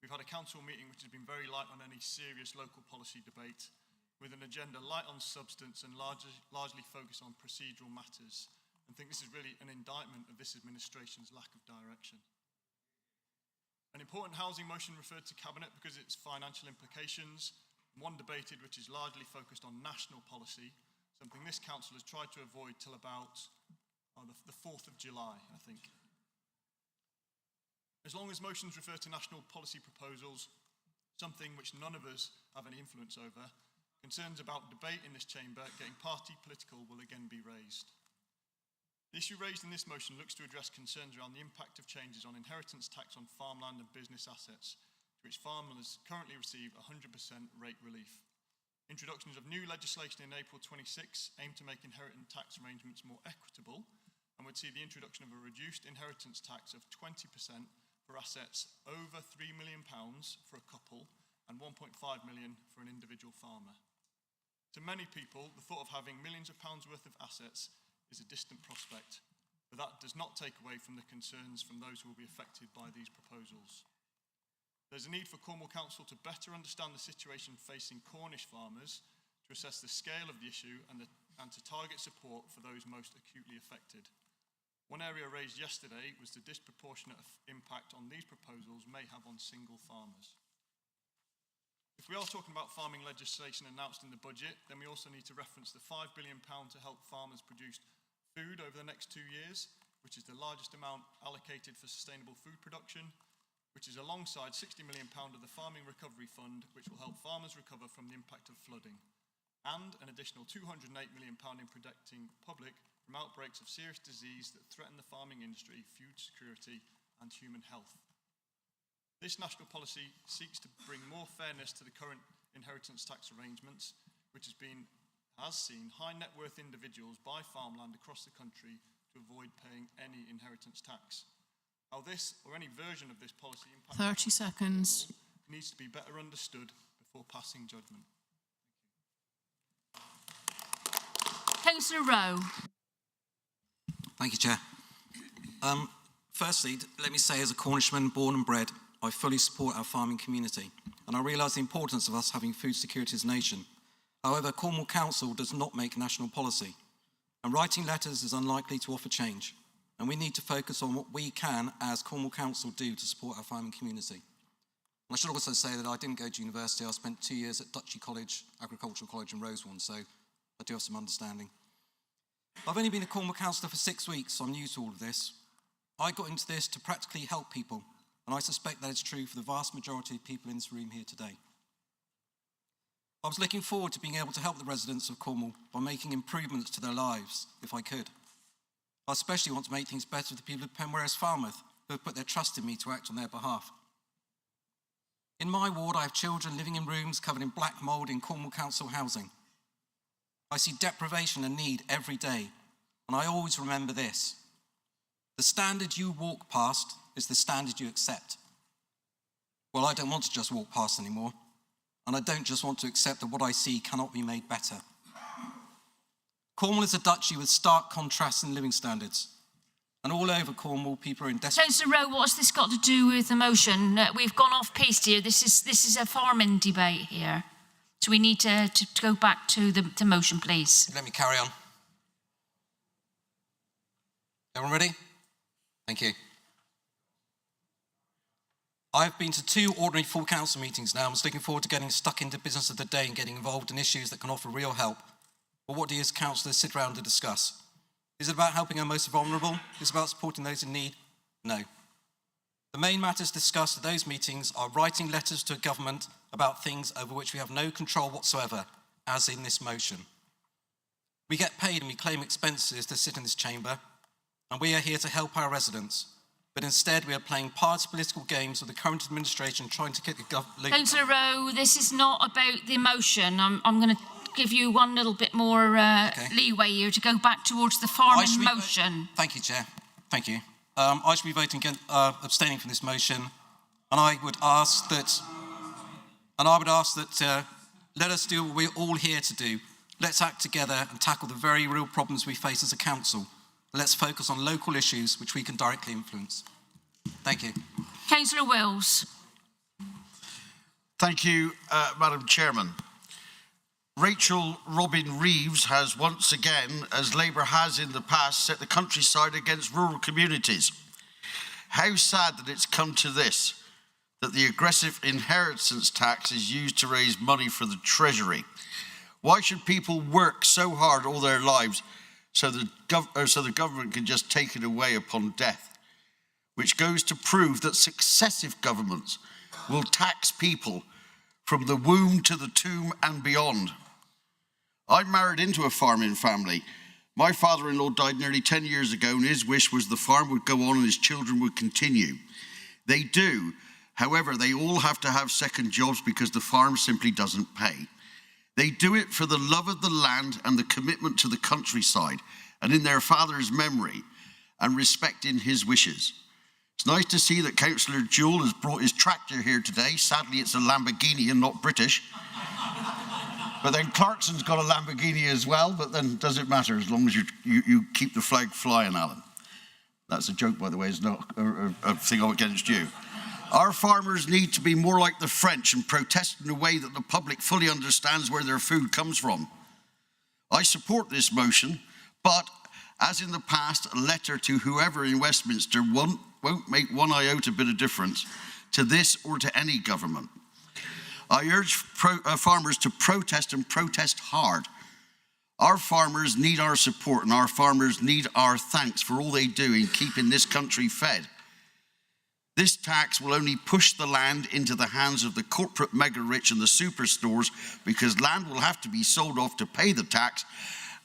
we've had a council meeting which has been very light on any serious local policy debate, with an agenda light on substance and largely focused on procedural matters. I think this is really an indictment of this administration's lack of direction. An important housing motion referred to Cabinet because of its financial implications, and one debated which is largely focused on national policy, something this council has tried to avoid till about the 4th of July, I think. As long as motions refer to national policy proposals, something which none of us have any influence over, concerns about debate in this chamber getting party political will again be raised. The issue raised in this motion looks to address concerns around the impact of changes on inheritance tax on farmland and business assets, to which farmers currently receive 100% rate relief. Introductions of new legislation in April 26 aim to make inheritance tax arrangements more equitable and would see the introduction of a reduced inheritance tax of 20% for assets over £3 million for a couple and 1.5 million for an individual farmer. To many people, the thought of having millions of pounds worth of assets is a distant prospect, but that does not take away from the concerns from those who will be affected by these proposals. There's a need for Cornwall Council to better understand the situation facing Cornish farmers, to assess the scale of the issue and to target support for those most acutely affected. One area raised yesterday was the disproportionate impact on these proposals may have on single farmers. If we are talking about farming legislation announced in the budget, then we also need to reference the £5 billion to help farmers produce food over the next 2 years, which is the largest amount allocated for sustainable food production, which is alongside £60 million of the Farming Recovery Fund, which will help farmers recover from the impact of flooding, and an additional £208 million in protecting the public from outbreaks of serious disease that threaten the farming industry, food security, and human health. This national policy seeks to bring more fairness to the current inheritance tax arrangements, which has seen high net worth individuals buy farmland across the country to avoid paying any inheritance tax. How this or any version of this policy impacts 30 seconds. needs to be better understood before passing judgment. Councillor Rowe. Thank you, Chair. Firstly, let me say, as a Cornishman born and bred, I fully support our farming community, and I realise the importance of us having food security as a nation. However, Cornwall Council does not make national policy, and writing letters is unlikely to offer change, and we need to focus on what we can, as Cornwall Council, do to support our farming community. And I should also say that I didn't go to university. I spent 2 years at Duchy College, Agricultural College in Rosewarne, so I do have some understanding. I've only been a Cornwall councillor for 6 weeks, so I'm new to all of this. I got into this to practically help people, and I suspect that is true for the vast majority of people in this room here today. I was looking forward to being able to help the residents of Cornwall by making improvements to their lives, if I could. I especially want to make things better for the people of Penwhere's Falmouth, who have put their trust in me to act on their behalf. In my ward, I have children living in rooms covered in black mould in Cornwall Council housing. I see deprivation and need every day, and I always remember this. The standard you walk past is the standard you accept. Well, I don't want to just walk past anymore, and I don't just want to accept that what I see cannot be made better. Cornwall is a duchy with stark contrasts in living standards, and all over Cornwall, people are in desperate... Councillor Rowe, what's this got to do with the motion? We've gone off piste here. This is a farming debate here. So we need to go back to the motion, please. Let me carry on. Everyone ready? Thank you. I've been to 2 ordinary full council meetings now. I was looking forward to getting stuck into business of the day and getting involved in issues that can offer real help. But what do you as councillors sit around to discuss? Is it about helping our most vulnerable? Is it about supporting those in need? No. The main matters discussed at those meetings are writing letters to a government about things over which we have no control whatsoever, as in this motion. We get paid and we claim expenses to sit in this chamber, and we are here to help our residents. But instead, we are playing party political games with the current administration trying to kick the government... Councillor Rowe, this is not about the motion. I'm going to give you one little bit more leeway here to go back towards the farming motion. Thank you, Chair. Thank you. I should be voting against, abstaining from this motion, and I would ask that, let us do what we're all here to do. Let's act together and tackle the very real problems we face as a council. Let's focus on local issues which we can directly influence. Thank you. Councillor Wills. Thank you, Madam Chairman. Rachel Robin Reeves has once again, as Labour has in the past, set the countryside against rural communities. How sad that it's come to this, that the aggressive inheritance tax is used to raise money for the Treasury. Why should people work so hard all their lives so the government can just take it away upon death? Which goes to prove that successive governments will tax people from the womb to the tomb and beyond. I married into a farming family. My father-in-law died nearly 10 years ago, and his wish was the farm would go on and his children would continue. They do. However, they all have to have second jobs because the farm simply doesn't pay. They do it for the love of the land and the commitment to the countryside, and in their father's memory, and respecting his wishes. It's nice to see that Councillor Jewell has brought his tractor here today. Sadly, it's a Lamborghini and not British. But then Clarkson's got a Lamborghini as well, but then does it matter as long as you keep the flag flying, Alan? That's a joke, by the way, it's not a thing against you. Our farmers need to be more like the French and protest in a way that the public fully understands where their food comes from. I support this motion, but as in the past, a letter to whoever in Westminster won't make one iota bit of difference to this or to any government. I urge farmers to protest and protest hard. Our farmers need our support and our farmers need our thanks for all they do in keeping this country fed. This tax will only push the land into the hands of the corporate mega rich and the superstores, because land will have to be sold off to pay the tax,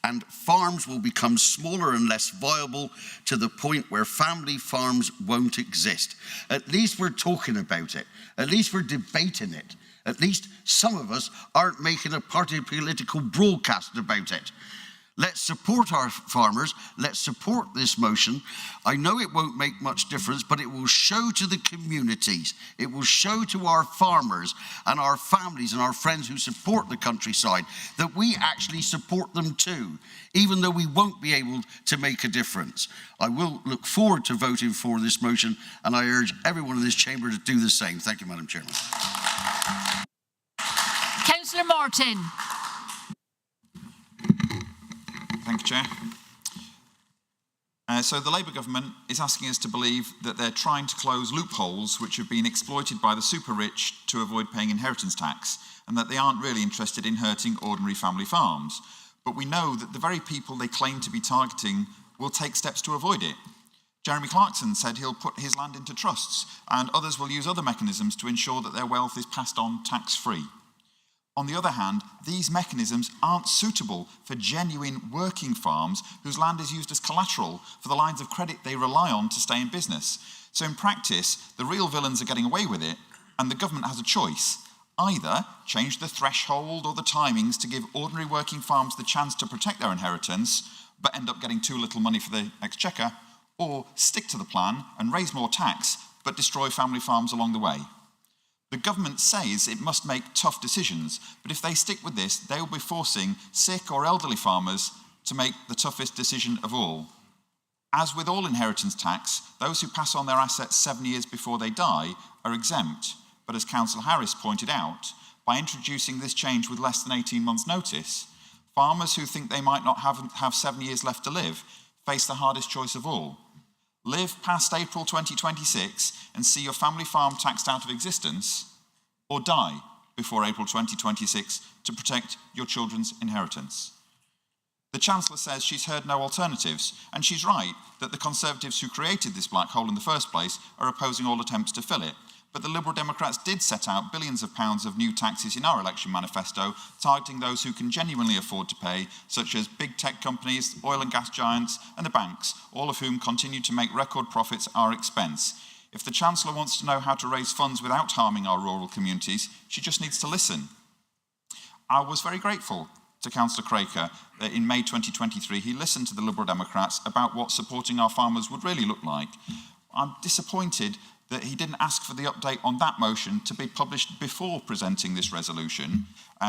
and farms will become smaller and less viable to the point where family farms won't exist. At least we're talking about it. At least we're debating it. At least some of us aren't making a party political broadcast about it. Let's support our farmers. Let's support this motion. I know it won't make much difference, but it will show to the communities, it will show to our farmers and our families and our friends who support the countryside that we actually support them too, even though we won't be able to make a difference. I will look forward to voting for this motion, and I urge everyone in this chamber to do the same. Thank you, Madam Chairman. Councillor Martin. Thank you, Chair. So the Labour government is asking us to believe that they're trying to close loopholes which have been exploited by the super rich to avoid paying inheritance tax, and that they aren't really interested in hurting ordinary family farms. But we know that the very people they claim to be targeting will take steps to avoid it. Jeremy Clarkson said he'll put his land into trusts, and others will use other mechanisms to ensure that their wealth is passed on tax-free. On the other hand, these mechanisms aren't suitable for genuine working farms whose land is used as collateral for the lines of credit they rely on to stay in business. So in practice, the real villains are getting away with it, and the government has a choice. Either change the threshold or the timings to give ordinary working farms the chance to protect their inheritance, but end up getting too little money for the exchequer, or stick to the plan and raise more tax, but destroy family farms along the way. The government says it must make tough decisions, but if they stick with this, they will be forcing sick or elderly farmers to make the toughest decision of all. As with all inheritance tax, those who pass on their assets 7 years before they die are exempt. But as Councillor Harris pointed out, by introducing this change with less than 18 months' notice, farmers who think they might not have 7 years left to live face the hardest choice of all. Live past April 2026 and see your family farm taxed out of existence, or die before April 2026 to protect your children's inheritance. The Chancellor says she's heard no alternatives, and she's right that the Conservatives who created this black hole in the first place are opposing all attempts to fill it. But the Liberal Democrats did set out billions of pounds of new taxes in our election manifesto, targeting those who can genuinely afford to pay, such as big tech companies, oil and gas giants, and the banks, all of whom continue to make record profits at our expense. If the Chancellor wants to know how to raise funds without harming our rural communities, she just needs to listen. I was very grateful to Councillor Craker that in May 2023 he listened to the Liberal Democrats about what supporting our farmers would really look like. I'm disappointed that he didn't ask for the update on that motion to be published before presenting this resolution,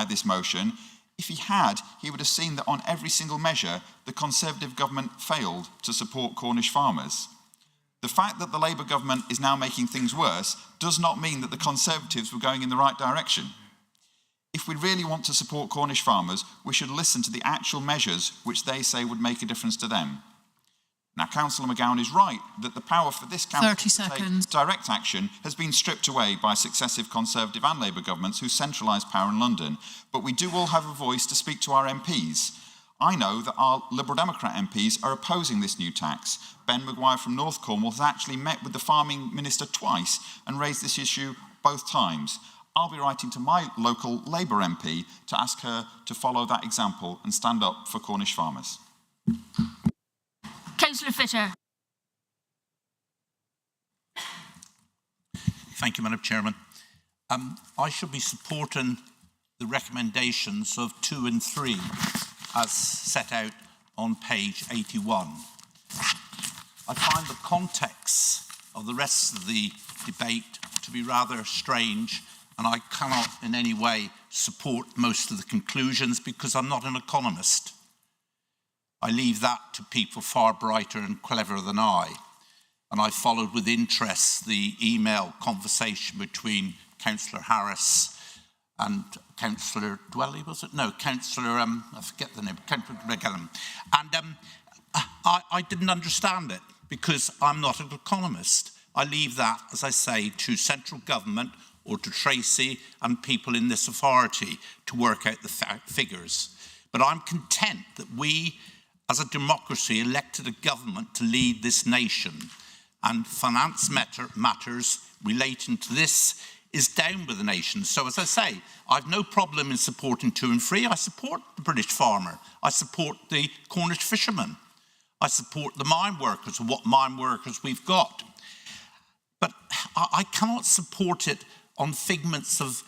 this motion. If he had, he would have seen that on every single measure, the Conservative government failed to support Cornish farmers. The fact that the Labour government is now making things worse does not mean that the Conservatives were going in the right direction. If we really want to support Cornish farmers, we should listen to the actual measures which they say would make a difference to them. Now, Councillor McGowan is right that the power for this council to take direct action has been stripped away by successive Conservative and Labour governments who centralise power in London. But we do all have a voice to speak to our MPs. I know that our Liberal Democrat MPs are opposing this new tax. Ben Maguire from North Cornwall has actually met with the Farming Minister twice and raised this issue both times. I'll be writing to my local Labour MP to ask her to follow that example and stand up for Cornish farmers. Councillor Fitter. Thank you, Madam Chairman. I should be supporting the recommendations of 2 and 3 as set out on page 81. I find the context of the rest of the debate to be rather strange, and I cannot in any way support most of the conclusions because I'm not an economist. I leave that to people far brighter and cleverer than I. And I followed with interest the email conversation between Councillor Harris and Councillor Dwelly, was it? No, Councillor, I forget the name, Councillor McGillan. And I didn't understand it because I'm not an economist. I leave that, as I say, to central government or to Tracy and people in this authority to work out the figures. But I'm content that we, as a democracy, elected a government to lead this nation, and finance matters relating to this is down with the nation. So as I say, I've no problem in supporting 2 and 3. I support the British farmer. I support the Cornish fisherman. I support the mine workers and what mine workers we've got. But I cannot support it on figments of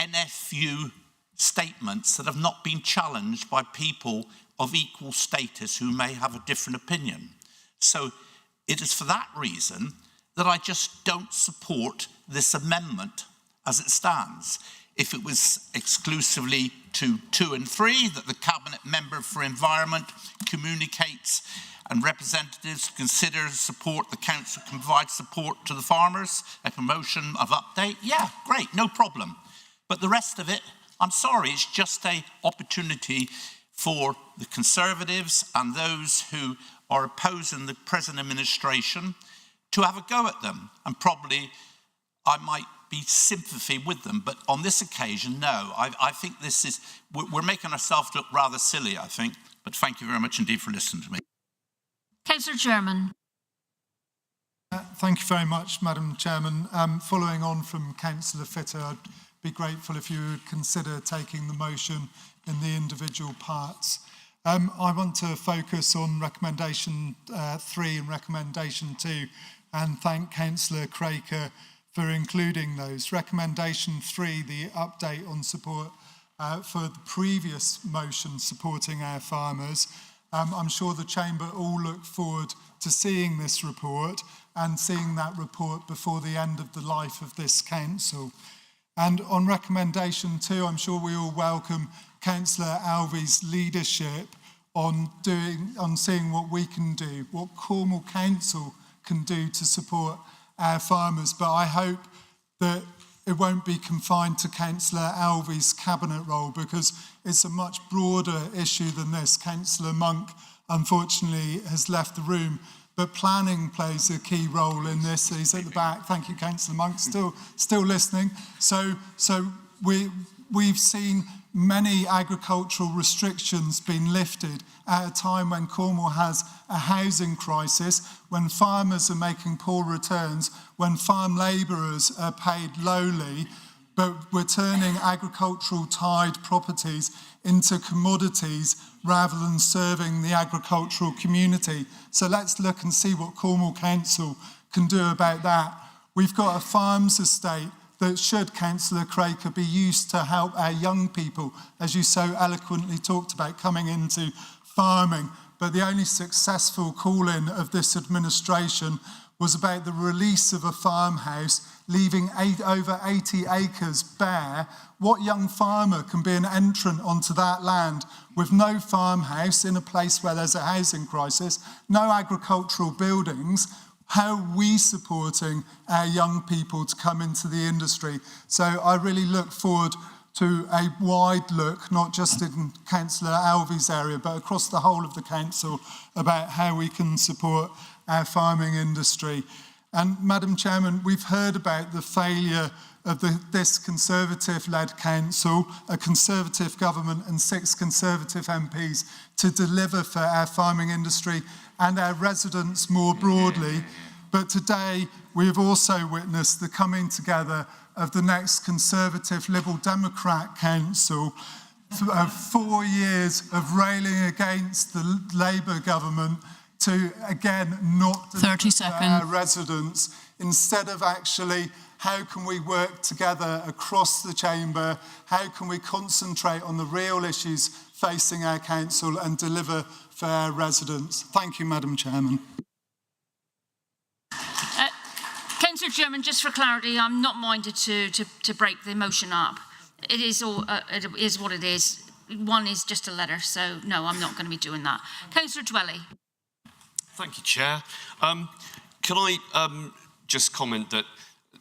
NFU statements that have not been challenged by people of equal status who may have a different opinion. So it is for that reason that I just don't support this amendment as it stands. If it was exclusively to 2 and 3, that the Cabinet Member for Environment communicates and representatives consider support, the Council can provide support to the farmers, a promotion of update, yeah, great, no problem. But the rest of it, I'm sorry, it's just an opportunity for the Conservatives and those who are opposing the present administration to have a go at them. And probably I might be sympathy with them, but on this occasion, no. I think this is, we're making ourselves look rather silly, I think. But thank you very much indeed for listening to me. Councillor German. Thank you very much, Madam Chairman. Following on from Councillor Fitter, I'd be grateful if you would consider taking the motion in the individual parts. I want to focus on recommendation 3 and recommendation 2 and thank Councillor Craker for including those. Recommendation 3, the update on support for the previous motion supporting our farmers. I'm sure the Chamber all look forward to seeing this report and seeing that report before the end of the life of this council. And on recommendation 2, I'm sure we all welcome Councillor Alvey's leadership on seeing what we can do, what Cornwall Council can do to support our farmers. But I hope that it won't be confined to Councillor Alvey's cabinet role, because it's a much broader issue than this. Councillor Monk, unfortunately, has left the room, but planning plays a key role in this. He's at the back. Thank you, Councillor Monk, still listening. So we've seen many agricultural restrictions being lifted at a time when Cornwall has a housing crisis, when farmers are making poor returns, when farm labourers are paid lowly, but we're turning agricultural tied properties into commodities rather than serving the agricultural community. So let's look and see what Cornwall Council can do about that. We've got a farms estate that should, Councillor Craker, be used to help our young people, as you so eloquently talked about, coming into farming. But the only successful call-in of this administration was about the release of a farmhouse, leaving over 80 acres bare. What young farmer can be an entrant onto that land with no farmhouse in a place where there's a housing crisis, no agricultural buildings? How are we supporting our young people to come into the industry? So I really look forward to a wide look, not just in Councillor Alvey's area, but across the whole of the council, about how we can support our farming industry. And Madam Chairman, we've heard about the failure of this Conservative-led council, a Conservative government and 6 Conservative MPs to deliver for our farming industry and our residents more broadly. But today, we have also witnessed the coming together of the next Conservative Liberal Democrat Council of 4 years of railing against the Labour government to, again, not deliver 30 seconds. For our residents. Instead of actually, how can we work together across the chamber? How can we concentrate on the real issues facing our council and deliver for our residents? Thank you, Madam Chairman. Councillor German, just for clarity, I'm not minded to break the motion up. It is what it is. One is just a letter, so no, I'm not going to be doing that. Councillor Dwelly. Thank you, Chair. Can I just comment that,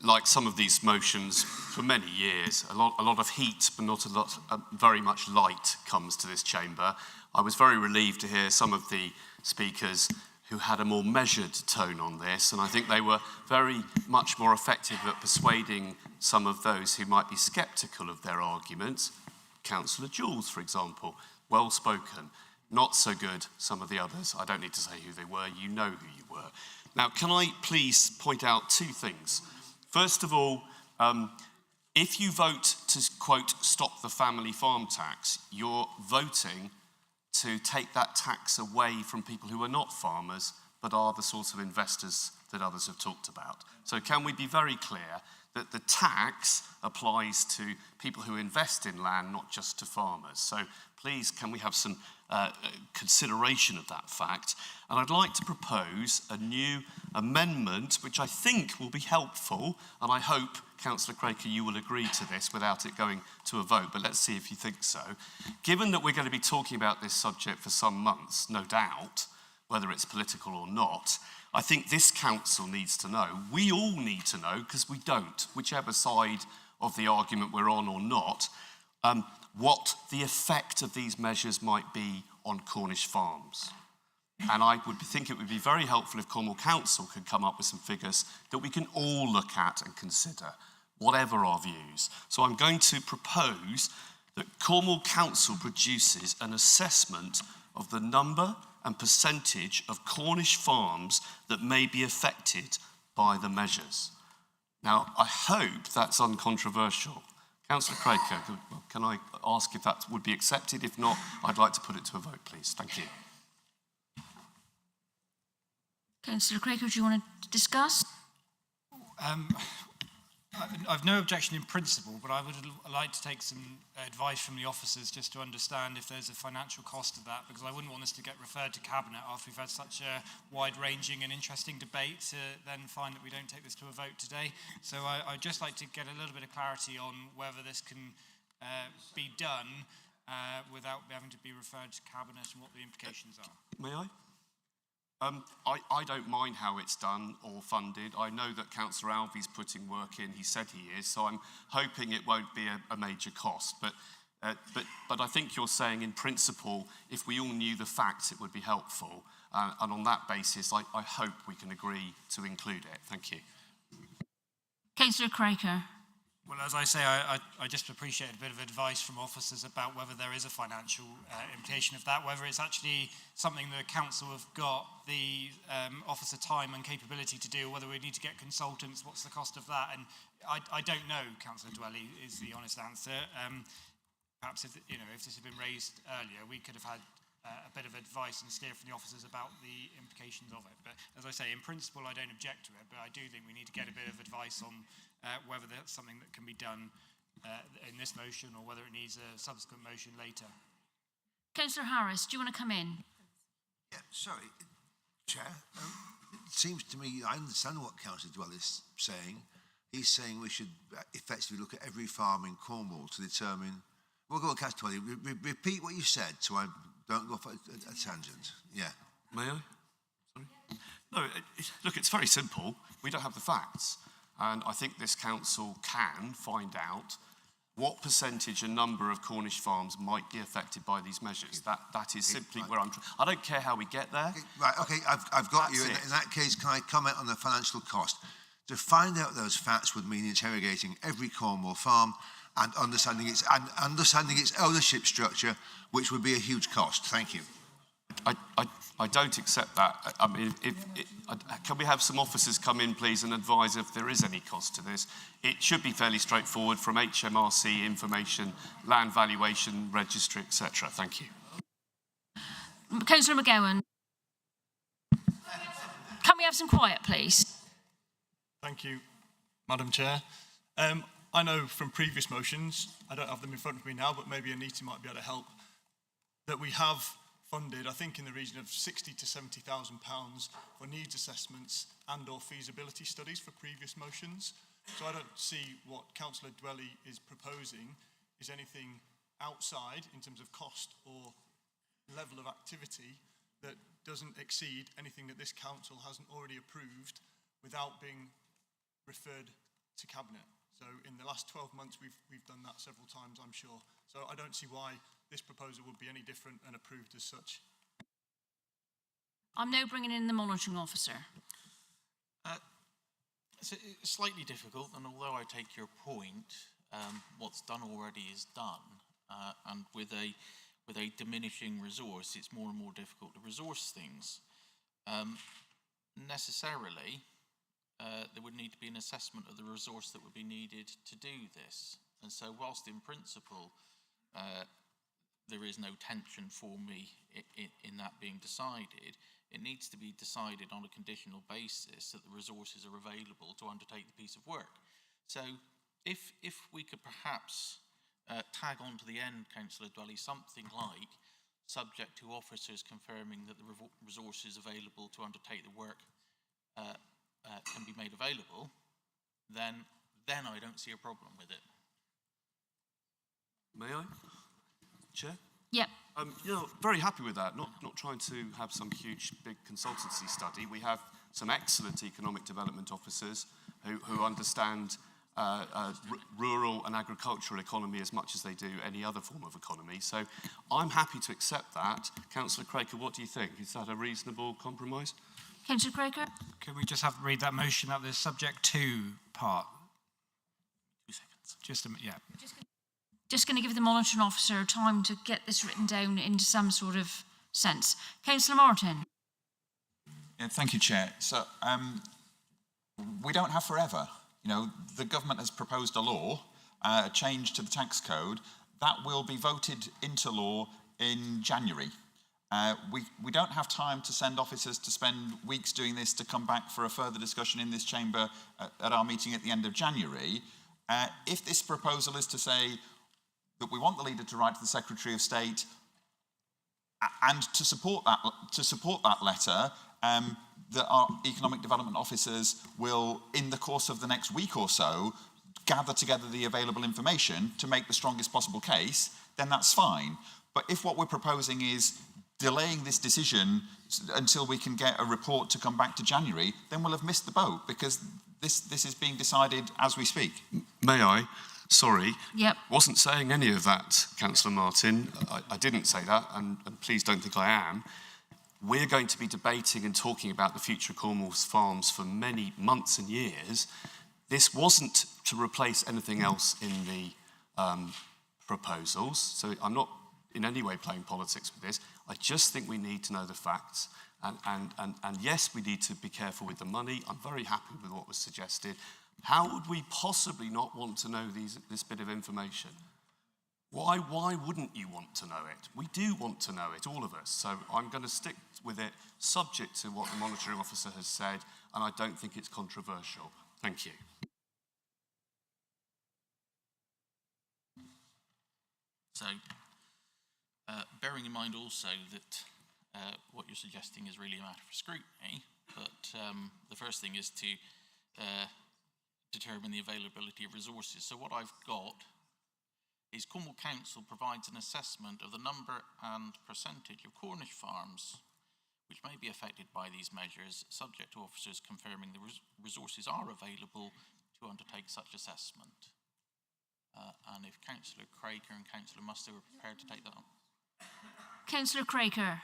like some of these motions, for many years, a lot of heat, but not a lot, very much light comes to this chamber. I was very relieved to hear some of the speakers who had a more measured tone on this, and I think they were very much more effective at persuading some of those who might be sceptical of their arguments. Councillor Jules, for example, well spoken. Not so good, some of the others. I don't need to say who they were, you know who you were. Now, can I please point out 2 things? First of all, if you vote to, quote, stop the family farm tax, you're voting to take that tax away from people who are not farmers, but are the sorts of investors that others have talked about. So can we be very clear that the tax applies to people who invest in land, not just to farmers? So please, can we have some consideration of that fact? And I'd like to propose a new amendment, which I think will be helpful, and I hope, Councillor Craker, you will agree to this without it going to a vote, but let's see if you think so. Given that we're going to be talking about this subject for some months, no doubt, whether it's political or not, I think this council needs to know. We all need to know, because we don't, whichever side of the argument we're on or not, what the effect of these measures might be on Cornish farms. And I would think it would be very helpful if Cornwall Council could come up with some figures that we can all look at and consider, whatever our views. So I'm going to propose that Cornwall Council produces an assessment of the number and percentage of Cornish farms that may be affected by the measures. Now, I hope that's uncontroversial. Councillor Craker, can I ask if that would be accepted? If not, I'd like to put it to a vote, please. Thank you. Councillor Craker, do you want to discuss? I've no objection in principle, but I would like to take some advice from the officers just to understand if there's a financial cost of that, because I wouldn't want this to get referred to Cabinet after we've had such a wide-ranging and interesting debate to then find that we don't take this to a vote today. So I'd just like to get a little bit of clarity on whether this can be done without having to be referred to Cabinet and what the implications are. May I? I don't mind how it's done or funded. I know that Councillor Alvey's putting work in. He said he is, so I'm hoping it won't be a major cost. But I think you're saying, in principle, if we all knew the facts, it would be helpful. And on that basis, I hope we can agree to include it. Thank you. Councillor Craker. Well, as I say, I just appreciate a bit of advice from officers about whether there is a financial implication of that, whether it's actually something the council have got the officer time and capability to do, whether we need to get consultants, what's the cost of that? And I don't know, Councillor Dwelly, is the honest answer. Perhaps if this had been raised earlier, we could have had a bit of advice and steer from the officers about the implications of it. But as I say, in principle, I don't object to it, but I do think we need to get a bit of advice on whether that's something that can be done in this motion or whether it needs a subsequent motion later. Councillor Harris, do you want to come in? Yeah, sorry, Chair. It seems to me, I understand what Councillor Dwell is saying. He's saying we should effectively look at every farm in Cornwall to determine. We'll go on, Councillor Dwell. Repeat what you said so I don't go off a tangent. Yeah. May I? Sorry? No, look, it's very simple. We don't have the facts. And I think this council can find out what percentage and number of Cornish farms might be affected by these measures. That is simply where I'm trying. I don't care how we get there. Okay, I've got you. In that case, can I comment on the financial cost? To find out those facts would mean interrogating every Cornwall farm and understanding its ownership structure, which would be a huge cost. Thank you. I don't accept that. I mean, can we have some officers come in, please, and advise if there is any cost to this? It should be fairly straightforward from HMRC information, land valuation, registry, etc. Thank you. Councillor McGowan. Can we have some quiet, please? Thank you, Madam Chair. I know from previous motions, I don't have them in front of me now, but maybe Anita might be able to help, that we have funded, I think, in the region of £60,000 to £70,000 for needs assessments and or feasibility studies for previous motions. So I don't see what Councillor Dwelly is proposing is anything outside in terms of cost or level of activity that doesn't exceed anything that this council hasn't already approved without being referred to Cabinet. So in the last 12 months, we've done that several times, I'm sure. So I don't see why this proposal would be any different and approved as such. I'm now bringing in the monitoring officer. It's slightly difficult, and although I take your point, what's done already is done, and with a diminishing resource, it's more and more difficult to resource things. Necessarily, there would need to be an assessment of the resource that would be needed to do this. And so whilst in principle there is no tension for me in that being decided, it needs to be decided on a conditional basis that the resources are available to undertake the piece of work. So if we could perhaps tag on to the end, Councillor Dwelly, something like subject to officers confirming that the resources available to undertake the work can be made available, then I don't see a problem with it. May I, Chair? Yep. Very happy with that. Not trying to have some huge, big consultancy study. We have some excellent economic development officers who understand rural and agricultural economy as much as they do any other form of economy. So I'm happy to accept that. Councillor Craker, what do you think? Is that a reasonable compromise? Councillor Craker? Can we just read that motion at the subject to part? 2 seconds. Yeah. Just going to give the monitoring officer time to get this written down into some sort of sense. Councillor Martin. Yeah, thank you, Chair. So we don't have forever. You know, the government has proposed a law, a change to the tax code, that will be voted into law in January. We don't have time to send officers to spend weeks doing this to come back for a further discussion in this chamber at our meeting at the end of January. If this proposal is to say that we want the leader to write to the Secretary of State and to support that letter, that our economic development officers will, in the course of the next week or so, gather together the available information to make the strongest possible case, then that's fine. But if what we're proposing is delaying this decision until we can get a report to come back to January, then we'll have missed the boat, because this is being decided as we speak. May I? Sorry. Yep. Wasn't saying any of that, Councillor Martin. I didn't say that, and please don't think I am. We're going to be debating and talking about the future of Cornwall's farms for many months and years. This wasn't to replace anything else in the proposals, so I'm not in any way playing politics with this. I just think we need to know the facts, and yes, we need to be careful with the money. I'm very happy with what was suggested. How would we possibly not want to know this bit of information? Why wouldn't you want to know it? We do want to know it, all of us. So I'm going to stick with it, subject to what the monitoring officer has said, and I don't think it's controversial. Thank you. So, bearing in mind also that what you're suggesting is really a matter for scrutiny, but the first thing is to determine the availability of resources. So what I've got is Cornwall Council provides an assessment of the number and percentage of Cornish farms which may be affected by these measures, subject to officers confirming the resources are available to undertake such assessment. And if Councillor Craker and Councillor Musto are prepared to take that on. Councillor Craker.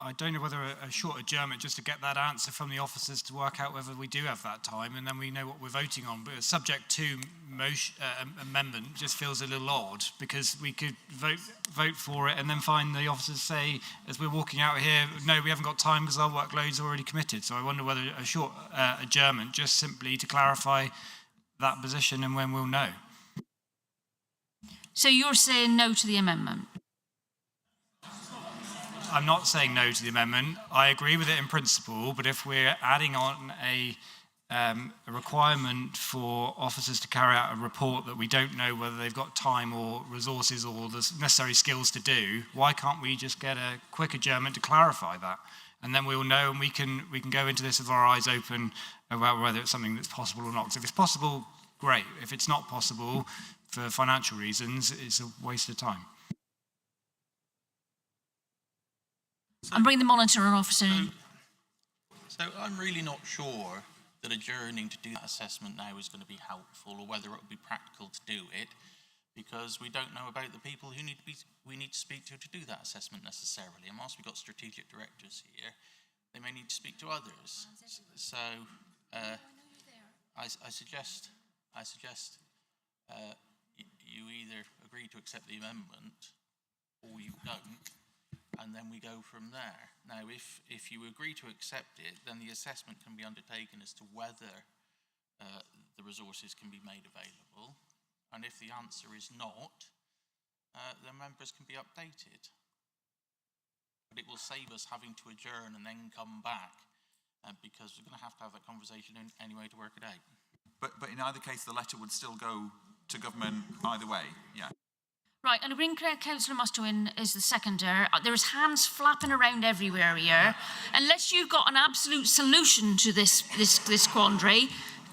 I don't know whether a short adjournment just to get that answer from the officers to work out whether we do have that time, and then we know what we're voting on. But a subject to motion, amendment just feels a little odd, because we could vote for it and then find the officers say, as we're walking out here, no, we haven't got time because our workload's already committed. So I wonder whether a short adjournment just simply to clarify that position and when we'll know. So you're saying no to the amendment? I'm not saying no to the amendment. I agree with it in principle, but if we're adding on a requirement for officers to carry out a report that we don't know whether they've got time or resources or the necessary skills to do, why can't we just get a quick adjournment to clarify that? And then we'll know, and we can go into this with our eyes open about whether it's something that's possible or not. So if it's possible, great. If it's not possible for financial reasons, it's a waste of time. And bring the monitoring officer in. So I'm really not sure that adjourning to do that assessment now is going to be helpful, or whether it would be practical to do it, because we don't know about the people who we need to speak to do that assessment necessarily. And whilst we've got strategic directors here, they may need to speak to others. So I suggest you either agree to accept the amendment or you don't. and then we go from there. Now, if you agree to accept it, then the assessment can be undertaken as to whether the resources can be made available, and if the answer is not, then members can be updated. But it will save us having to adjourn and then come back, because we're going to have that conversation anyway to work it out. But in either case, the letter would still go to government either way, yeah. Right, and bring Councillor Musto in as the seconder. There's hands flapping around everywhere here. Unless you've got an absolute solution to this quandary,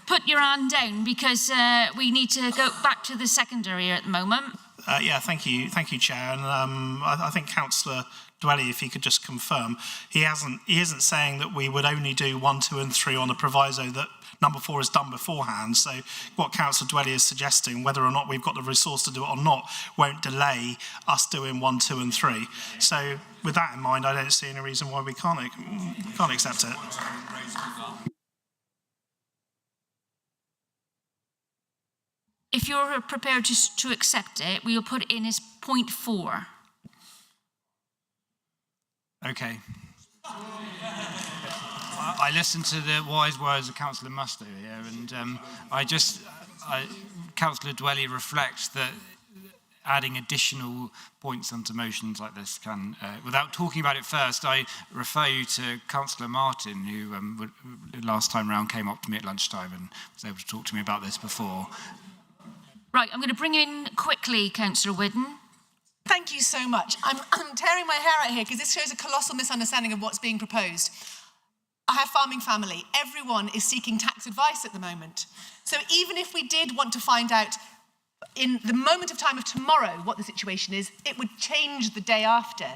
put your hand down, because we need to go back to the seconder here at the moment. Yeah, thank you, Chair. And I think Councillor Dwelly, if he could just confirm, he isn't saying that we would only do 1, 2 and 3 on the proviso that number 4 is done beforehand. So what Councillor Dwelly is suggesting, whether or not we've got the resource to do it or not, won't delay us doing 1, 2 and 3. So with that in mind, I don't see any reason why we can't accept it. If you're prepared to accept it, we'll put it in as point 4. Okay. I listened to the wise words of Councillor Musto here, and Councillor Dwelly reflects that adding additional points onto motions like this can, without talking about it first, I refer you to Councillor Martin, who last time round came up to me at lunchtime and was able to talk to me about this before. Right, I'm going to bring in quickly Councillor Whidden. Thank you so much. I'm tearing my hair out here because this shows a colossal misunderstanding of what's being proposed. I have farming family. Everyone is seeking tax advice at the moment. So even if we did want to find out in the moment of time of tomorrow what the situation is, it would change the day after,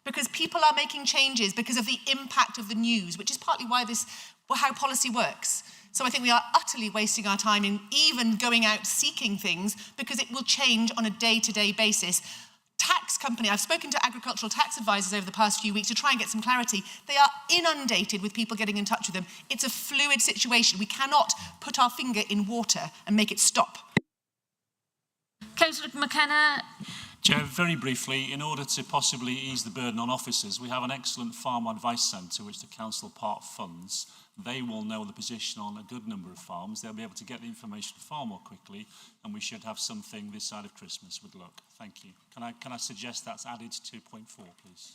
because people are making changes because of the impact of the news, which is partly why how policy works. So I think we are utterly wasting our time in even going out seeking things, because it will change on a day-to-day basis. Tax company, I've spoken to agricultural tax advisors over the past few weeks to try and get some clarity. They are inundated with people getting in touch with them. It's a fluid situation. We cannot put our finger in water and make it stop. Councillor McKenna. Chair, very briefly, in order to possibly ease the burden on officers, we have an excellent farm advice centre which the council part funds. They will know the position on a good number of farms. They'll be able to get the information far more quickly, and we should have something this side of Christmas with luck. Thank you. Can I suggest that's added to point 4, please?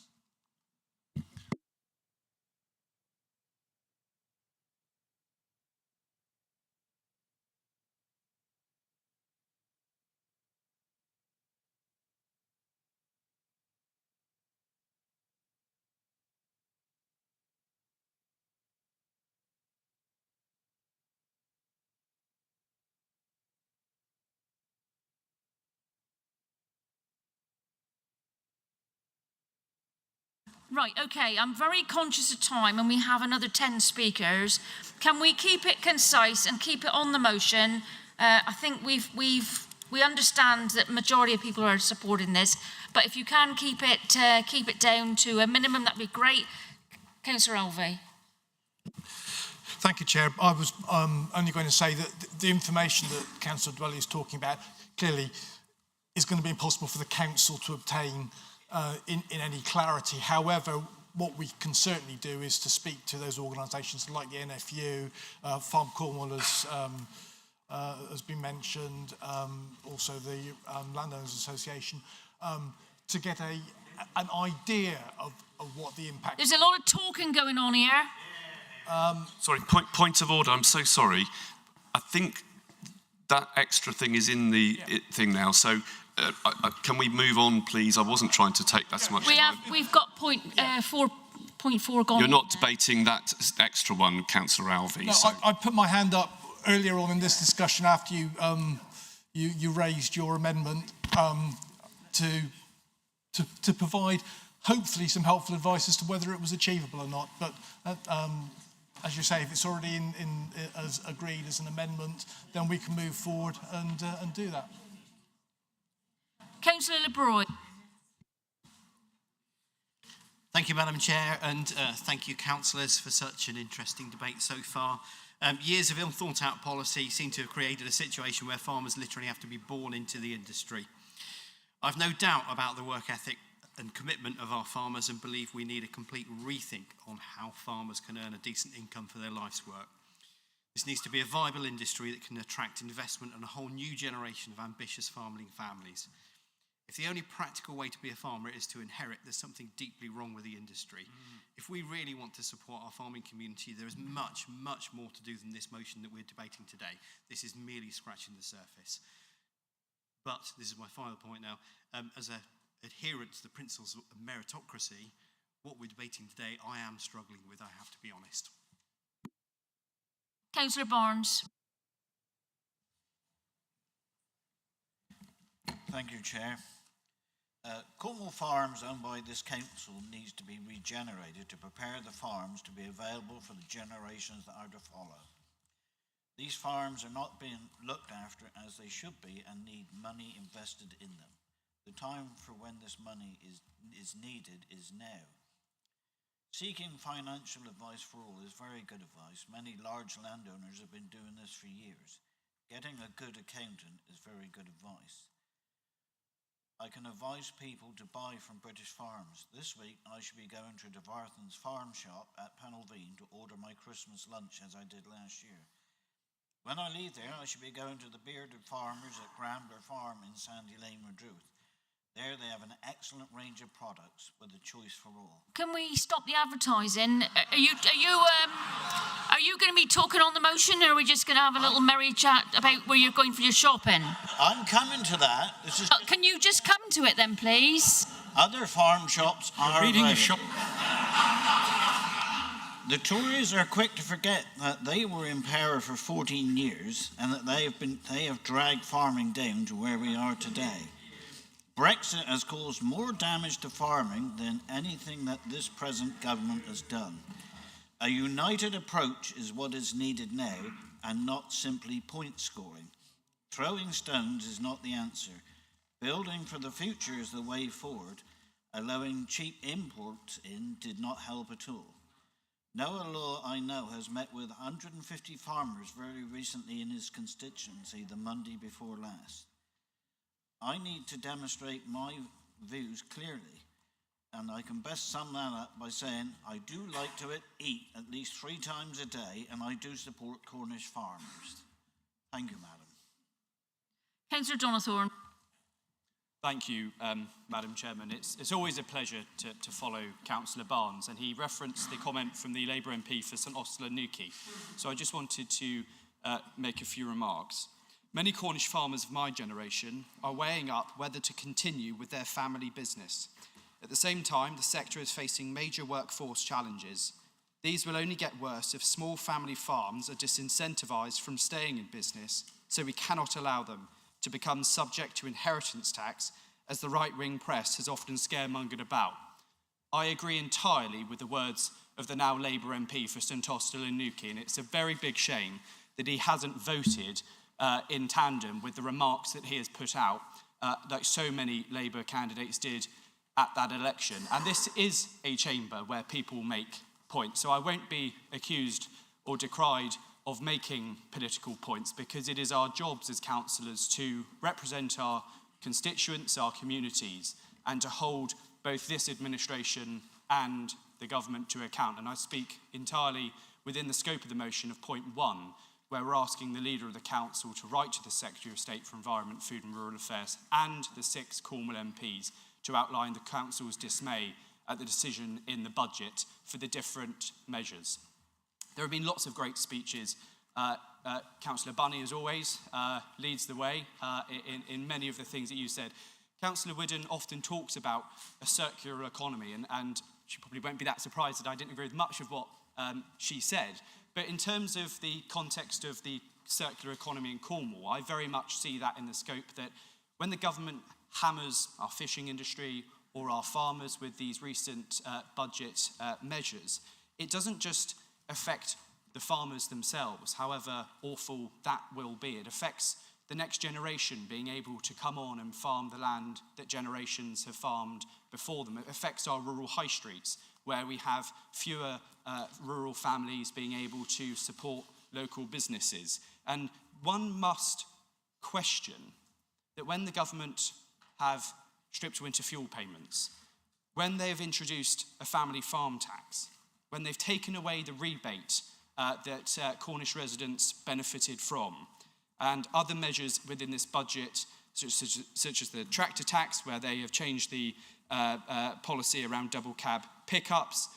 Right, okay, I'm very conscious of time and we have another 10 speakers. Can we keep it concise and keep it on the motion? I think we understand that majority of people are supporting this, but if you can keep it down to a minimum, that'd be great. Councillor Alvey. Thank you, Chair. I was only going to say that the information that Councillor Dwelly is talking about clearly is going to be impossible for the council to obtain in any clarity. However, what we can certainly do is to speak to those organisations like the NFU, Farm Cornwall has been mentioned, also the Landowners Association, to get an idea of what the impact is. There's a lot of talking going on here. Sorry, point of order, I'm so sorry. I think that extra thing is in the thing now, so can we move on, please? I wasn't trying to take that much time. We've got point 4 gone. You're not debating that extra one, Councillor Alvey. No, so. I put my hand up earlier on in this discussion after you raised your amendment to provide hopefully some helpful advice as to whether it was achievable or not. But as you say, if it's already as agreed as an amendment, then we can move forward and do that. Councillor LeBroy. Thank you, Madam Chair, and thank you, councillors, for such an interesting debate so far. Years of ill-thought-out policy seem to have created a situation where farmers literally have to be born into the industry. I've no doubt about the work ethic and commitment of our farmers, and believe we need a complete rethink on how farmers can earn a decent income for their life's work. This needs to be a viable industry that can attract investment and a whole new generation of ambitious farming families. If the only practical way to be a farmer is to inherit, there's something deeply wrong with the industry. If we really want to support our farming community, there is much, much more to do than this motion that we're debating today. This is merely scratching the surface. But, this is my final point now, as an adherent to the principles of meritocracy, what we're debating today, I am struggling with, I have to be honest. Councillor Barnes. Thank you, Chair. Cornwall farms owned by this council needs to be regenerated to prepare the farms to be available for the generations that are to follow. These farms are not being looked after as they should be and need money invested in them. The time for when this money is needed is now. Seeking financial advice for all is very good advice. Many large landowners have been doing this for years. Getting a good accountant is very good advice. I can advise people to buy from British farms. This week I should be going to Devarthan's farm shop at Penalveen to order my Christmas lunch as I did last year. When I leave there, I should be going to the Bearded Farmers at Grambler Farm in Sandy Lane, Madruth. There they have an excellent range of products with a choice for all. Can we stop the advertising? Are you going to be talking on the motion, or are we just going to have a little merry chat about where you're going for your shopping? I'm coming to that. This is Can you just come to it then, please? Other farm shops are reading a shop. The Tories are quick to forget that they were in power for 14 years and that they have dragged farming down to where we are today. Brexit has caused more damage to farming than anything that this present government has done. A united approach is what is needed now, and not simply point scoring. Throwing stones is not the answer. Building for the future is the way forward. Allowing cheap imports in did not help at all. No law I know has met with 150 farmers very recently in his constituency the Monday before last. I need to demonstrate my views clearly, and I can best sum that up by saying I do like to eat at least 3 times a day, and I do support Cornish farmers. Thank you, Madam. Councillor Donathorne. Thank you, Madam Chairman. It's always a pleasure to follow Councillor Barnes, and he referenced the comment from the Labour MP for St Austell and Newquay. So I just wanted to make a few remarks. Many Cornish farmers of my generation are weighing up whether to continue with their family business. At the same time, the sector is facing major workforce challenges. These will only get worse if small family farms are disincentivised from staying in business, so we cannot allow them to become subject to inheritance tax, as the right-wing press has often scaremongered about. I agree entirely with the words of the now Labour MP for St Austell and Newquay, and it's a very big shame that he hasn't voted in tandem with the remarks that he has put out, like so many Labour candidates did at that election. And this is a chamber where people make points, so I won't be accused or decried of making political points, because it is our jobs as councillors to represent our constituents, our communities, and to hold both this administration and the government to account. And I speak entirely within the scope of the motion of point 1, where we're asking the Leader of the Council to write to the Secretary of State for Environment, Food and Rural Affairs and the 6 Cornwall MPs to outline the Council's dismay at the decision in the budget for the different measures. There have been lots of great speeches. Councillor Bunny, as always, leads the way in many of the things that you said. Councillor Whiddon often talks about a circular economy, and she probably won't be that surprised that I didn't agree with much of what she said. But in terms of the context of the circular economy in Cornwall, I very much see that in the scope that when the government hammers our fishing industry or our farmers with these recent budget measures, it doesn't just affect the farmers themselves, however awful that will be. It affects the next generation being able to come on and farm the land that generations have farmed before them. It affects our rural high streets, where we have fewer rural families being able to support local businesses. And one must question that when the government have stripped winter fuel payments, when they have introduced a family farm tax, when they've taken away the rebate that Cornish residents benefited from, and other measures within this budget, such as the tractor tax, where they have changed the policy around double cab pickups,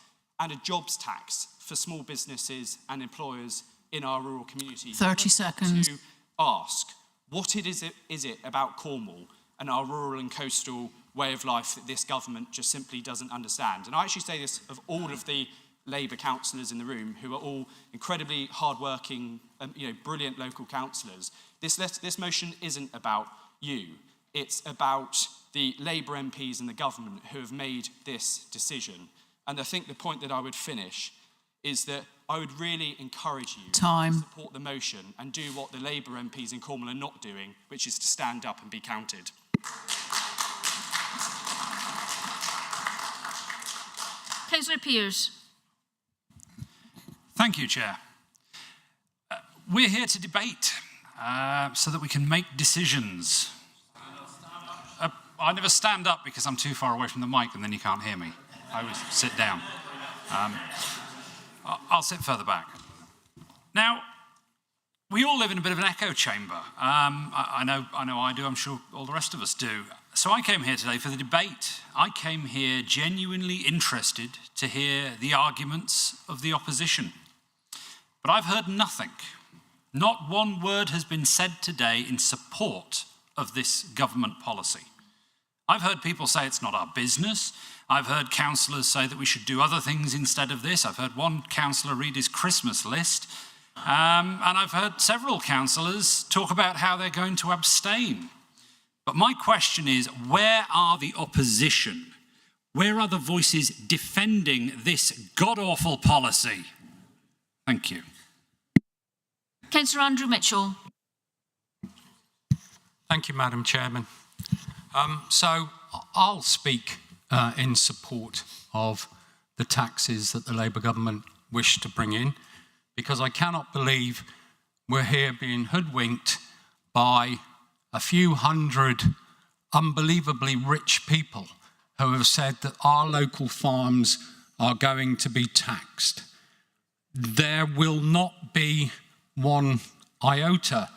and a jobs tax for small businesses and employers in our rural communities. 30 seconds. To ask, what is it about Cornwall and our rural and coastal way of life that this government just simply doesn't understand? And I actually say this of all of the Labour councillors in the room, who are all incredibly hard-working, brilliant local councillors. This motion isn't about you. It's about the Labour MPs and the government who have made this decision. And I think the point that I would finish is that I would really encourage you to support the motion and do what the Labour MPs in Cornwall are not doing, which is to stand up and be counted. Councillor Pearce. Thank you, Chair. We're here to debate so that we can make decisions. I never stand up because I'm too far away from the mic and then you can't hear me. I always sit down. I'll sit further back. Now, we all live in a bit of an echo chamber. I know I do, I'm sure all the rest of us do. So I came here today for the debate. I came here genuinely interested to hear the arguments of the opposition. But I've heard nothing. Not one word has been said today in support of this government policy. I've heard people say it's not our business. I've heard councillors say that we should do other things instead of this. I've heard one councillor read his Christmas list. And I've heard several councillors talk about how they're going to abstain. But my question is, where are the opposition? Where are the voices defending this god-awful policy? Thank you. Councillor Andrew Mitchell. Thank you, Madam Chairman. So I'll speak in support of the taxes that the Labour government wish to bring in, because I cannot believe we're here being hoodwinked by a few hundred unbelievably rich people who have said that our local farms are going to be taxed. There will not be one iota,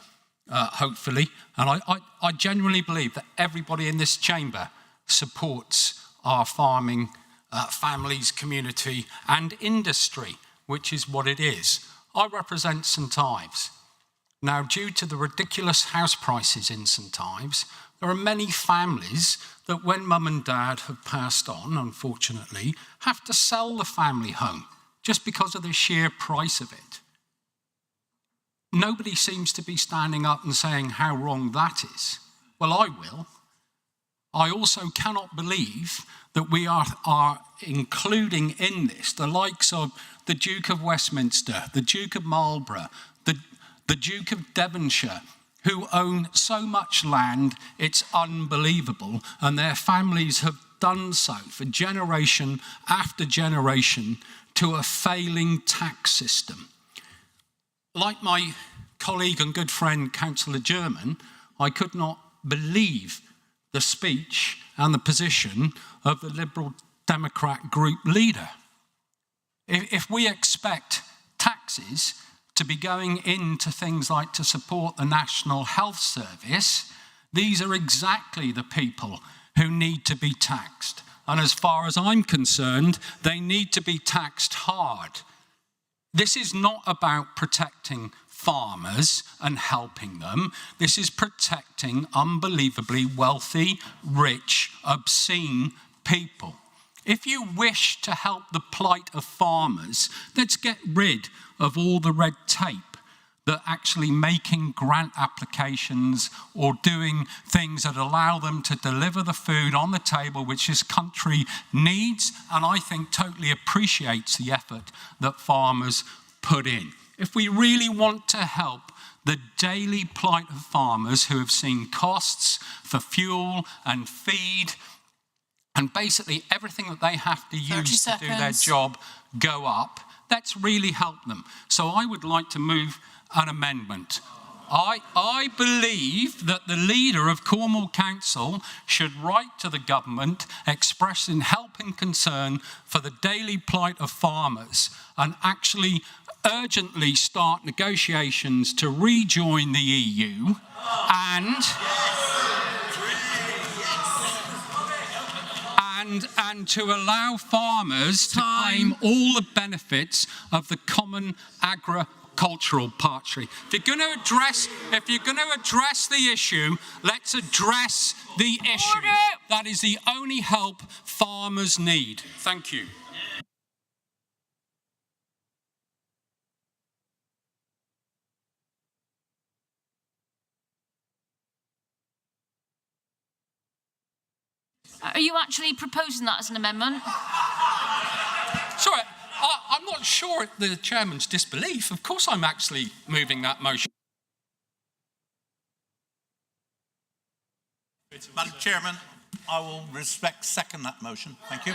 hopefully, and I genuinely believe that everybody in this chamber supports our farming families, community and industry, which is what it is. I represent St Ives. Now, due to the ridiculous house prices in St Ives, there are many families that when mum and dad have passed on, unfortunately, have to sell the family home just because of the sheer price of it. Nobody seems to be standing up and saying how wrong that is. Well, I will. I also cannot believe that we are including in this the likes of the Duke of Westminster, the Duke of Marlborough, the Duke of Devonshire, who own so much land, it's unbelievable, and their families have done so for generation after generation to a failing tax system. Like my colleague and good friend, Councillor German, I could not believe the speech and the position of the Liberal Democrat group leader. If we expect taxes to be going into things like to support the National Health Service, these are exactly the people who need to be taxed. And as far as I'm concerned, they need to be taxed hard. This is not about protecting farmers and helping them. This is protecting unbelievably wealthy, rich, obscene people. If you wish to help the plight of farmers, let's get rid of all the red tape that actually making grant applications or doing things that allow them to deliver the food on the table which this country needs and I think totally appreciates the effort that farmers put in. If we really want to help the daily plight of farmers who have seen costs for fuel and feed and basically everything that they have to use to do their job go up, let's really help them. So I would like to move an amendment I believe that the leader of Cornwall Council should write to the government expressing help and concern for the daily plight of farmers and actually urgently start negotiations to rejoin the EU and to allow farmers to claim all the benefits of the common agricultural policy. If you're going to address the issue, let's address the issue. That is the only help farmers need. Thank you. Are you actually proposing that as an amendment? Sorry, I'm not sure at the chairman's disbelief. Of course I'm actually moving that motion. Madam Chairman, I will second that motion. Thank you.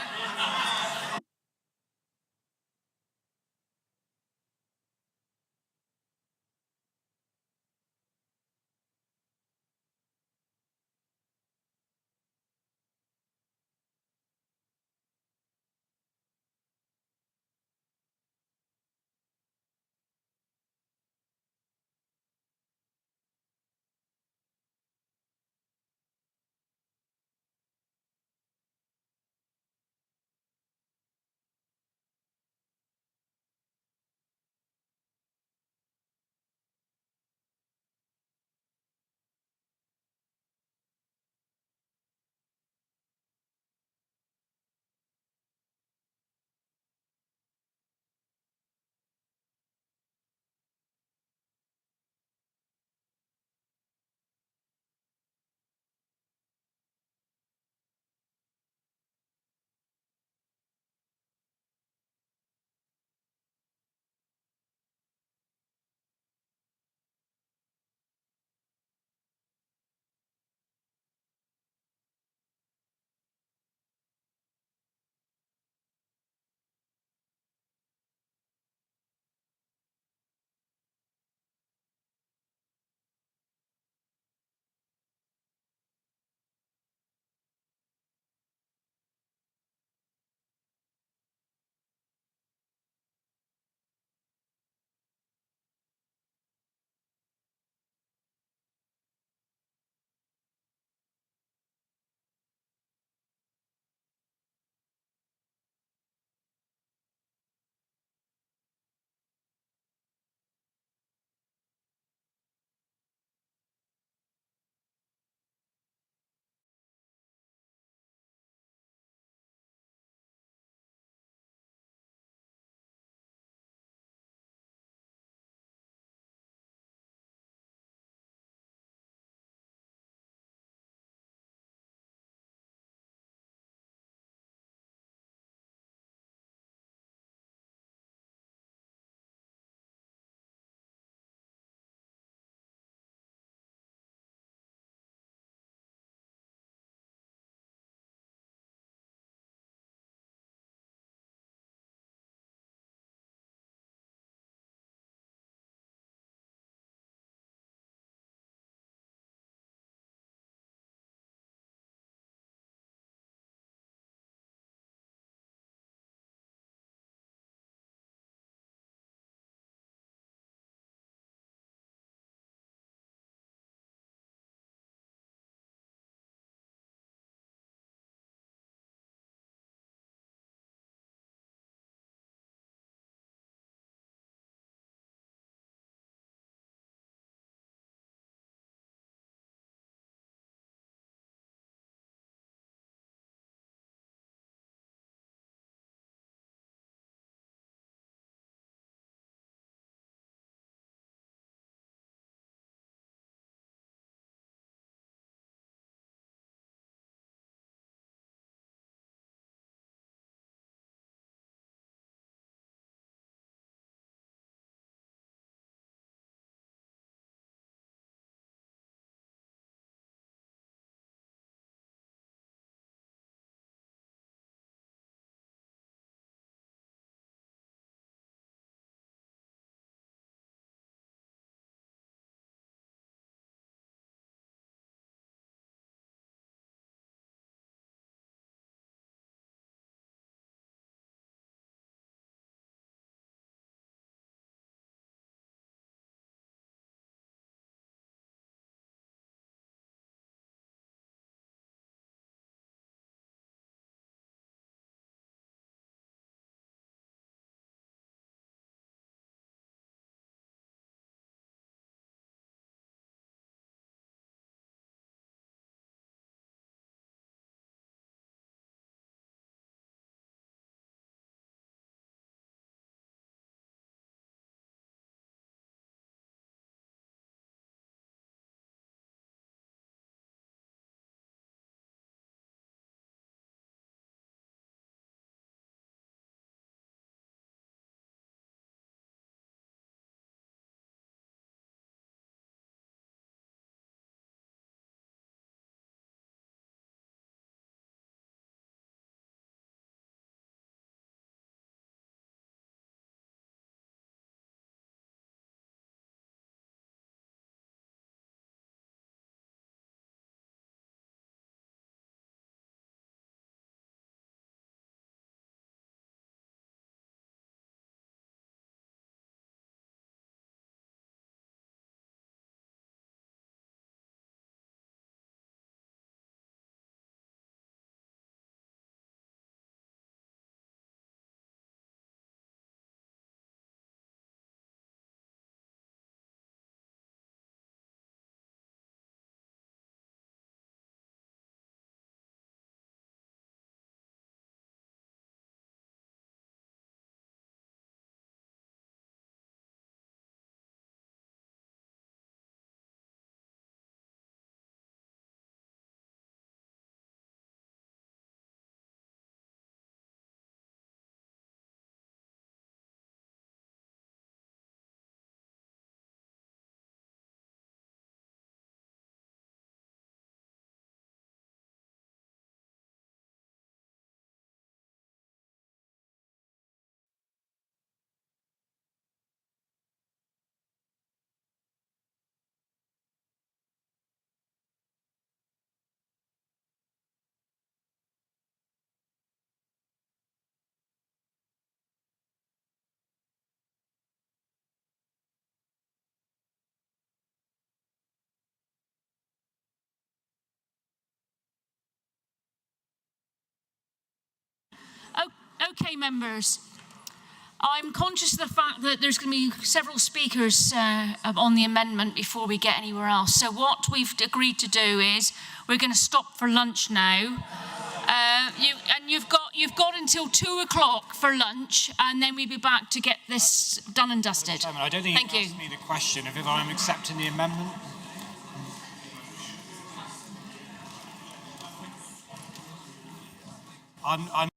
Okay, members. I'm conscious of the fact that there's going to be several speakers on the amendment before we get anywhere else. So what we've agreed to do is we're going to stop for lunch now. You've got until 2 o'clock for lunch, and then we'll be back to get this done and dusted. Chairman, I don't think Thank you you asked me the question of if I'm accepting the amendment. I'm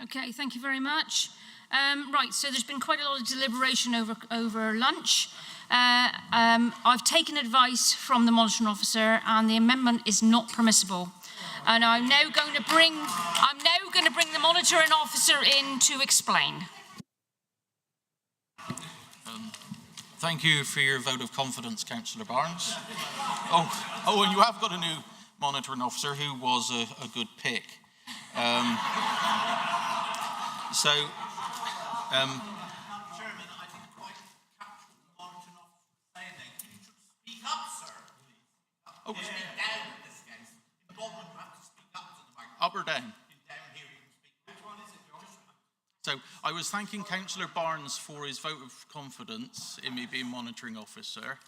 Okay, thank you very much. Right, so there's been quite a lot of deliberation over lunch. I've taken advice from the monitoring officer, and the amendment is not permissible. And I'm now going to bring the monitoring officer in to explain. Thank you for your vote of confidence, Councillor Barnes. Oh, and you have got a new monitoring officer who was a good pick. Oh, speak down in this case. In Dublin, you have to speak up to the microphone. Up or down? Down here, you can speak. Which one is it, George? So I was thanking Councillor Barnes for his vote of confidence in me being monitoring officer,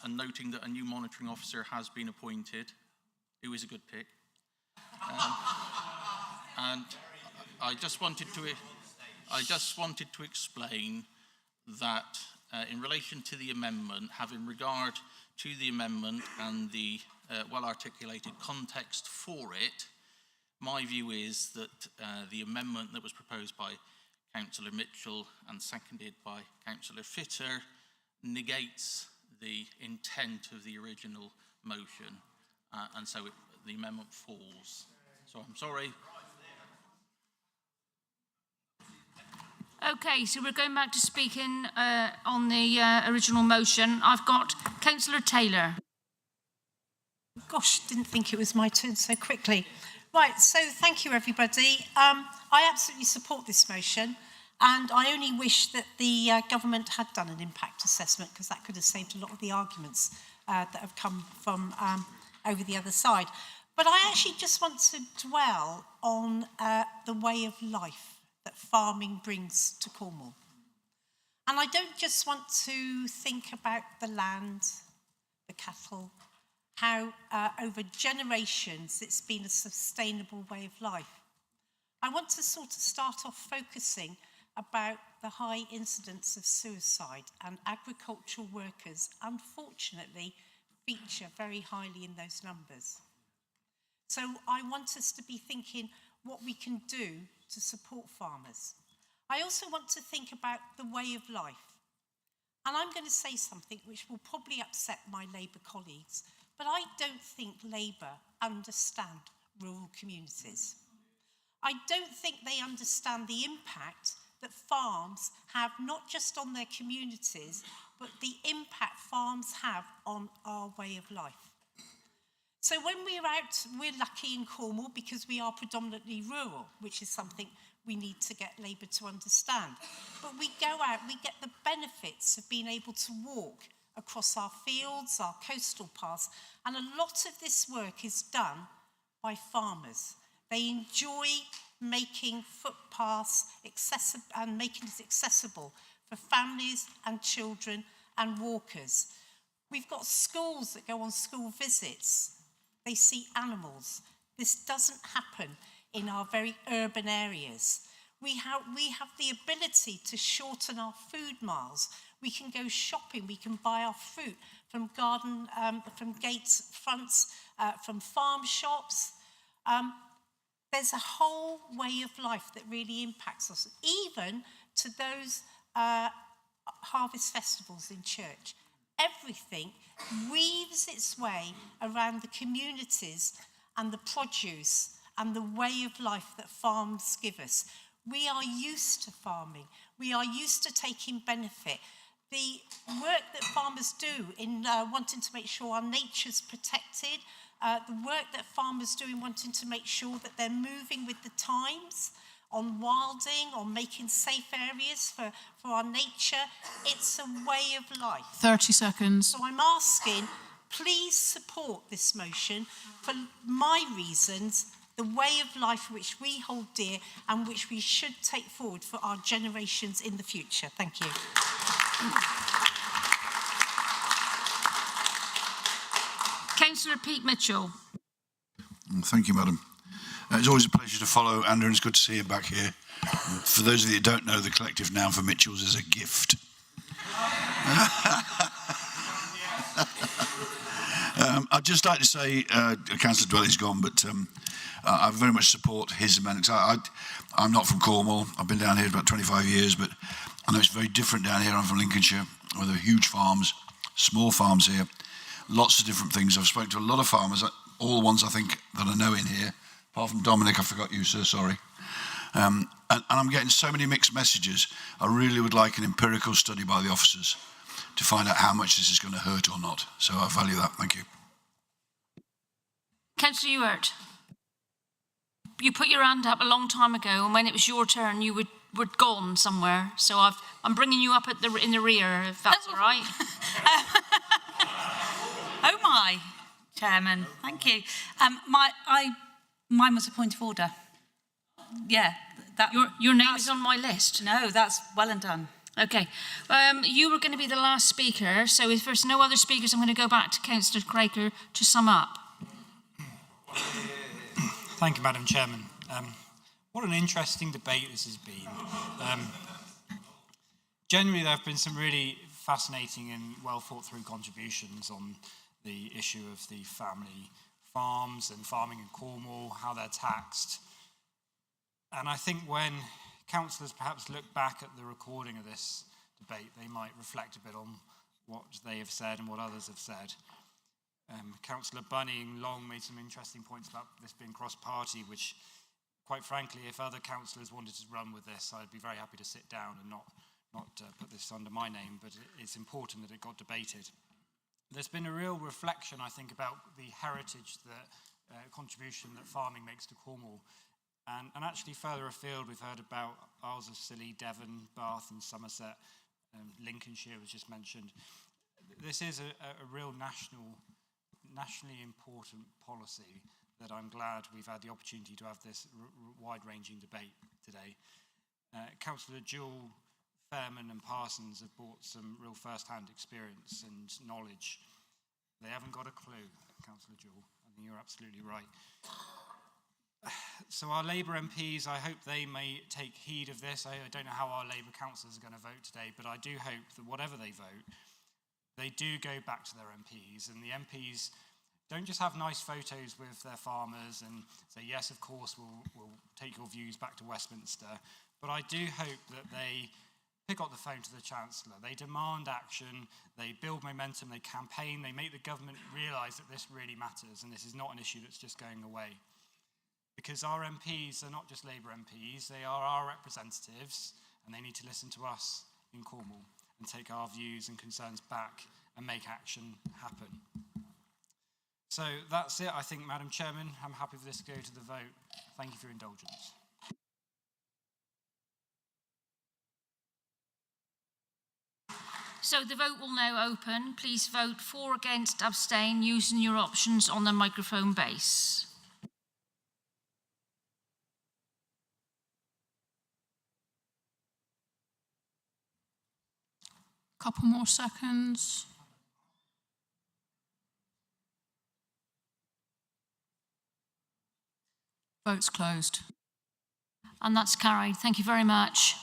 and noting that a new monitoring officer has been appointed, who is a good pick. And I just wanted to explain that in relation to the amendment, having regard to the amendment and the well-articulated context for it, my view is that the amendment that was proposed by Councillor Mitchell and seconded by Councillor Fitter negates the intent of the original motion, and so the amendment falls. So I'm sorry. Okay, so we're going back to speaking on the original motion. I've got Councillor Taylor. Gosh, didn't think it was my turn so quickly. Right, so thank you, everybody. I absolutely support this motion, and I only wish that the government had done an impact assessment, because that could have saved a lot of the arguments that have come from over the other side. But I actually just want to dwell on the way of life that farming brings to Cornwall. And I don't just want to think about the land, the cattle, how over generations it's been a sustainable way of life. I want to sort of start off focusing about the high incidence of suicide, and agricultural workers, unfortunately, feature very highly in those numbers. So I want us to be thinking what we can do to support farmers. I also want to think about the way of life. And I'm going to say something which will probably upset my Labour colleagues, but I don't think Labour understand rural communities. I don't think they understand the impact that farms have, not just on their communities, but the impact farms have on our way of life. So when we're out, we're lucky in Cornwall because we are predominantly rural, which is something we need to get Labour to understand. But we go out, we get the benefits of being able to walk across our fields, our coastal paths, and a lot of this work is done by farmers. They enjoy making footpaths accessible and making it accessible for families and children and walkers. We've got schools that go on school visits. They see animals. This doesn't happen in our very urban areas. We have the ability to shorten our food miles. We can go shopping. We can buy our fruit from from gates, fronts, from farm shops. There's a whole way of life that really impacts us, even to those harvest festivals in church. Everything weaves its way around the communities and the produce and the way of life that farms give us. We are used to farming. We are used to taking benefit. The work that farmers do in wanting to make sure our nature's protected, the work that farmers do in wanting to make sure that they're moving with the times, on wilding, on making safe areas for our nature. It's a way of life. 30 seconds. So I'm asking, please support this motion for my reasons, the way of life which we hold dear and which we should take forward for our generations in the future. Thank you. Councillor Pete Mitchell. Thank you, Madam. It's always a pleasure to follow Andrew, and it's good to see you back here. For those of you who don't know, the collective noun for Mitchells is a gift. I'd just like to say, Councillor Dwelly's gone, but I very much support his amendment. I'm not from Cornwall. I've been down here about 25 years, but I know it's very different down here. I'm from Lincolnshire, where there are huge farms, small farms here, lots of different things. I've spoken to a lot of farmers, all the ones I think that I know in here, apart from Dominic. I forgot you, sir, sorry. And I'm getting so many mixed messages. I really would like an empirical study by the officers to find out how much this is going to hurt or not. So I value that. Thank you. Councillor Ewart, you put your hand up a long time ago, and when it was your turn, you were gone somewhere. So I'm bringing you up in the rear, if that's all right. Oh my, Chairman, thank you. Mine was a point of order. Yeah, your name is on my list. No, that's well and done. Okay, you were going to be the last speaker, so if there's no other speakers, I'm going to go back to Councillor Craker to sum up. Thank you, Madam Chairman. What an interesting debate this has been. Generally, there have been some really fascinating and well thought through contributions on the issue of the family farms and farming in Cornwall, how they're taxed. And I think when councillors perhaps look back at the recording of this debate, they might reflect a bit on what they have said and what others have said. Councillor Bunny and Long made some interesting points about this being cross-party, which, quite frankly, if other councillors wanted to run with this, I'd be very happy to sit down and not put this under my name, but it's important that it got debated. There's been a real reflection, I think, about the heritage, contribution that farming makes to Cornwall. And actually further afield, we've heard about Isles of Scilly, Devon, Bath and Somerset, Lincolnshire was just mentioned. This is a real nationally important policy that I'm glad we've had the opportunity to have this wide-ranging debate today. Councillor Jewell, Fairman and Parsons have brought some real first-hand experience and knowledge. They haven't got a clue, Councillor Jewell. I think you're absolutely right. So our Labour MPs, I hope they may take heed of this. I don't know how our Labour councillors are going to vote today, but I do hope that whatever they vote, they do go back to their MPs, and the MPs don't just have nice photos with their farmers and say, yes, of course, we'll take your views back to Westminster, but I do hope that they pick up the phone to the Chancellor, they demand action, they build momentum, they campaign, they make the government realise that this really matters and this is not an issue that's just going away. Because our MPs are not just Labour MPs, they are our representatives, and they need to listen to us in Cornwall and take our views and concerns back and make action happen. So that's it, I think, Madam Chairman. I'm happy for this to go to the vote. Thank you for your indulgence. So the vote will now open. Please vote for, against, abstain, using your options on the microphone base. Couple more seconds. Vote's closed. And that's carried. Thank you very much.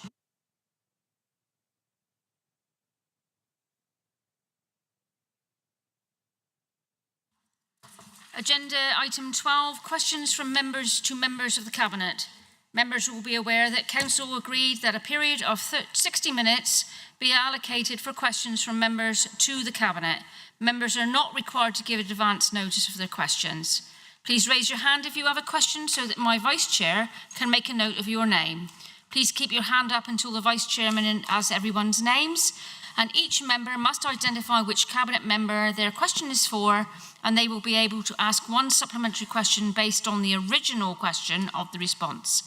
Agenda item 12, questions from members to members of the Cabinet. Members will be aware that Council agreed that a period of 60 minutes be allocated for questions from members to the Cabinet. Members are not required to give advance notice of their questions. Please raise your hand if you have a question so that my Vice Chair can make a note of your name. Please keep your hand up until the Vice Chairman asks everyone's names, and each member must identify which Cabinet member their question is for, and they will be able to ask one supplementary question based on the original question of the response.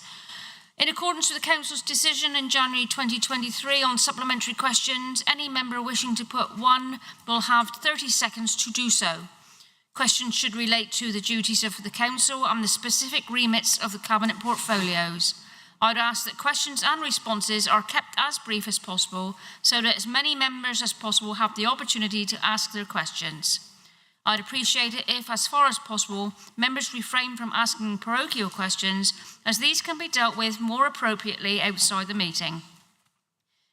In accordance with the Council's decision in January 2023 on supplementary questions, any member wishing to put one will have 30 seconds to do so. Questions should relate to the duties of the Council and the specific remits of the Cabinet portfolios. I would ask that questions and responses are kept as brief as possible so that as many members as possible have the opportunity to ask their questions. I'd appreciate it if, as far as possible, members refrain from asking parochial questions, as these can be dealt with more appropriately outside the meeting.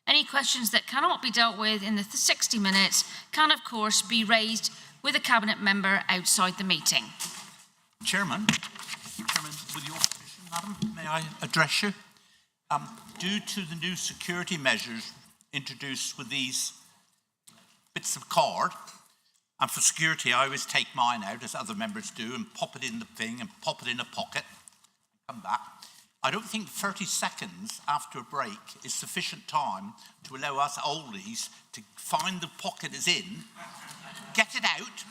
Any questions that cannot be dealt with in the 60 minutes can, of course, be raised with a Cabinet member outside the meeting. Chairman, Madam, may I address you? Due to the new security measures introduced with these bits of card, and for security, I always take mine out, as other members do, and pop it in the thing and pop it in a pocket and come back. I don't think 30 seconds after a break is sufficient time to allow us oldies to find the pocket it's in, get it out,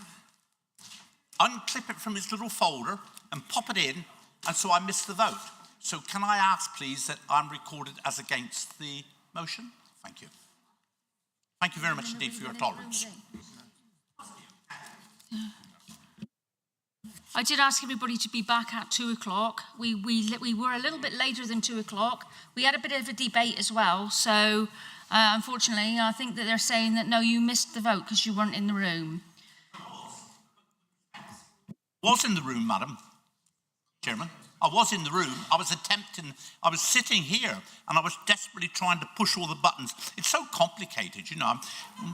unclip it from its little folder, and pop it in, and so I missed the vote. So can I ask, please, that I'm recorded as against the motion? Thank you. Thank you very much indeed for your tolerance. I did ask everybody to be back at 2 o'clock. We were a little bit later than 2 o'clock. We had a bit of a debate as well. So unfortunately, I think that they're saying that, no, you missed the vote because you weren't in the room. Was in the room, Madam Chairman. I was in the room. I was sitting here and I was desperately trying to push all the buttons. It's so complicated, you know.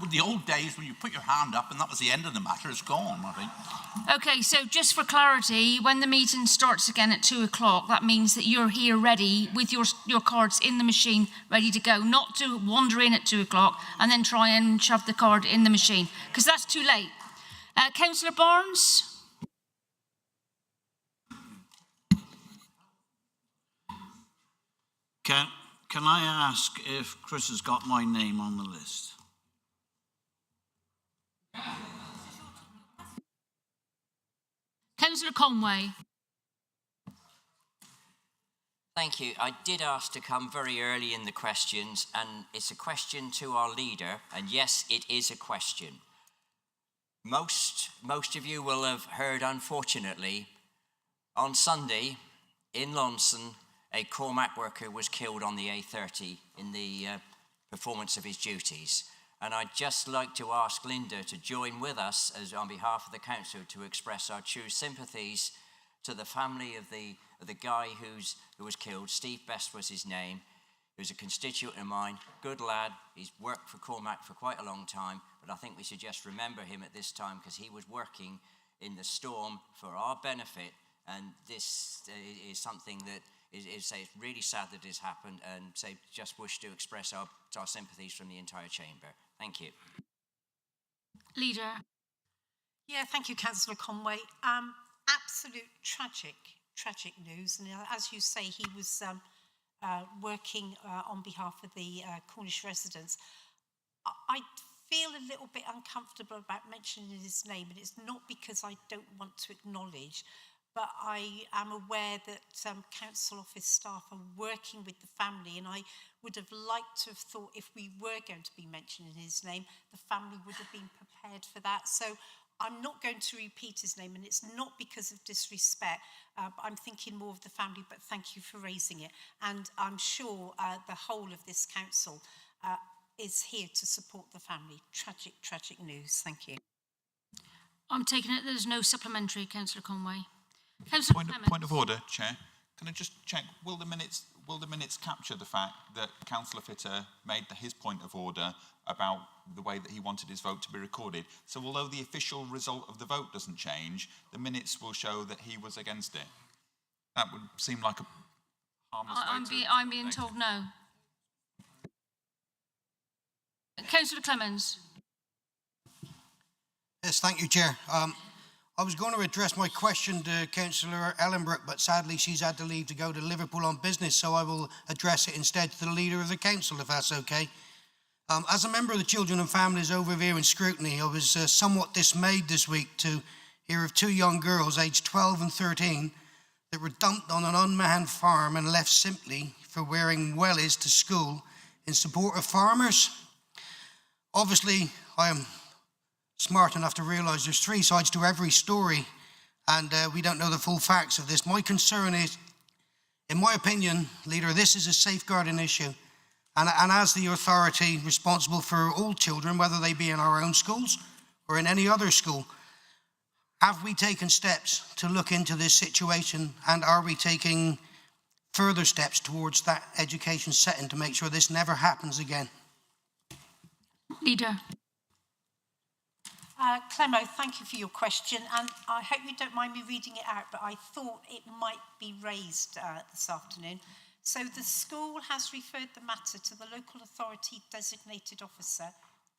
With the old days when you put your hand up and that was the end of the matter, it's gone, I think. Okay, so just for clarity, when the meeting starts again at 2 o'clock, that means that you're here ready with your cards in the machine, ready to go, not to wander in at 2 o'clock and then try and shove the card in the machine, because that's too late. Councillor Barnes? Can I ask if Chris has got my name on the list? Councillor Conway. Thank you. I did ask to come very early in the questions, and it's a question to our leader, and yes, it is a question. Most of you will have heard, unfortunately, on Sunday in Launceston, a Cormac worker was killed on the A30 in the performance of his duties. And I'd just like to ask Linda to join with us as on behalf of the council to express our true sympathies to the family of the guy who was killed. Steve Best was his name. He was a constituent of mine, good lad. He's worked for Cormac for quite a long time, but I think we should just remember him at this time because he was working in the storm for our benefit, and this is something that it's really sad that this happened, and just wish to express our sympathies from the entire chamber. Thank you. Leader. Yeah, thank you, Councillor Conway. Absolute tragic news. And as you say, he was working on behalf of the Cornish residents. I feel a little bit uncomfortable about mentioning his name, and it's not because I don't want to acknowledge, but I am aware that council office staff are working with the family, and I would have liked to have thought if we were going to be mentioning his name, the family would have been prepared for that. So I'm not going to repeat his name, and it's not because of disrespect, but I'm thinking more of the family, but thank you for raising it. And I'm sure the whole of this council is here to support the family. Tragic news. Thank you. I'm taking it there's no supplementary, Councillor Conway. Point of order, Chair. Can I just check, will the minutes capture the fact that Councillor Fitter made his point of order about the way that he wanted his vote to be recorded? So although the official result of the vote doesn't change, the minutes will show that he was against it. That would seem like a harmless way I'm being told no. Councillor Clemens. Yes, thank you, Chair. I was going to address my question to Councillor Ellenbrook, but sadly she's had to leave to go to Liverpool on business, so I will address it instead to the Leader of the Council, if that's okay. As a member of the Children and Families Overview and Scrutiny, I was somewhat dismayed this week to hear of 2 young girls, aged 12 and 13, that were dumped on an unmanned farm and left simply for wearing wellies to school in support of farmers. Obviously, I am smart enough to realise there's 3 sides to every story, and we don't know the full facts of this. My concern is, in my opinion, Leader, this is a safeguarding issue, and as the authority responsible for all children, whether they be in our own schools or in any other school, have we taken steps to look into this situation, and are we taking further steps towards that education setting to make sure this never happens again? Leader. Clemo, thank you for your question, and I hope you don't mind me reading it out, but I thought it might be raised this afternoon. So the school has referred the matter to the local authority designated officer,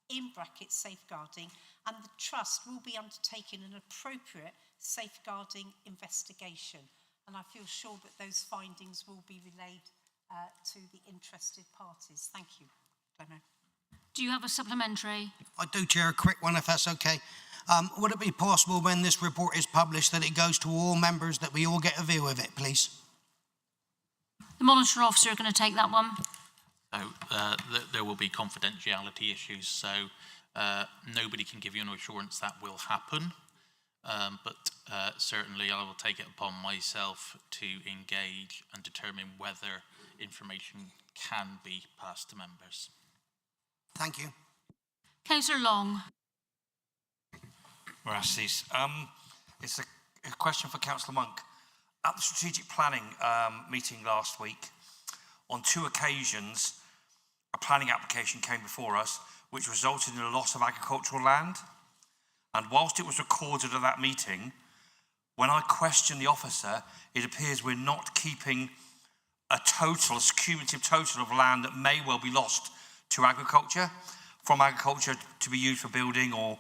in brackets safeguarding, and the trust will be undertaking an appropriate safeguarding investigation. And I feel sure that those findings will be relayed to the interested parties. Thank you, Clemo. Do you have a supplementary? I do, Chair, a quick one if that's okay. Would it be possible when this report is published that it goes to all members, that we all get a view of it, please? The monitor officer are going to take that one. So there will be confidentiality issues, so nobody can give you an assurance that will happen. But certainly I will take it upon myself to engage and determine whether information can be passed to members. Thank you. Councillor Long. It's a question for Councillor Monk. At the strategic planning meeting last week, on 2 occasions, a planning application came before us which resulted in a loss of agricultural land. And whilst it was recorded at that meeting, when I questioned the officer, it appears we're not keeping a cumulative total of land that may well be lost to agriculture, from agriculture to be used for building or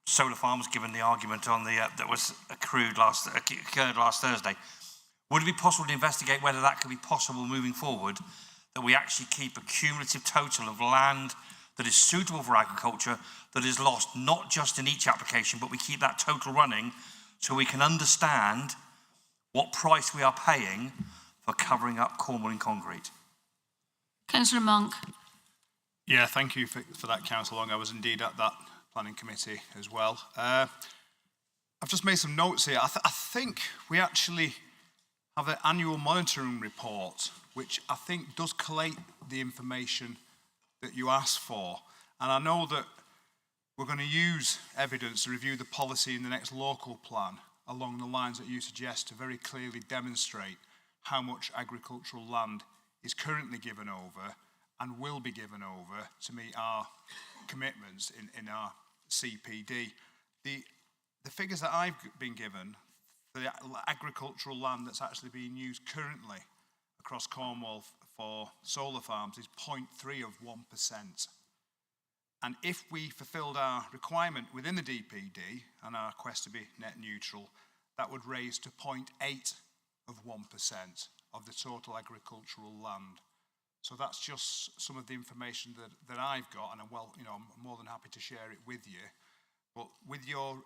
solar farms, given the argument on the that was occurred last Thursday. Would it be possible to investigate whether that could be possible moving forward, that we actually keep a cumulative total of land that is suitable for agriculture, that is lost not just in each application, but we keep that total running so we can understand what price we are paying for covering up Cornwall in concrete? Councillor Monk. Yeah, thank you for that, Councillor Long. I was indeed at that planning committee as well. I've just made some notes here. I think we actually have an annual monitoring report, which I think does collate the information that you asked for. And I know that we're going to use evidence to review the policy in the next local plan along the lines that you suggest, to very clearly demonstrate how much agricultural land is currently given over and will be given over to meet our commitments in our CPD. The figures that I've been given for the agricultural land that's actually being used currently across Cornwall for solar farms is 0.3 of 1%. And if we fulfilled our requirement within the DPD and our quest to be net neutral, that would raise to 0.8 of 1% of the total agricultural land. So that's just some of the information that I've got, and I'm more than happy to share it with you. But with your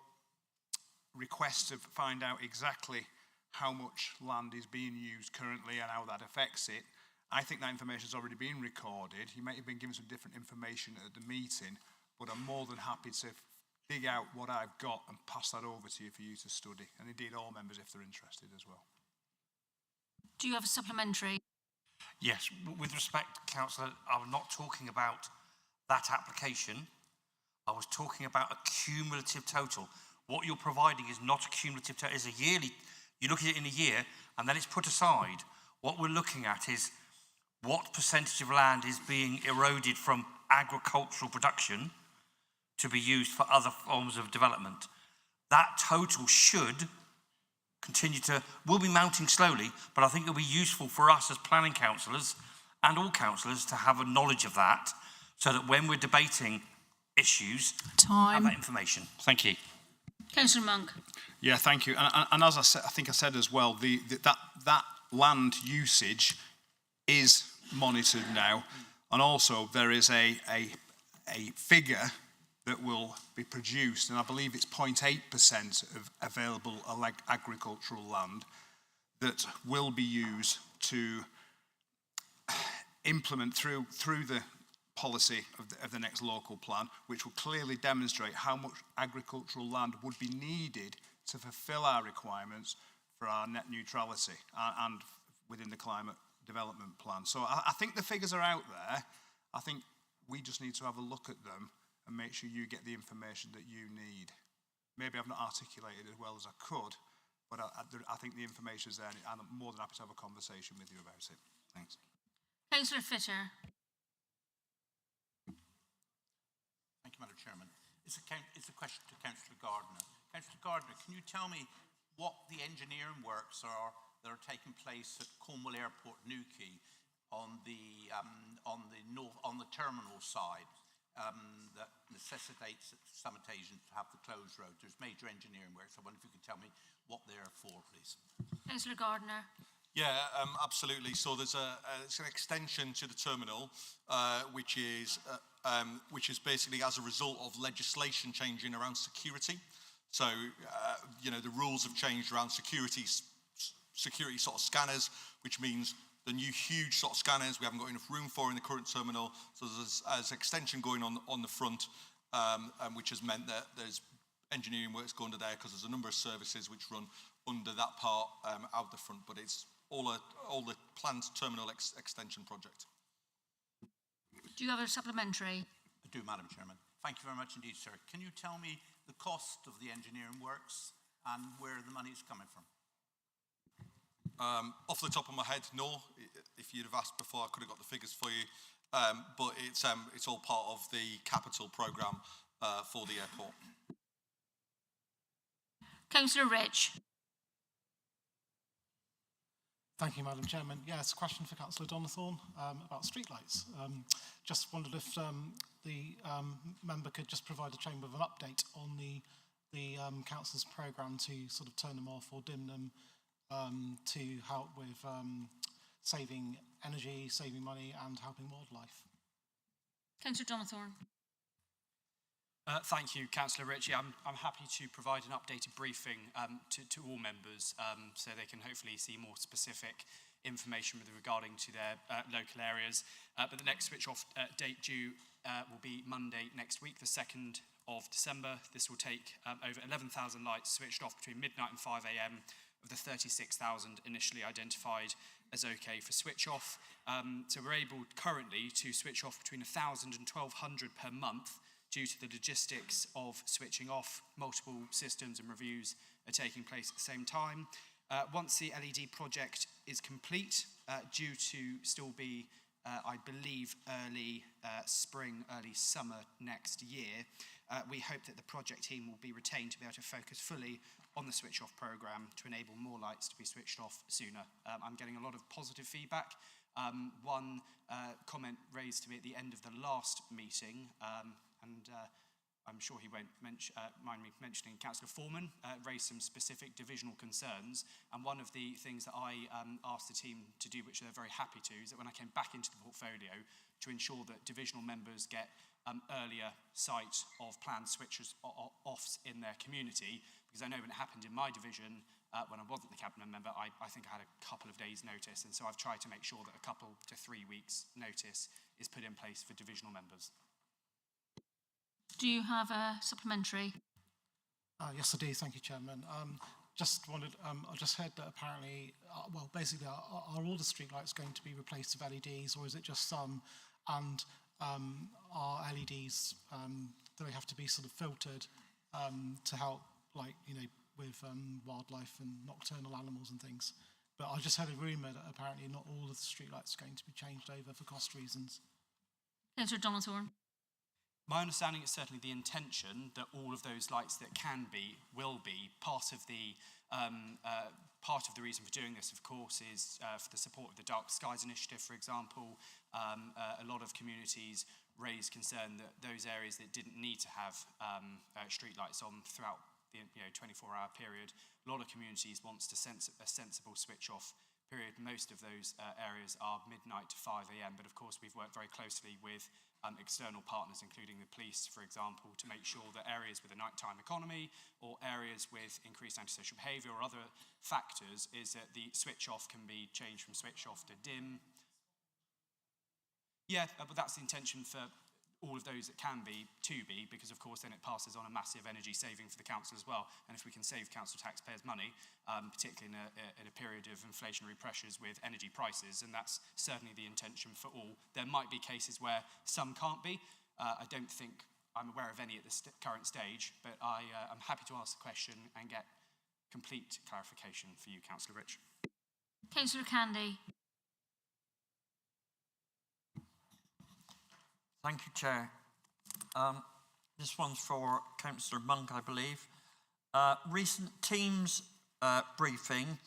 request to find out exactly how much land is being used currently and how that affects it, I think that information has already been recorded. You may have been given some different information at the meeting, but I'm more than happy to dig out what I've got and pass that over to you for you to study, and indeed all members if they're interested as well. Do you have a supplementary? Yes, with respect, Councillor, I'm not talking about that application. I was talking about a cumulative total. What you're providing is not a cumulative total, it's a yearly, you look at it in a year and then it's put aside. What we're looking at is what percentage of land is being eroded from agricultural production to be used for other forms of development. That total should will be mounting slowly, but I think it'll be useful for us as planning councillors and all councillors to have a knowledge of that, so that when we're debating issues, have that information. Thank you. Councillor Monk. Yeah, thank you. And as I said, I think I said as well, that land usage is monitored now, and also there is a figure that will be produced, and I believe it's 0.8% of available agricultural land that will be used to implement through the policy of the next local plan, which will clearly demonstrate how much agricultural land would be needed to fulfil our requirements for our net neutrality and within the climate development plan. So I think the figures are out there. I think we just need to have a look at them and make sure you get the information that you need. Maybe I've not articulated as well as I could, but I think the information is there, and I'm more than happy to have a conversation with you about it. Thanks. Councillor Fitter. Thank you, Madam Chairman. It's a question to Councillor Gardner. Councillor Gardner, can you tell me what the engineering works are that are taking place at Cornwall Airport, Newquay, on the terminal side that necessitates at some occasions to have the closed road? There's major engineering works. I wonder if you could tell me what they're for, please. Councillor Gardner. Yeah, absolutely. So there's it's an extension to the terminal, which is basically as a result of legislation changing around security. So the rules have changed around security sort of scanners, which means the new huge sort of scanners we haven't got enough room for in the current terminal. So there's extension going on the front, which has meant that there's engineering works going to there because there's a number of services which run under that part out the front, but it's all the planned terminal extension project. Do you have a supplementary? I do, Madam Chairman. Thank you very much indeed, sir. Can you tell me the cost of the engineering works and where the money is coming from? Off the top of my head, no. If you'd have asked before, I could have got the figures for you. But it's all part of the capital programme for the airport. Councillor Rich. Thank you, Madam Chairman. Yeah, it's a question for Councillor Donathorne about streetlights. Just wondered if the member could just provide the Chamber with an update on the Council's programme to sort of turn them off or dim them to help with saving energy, saving money and helping wildlife. Councillor Donathorne. Thank you, Councillor Ritchie. I'm happy to provide an updated briefing to all members so they can hopefully see more specific information regarding to their local areas. But the next switch-off date due will be Monday next week, the 2nd of December. This will take over 11,000 lights switched off between midnight and 5 a.m. of the 36,000 initially identified as okay for switch-off. So we're able currently to switch off between 1,000 and 1,200 per month. Due to the logistics of switching off, multiple systems and reviews are taking place at the same time. Once the LED project is complete, due to still be, I believe, early spring, early summer next year, we hope that the project team will be retained to be able to focus fully on the switch-off programme to enable more lights to be switched off sooner. I'm getting a lot of positive feedback. One comment raised to me at the end of the last meeting, and I'm sure he won't mind me mentioning, Councillor Foreman raised some specific divisional concerns, and one of the things that I asked the team to do, which they're very happy to, is that when I came back into the portfolio, to ensure that divisional members get earlier sight of planned switches offs in their community, because I know when it happened in my division, when I wasn't the cabinet member, I think I had a couple of days' notice, and so I've tried to make sure that a couple to 3 weeks' notice is put in place for divisional members. Do you have a supplementary? Yes, I do. Thank you, Chairman. Just wondered, I just heard that apparently, well, basically, are all the streetlights going to be replaced with LEDs, or is it just some? And are LEDs, do they have to be sort of filtered to help, like, with wildlife and nocturnal animals and things? But I just had a rumour that apparently not all of the streetlights are going to be changed over for cost reasons. Councillor Donathorne. My understanding is certainly the intention that all of those lights that can be, will be. Part of the reason for doing this, of course, is for the support of the Dark Skies Initiative, for example. A lot of communities raised concern that those areas that didn't need to have street lights on throughout the 24-hour period, a lot of communities wants a sensible switch-off period. Most of those areas are midnight to 5 a.m, but of course we've worked very closely with external partners, including the police, for example, to make sure that areas with a nighttime economy or areas with increased antisocial behaviour or other factors is that the switch off can be changed from switch off to dim. Yeah, but that's the intention for all of those that can be to be, because of course then it passes on a massive energy saving for the council as well. And if we can save council taxpayers money, particularly in a period of inflationary pressures with energy prices, and that's certainly the intention for all. There might be cases where some can't be. I don't think I'm aware of any at this current stage, but I'm happy to ask the question and get complete clarification for you, Councillor Rich. Councillor Candy. Thank you, Chair. This one's for Councillor Monk, I believe. Recent Teams briefing,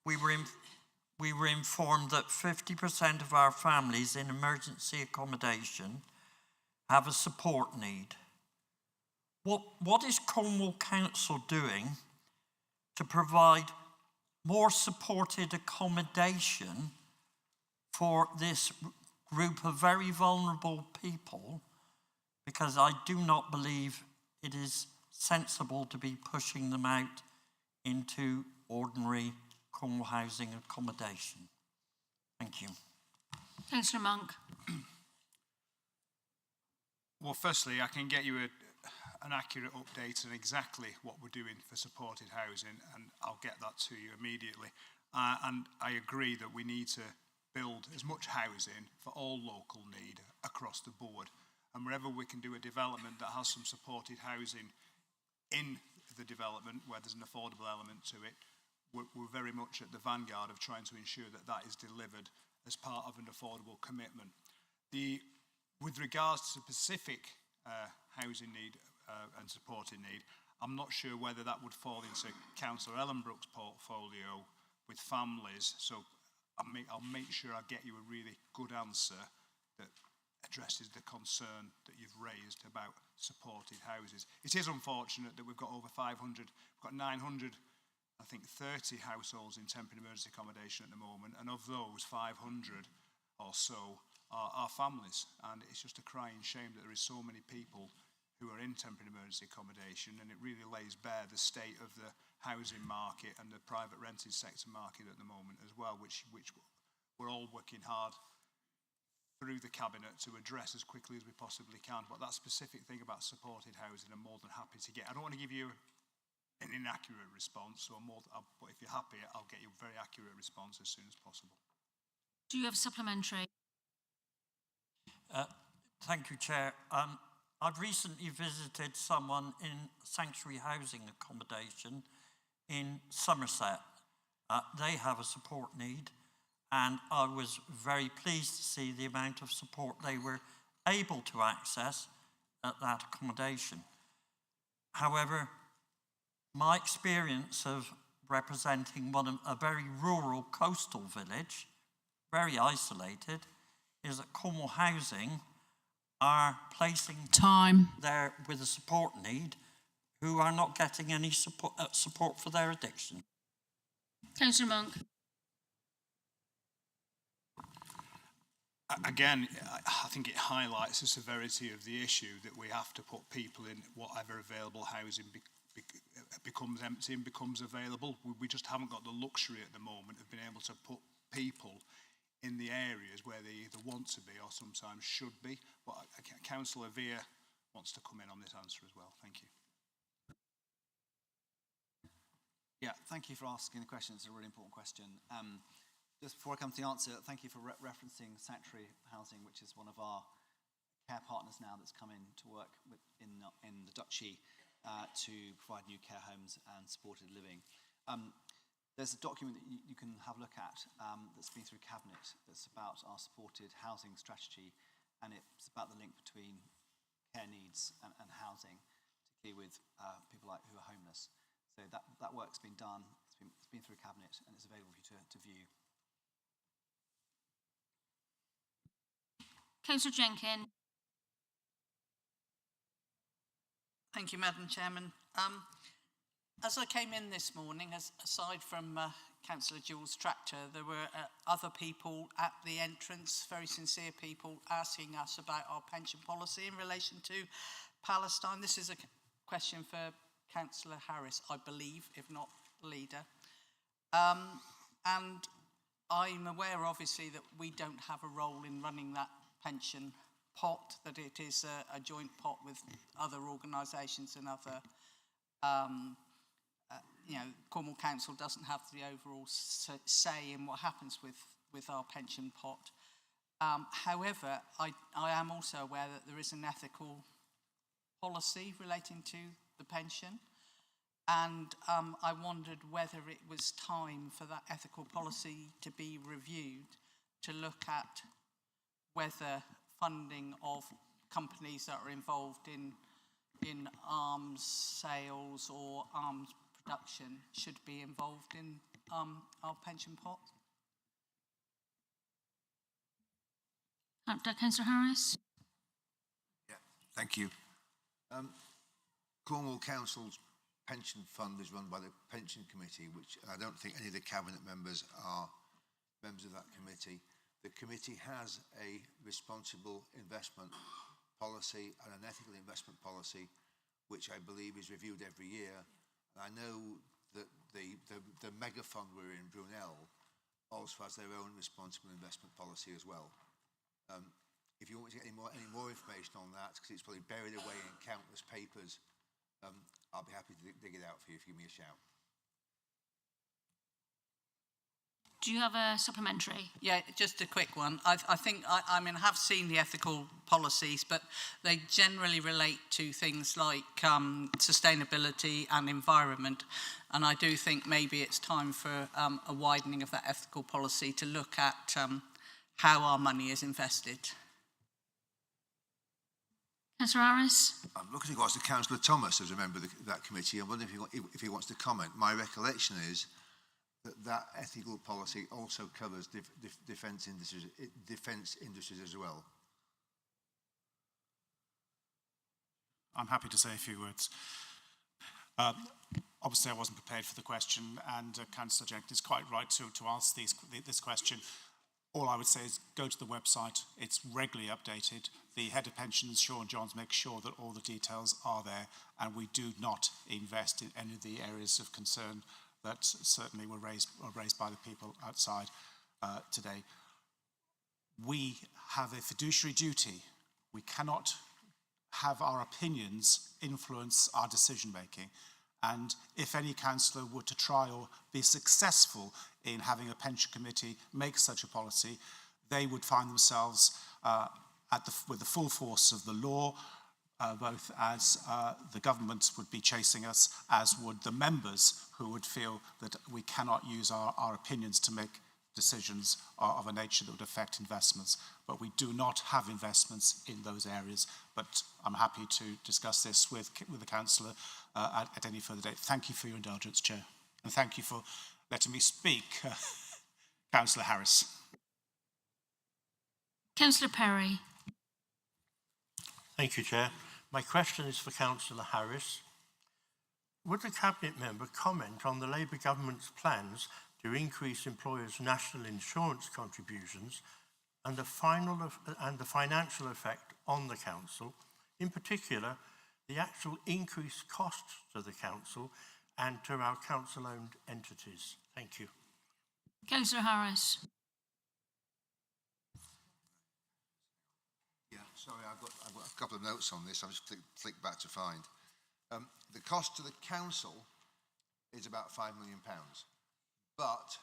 we were informed that 50% of our families in emergency accommodation have a support need. What is Cornwall Council doing to provide more supported accommodation for this group of very vulnerable people? Because I do not believe it is sensible to be pushing them out into ordinary Cornwall housing accommodation. Thank you. Councillor Monk. Well, firstly, I can get you an accurate update on exactly what we're doing for supported housing, and I'll get that to you immediately. And I agree that we need to build as much housing for all local need across the board. And wherever we can do a development that has some supported housing in the development, where there's an affordable element to it, we're very much at the vanguard of trying to ensure that that is delivered as part of an affordable commitment. With regards to specific housing need and supported need, I'm not sure whether that would fall into Councillor Ellenbrook's portfolio with families, so I'll make sure I get you a really good answer that addresses the concern that you've raised about supported houses. It is unfortunate that we've got over 500, we've got 900, I think 30 households in temporary emergency accommodation at the moment, and of those 500 or so are families, and it's just a crying shame that there is so many people who are in temporary emergency accommodation, and it really lays bare the state of the housing market and the private rented sector market at the moment as well, which we're all working hard through the Cabinet to address as quickly as we possibly can. But that specific thing about supported housing, I'm more than happy to get. I don't want to give you an inaccurate response, so but if you're happy, I'll get you a very accurate response as soon as possible. Do you have a supplementary? Thank you, Chair. I've recently visited someone in sanctuary housing accommodation in Somerset. They have a support need, and I was very pleased to see the amount of support they were able to access at that accommodation. However, my experience of representing a very rural coastal village, very isolated, is that Cornwall Housing are placing time there with a support need who are not getting any support for their addiction. Councillor Monk. Again, I think it highlights the severity of the issue that we have to put people in whatever available housing becomes empty and becomes available. We just haven't got the luxury at the moment of being able to put people in the areas where they either want to be or sometimes should be. But Councillor Veer wants to come in on this answer as well. Thank you. Yeah, thank you for asking the question. It's a really important question. Just before I come to the answer, thank you for referencing sanctuary housing, which is one of our care partners now that's come in to work in the Duchy to provide new care homes and supported living. There's a document that you can have a look at that's been through Cabinet that's about our supported housing strategy, and it's about the link between care needs and housing, particularly with people who are homeless. So that work's been done, it's been through Cabinet, and it's available for you to view. Councillor Jenkins. Thank you, Madam Chairman. As I came in this morning, aside from Councillor Jules Tractor, there were other people at the entrance, very sincere people, asking us about our pension policy in relation to Palestine. This is a question for Councillor Harris, I believe, if not the leader. And I'm aware, obviously, that we don't have a role in running that pension pot, that it is a joint pot with other organisations and other Cornwall Council doesn't have the overall say in what happens with our pension pot. However, I am also aware that there is an ethical policy relating to the pension, and I wondered whether it was time for that ethical policy to be reviewed, to look at whether funding of companies that are involved in in arms sales or arms production should be involved in our pension pot? Councillor Harris? Thank you. Cornwall Council's pension fund is run by the Pension Committee, which I don't think any of the Cabinet members are members of that committee. The committee has a responsible investment policy and an ethical investment policy, which I believe is reviewed every year. And I know that the mega fund we're in, Brunel, also has their own responsible investment policy as well. If you want to get any more information on that, because it's probably buried away in countless papers, I'll be happy to dig it out for you if you give me a shout. Do you have a supplementary? Yeah, just a quick one. I think, I mean, I have seen the ethical policies, but they generally relate to things like sustainability and environment. And I do think maybe it's time for a widening of that ethical policy to look at how our money is invested. Councillor Harris? I'm looking across to Councillor Thomas as a member of that committee. I wonder if he wants to comment. My recollection is that ethical policy also covers defence industries as well. I'm happy to say a few words. Obviously, I wasn't prepared for the question, and Councillor Jenkins is quite right to ask this question. All I would say is go to the website. It's regularly updated. The head of pensions, Sean Johns, makes sure that all the details are there, and we do not invest in any of the areas of concern that certainly were raised by the people outside today. We have a fiduciary duty. We cannot have our opinions influence our decision making. And if any councillor were to try or be successful in having a pension committee make such a policy, they would find themselves with the full force of the law, both as the government would be chasing us, as would the members who would feel that we cannot use our opinions to make decisions of a nature that would affect investments. But we do not have investments in those areas. But I'm happy to discuss this with the councillor at any further date. Thank you for your indulgence, Chair. And thank you for letting me speak, Councillor Harris. Councillor Perry. Thank you, Chair. My question is for Councillor Harris. Would the Cabinet member comment on the Labour government's plans to increase employers' national insurance contributions and the financial effect on the Council, in particular, the actual increased costs to the Council and to our Council-owned entities? Thank you. Councillor Harris. Sorry, I've got a couple of notes on this. I'll just flick back to find. The cost to the council is about £5 million, but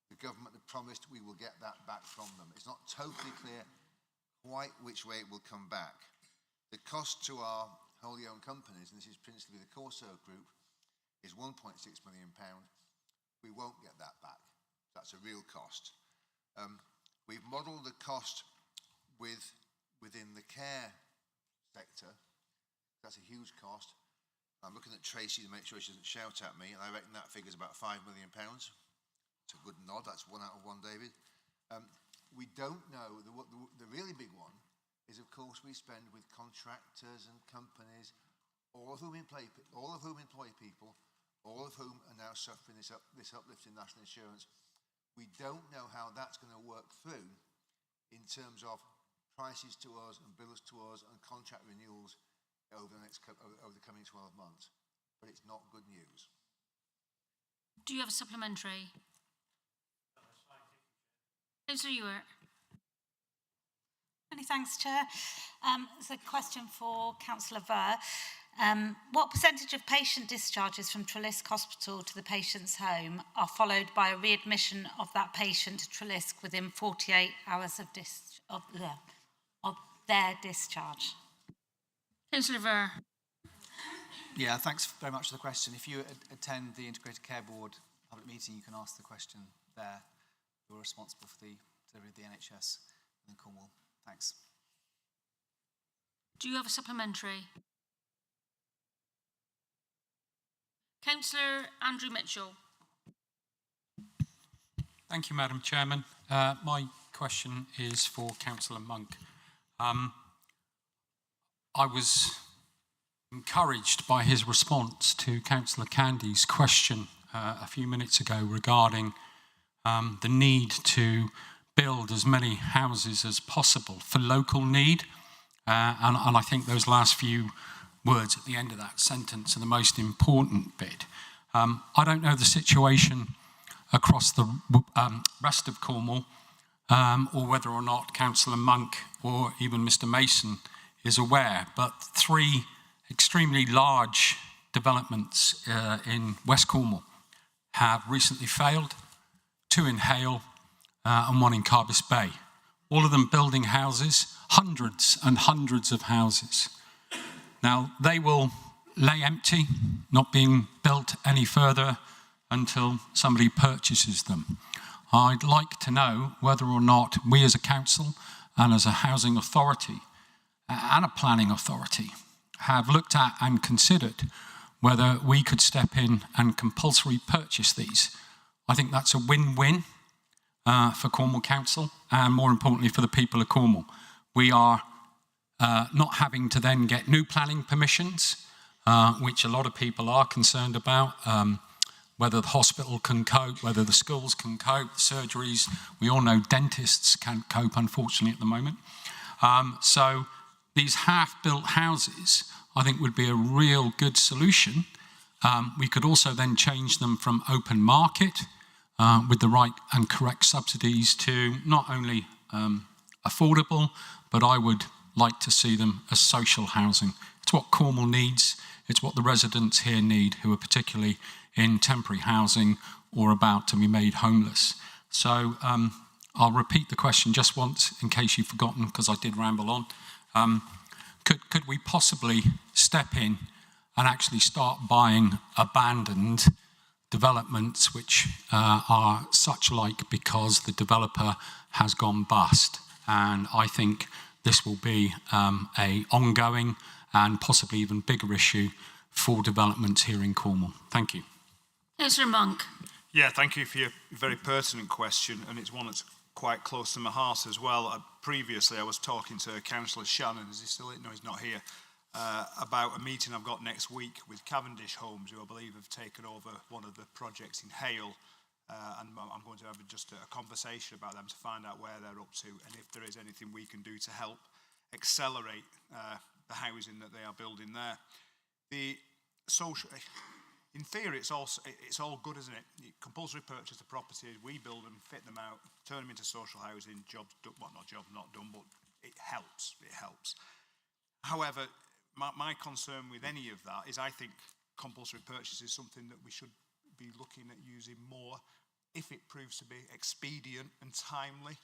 the government have promised we will get that back from them. It's not totally clear quite which way it will come back. The cost to our wholly owned companies, and this is principally the Corso Group, is £1.6 million. We won't get that back. That's a real cost. We've modelled the cost within the care sector. That's a huge cost. I'm looking at Tracy to make sure she doesn't shout at me, and I reckon that figure's about £5 million. It's a good nod. That's 1 out of 1, David. We don't know. The really big one is, of course, we spend with contractors and companies, all of whom employ people, all of whom are now suffering this uplift in national insurance. We don't know how that's going to work through in terms of prices to us and bills to us and contract renewals over the coming 12 months. But it's not good news. Do you have a supplementary? Councillor Ewart. Many thanks, Chair. It's a question for Councillor Ver. What percentage of patient discharges from Trelisk Hospital to the patient's home are followed by a readmission of that patient to Trelisk within 48 hours of their discharge? Councillor Ver. Yeah, thanks very much for the question. If you attend the Integrated Care Board public meeting, you can ask the question there. You're responsible for the delivery of the NHS in Cornwall. Thanks. Do you have a supplementary? Councillor Andrew Mitchell. Thank you, Madam Chairman. My question is for Councillor Monk. I was encouraged by his response to Councillor Candy's question a few minutes ago regarding the need to build as many houses as possible for local need. And I think those last few words at the end of that sentence are the most important bit. I don't know the situation across the rest of Cornwall, or whether or not Councillor Monk or even Mr Mason is aware, but 3 extremely large developments in West Cornwall have recently failed, 2 in Hale and 1 in Carbis Bay. All of them building houses, hundreds and hundreds of houses. Now, they will lay empty, not being built any further until somebody purchases them. I'd like to know whether or not we as a council and as a housing authority and a planning authority have looked at and considered whether we could step in and compulsory purchase these. I think that's a win-win for Cornwall Council and more importantly for the people of Cornwall. We are not having to then get new planning permissions, which a lot of people are concerned about, whether the hospital can cope, whether the schools can cope, surgeries. We all know dentists can't cope, unfortunately, at the moment. So these half-built houses, I think, would be a real good solution. We could also then change them from open market with the right and correct subsidies to not only affordable, but I would like to see them as social housing. It's what Cornwall needs. It's what the residents here need, who are particularly in temporary housing or about to be made homeless. So I'll repeat the question just once in case you've forgotten, because I did ramble on. Could we possibly step in and actually start buying abandoned developments which are such like because the developer has gone bust? And I think this will be a ongoing and possibly even bigger issue for developments here in Cornwall. Thank you. Councillor Monk. Yeah, thank you for your very pertinent question, and it's one that's quite close to my heart as well. Previously, I was talking to Councillor Shannon, is he still? No, he's not here, about a meeting I've got next week with Cavendish Homes, who I believe have taken over one of the projects in Hale, and I'm going to have just a conversation about them to find out where they're up to and if there is anything we can do to help accelerate the housing that they are building there. The social, in theory, it's all good, isn't it? You compulsory purchase the properties, we build them, fit them out, turn them into social housing, jobs done, well, not jobs not done, but it helps. However, my concern with any of that is I think compulsory purchase is something that we should be looking at using more if it proves to be expedient and timely.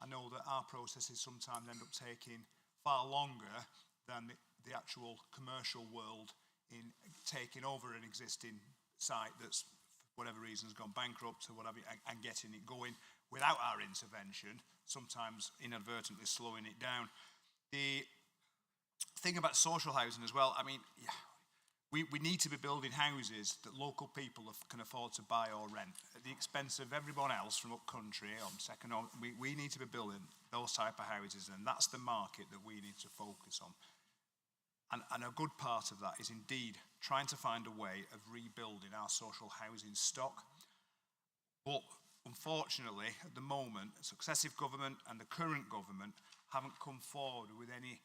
I know that our processes sometimes end up taking far longer than the actual commercial world in taking over an existing site that's, for whatever reason, has gone bankrupt or whatever, and getting it going without our intervention, sometimes inadvertently slowing it down. The thing about social housing as well, I mean, yeah, we need to be building houses that local people can afford to buy or rent at the expense of everyone else from up country or second. We need to be building those type of houses, and that's the market that we need to focus on. And a good part of that is indeed trying to find a way of rebuilding our social housing stock. But unfortunately, at the moment, the successive government and the current government haven't come forward with any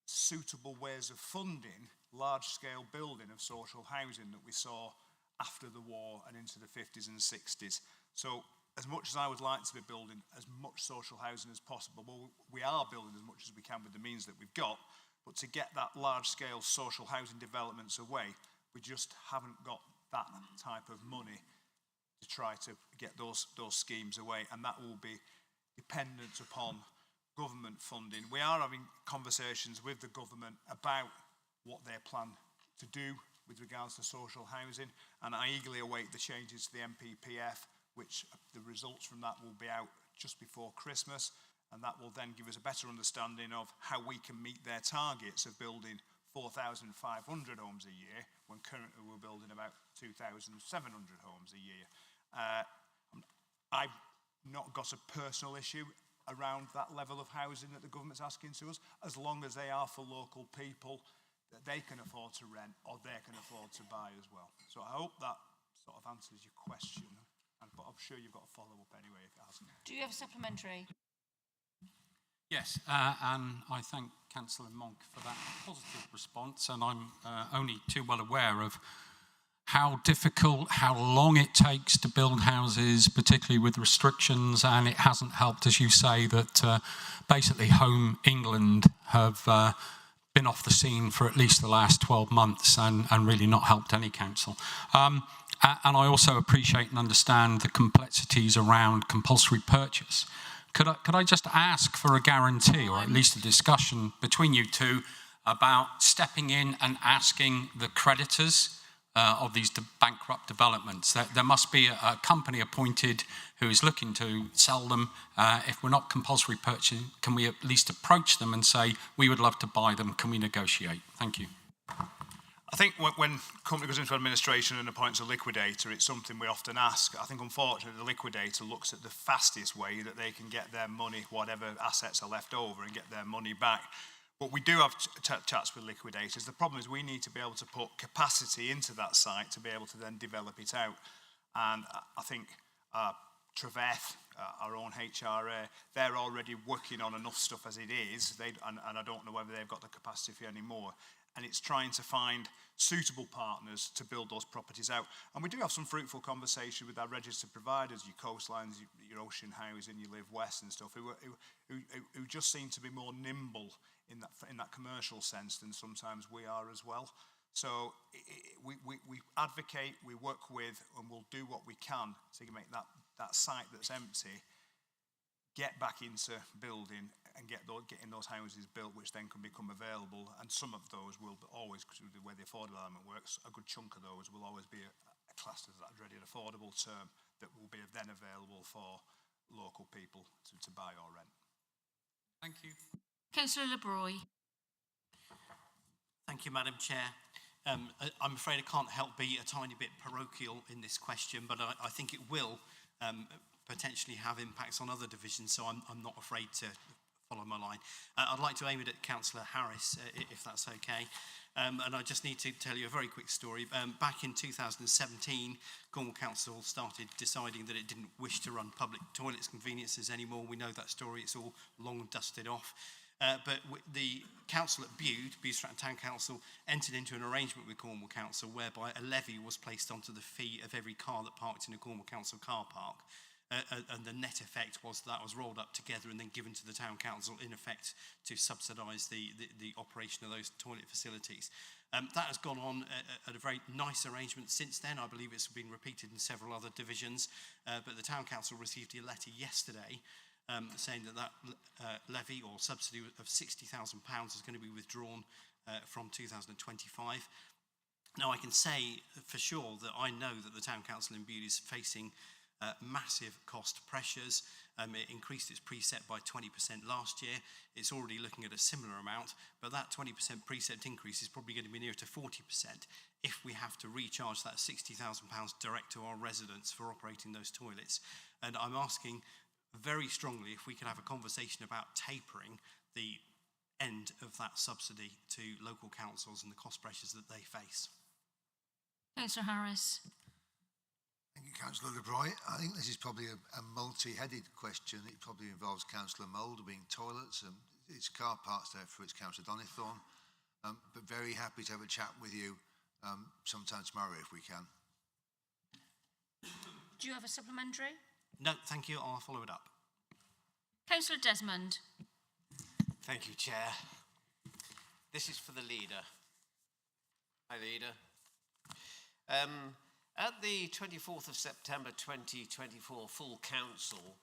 suitable ways of funding large-scale building of social housing that we saw after the war and into the 50s and 60s. So as much as I would like to be building as much social housing as possible, well, we are building as much as we can with the means that we've got, but to get that large-scale social housing developments away, we just haven't got that type of money to try to get those schemes away, and that will be dependent upon government funding. We are having conversations with the government about what they plan to do with regards to social housing, and I eagerly await the changes to the MPPF, which the results from that will be out just before Christmas, and that will then give us a better understanding of how we can meet their targets of building 4,500 homes a year, when currently we're building about 2,700 homes a year. I've not got a personal issue around that level of housing that the government's asking to us, as long as they are for local people that they can afford to rent or they can afford to buy as well. So I hope that sort of answers your question, but I'm sure you've got a follow-up anyway if it hasn't. Do you have a supplementary? Yes, and I thank Councillor Monk for that positive response, and I'm only too well aware of how difficult, how long it takes to build houses, particularly with restrictions, and it hasn't helped, as you say, that basically Home England have been off the scene for at least the last 12 months and really not helped any council. And I also appreciate and understand the complexities around compulsory purchase. Could I just ask for a guarantee, or at least a discussion between you two, about stepping in and asking the creditors of these bankrupt developments? There must be a company appointed who is looking to sell them. If we're not compulsory purchasing, can we at least approach them and say, we would love to buy them, can we negotiate? Thank you. I think when a company goes into administration and appoints a liquidator, it's something we often ask. I think, unfortunately, the liquidator looks at the fastest way that they can get their money, whatever assets are left over, and get their money back. But we do have chats with liquidators. The problem is we need to be able to put capacity into that site to be able to then develop it out. And I think Treveth, our own HRA, they're already working on enough stuff as it is, and I don't know whether they've got the capacity for any more. And it's trying to find suitable partners to build those properties out. And we do have some fruitful conversation with our registered providers, your coastlines, your ocean housing, your Live West and stuff, who just seem to be more nimble in that commercial sense than sometimes we are as well. So we advocate, we work with, and we'll do what we can to make that site that's empty get back into building and getting those houses built, which then can become available. And some of those will always, because the way the affordable element works, a good chunk of those will always be a class as that ready and affordable term that will be then available for local people to buy or rent. Thank you. Councillor Le Broy. Thank you, Madam Chair. I'm afraid I can't help be a tiny bit parochial in this question, but I think it will potentially have impacts on other divisions, so I'm not afraid to follow my line. I'd like to aim it at Councillor Harris, if that's okay. And I just need to tell you a very quick story. Back in 2017, Cornwall Council started deciding that it didn't wish to run public toilets conveniences anymore. We know that story, it's all long dusted off. But the council at Bude Stratton Town Council, entered into an arrangement with Cornwall Council whereby a levy was placed onto the fee of every car that parked in a Cornwall Council car park. And the net effect was that was rolled up together and then given to the town council, in effect, to subsidise the operation of those toilet facilities. That has gone on at a very nice arrangement since then. I believe it's been repeated in several other divisions. But the town council received a letter yesterday saying that levy or subsidy of £60,000 is going to be withdrawn from 2025. Now, I can say for sure that I know that the town council in Bude is facing massive cost pressures. It increased its precept by 20% last year. It's already looking at a similar amount, but that 20% precept increase is probably going to be near to 40% if we have to recharge that £60,000 direct to our residents for operating those toilets. And I'm asking very strongly if we could have a conversation about tapering the end of that subsidy to local councils and the cost pressures that they face. Councillor Harris. Thank you, Councillor Le Broy. I think this is probably a multi-headed question. It probably involves Councillor Mould being toilets, and it's car parks there for its Councillor Donithorne. But very happy to have a chat with you sometime tomorrow if we can. Do you have a supplementary? No, thank you. I'll follow it up. Councillor Desmond. Thank you, Chair. This is for the leader. Hi, leader. At the 24th of September 2024 full council,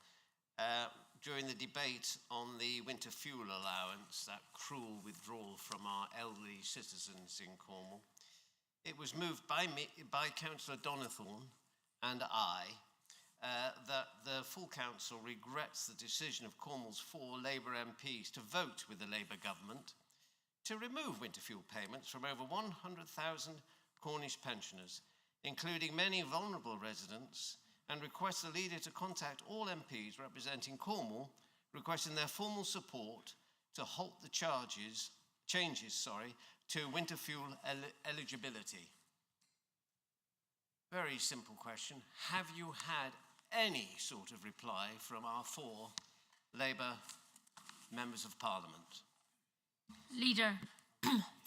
during the debate on the winter fuel allowance, that cruel withdrawal from our elderly citizens in Cornwall, it was moved by Councillor Donithorne and I that the full council regrets the decision of Cornwall's 4 Labour MPs to vote with the Labour government to remove winter fuel payments from over 100,000 Cornish pensioners, including many vulnerable residents, and requests the leader to contact all MPs representing Cornwall, requesting their formal support to halt the changes to winter fuel eligibility. Very simple question. Have you had any sort of reply from our 4 Labour members of Parliament? Leader.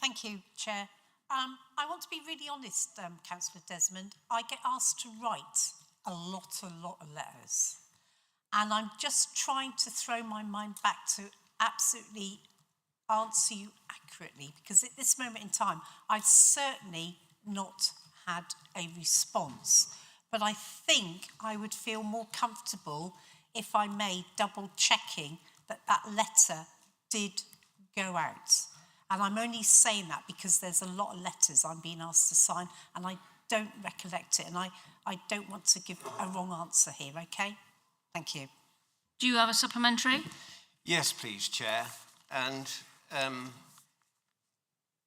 Thank you, Chair. I want to be really honest, Councillor Desmond. I get asked to write a lot of letters. And I'm just trying to throw my mind back to absolutely answer you accurately, because at this moment in time, I've certainly not had a response. But I think I would feel more comfortable if I made double checking that that letter did go out. And I'm only saying that because there's a lot of letters I'm being asked to sign and I don't recollect it, and I don't want to give a wrong answer here, okay? Thank you. Do you have a supplementary? Yes, please, Chair. And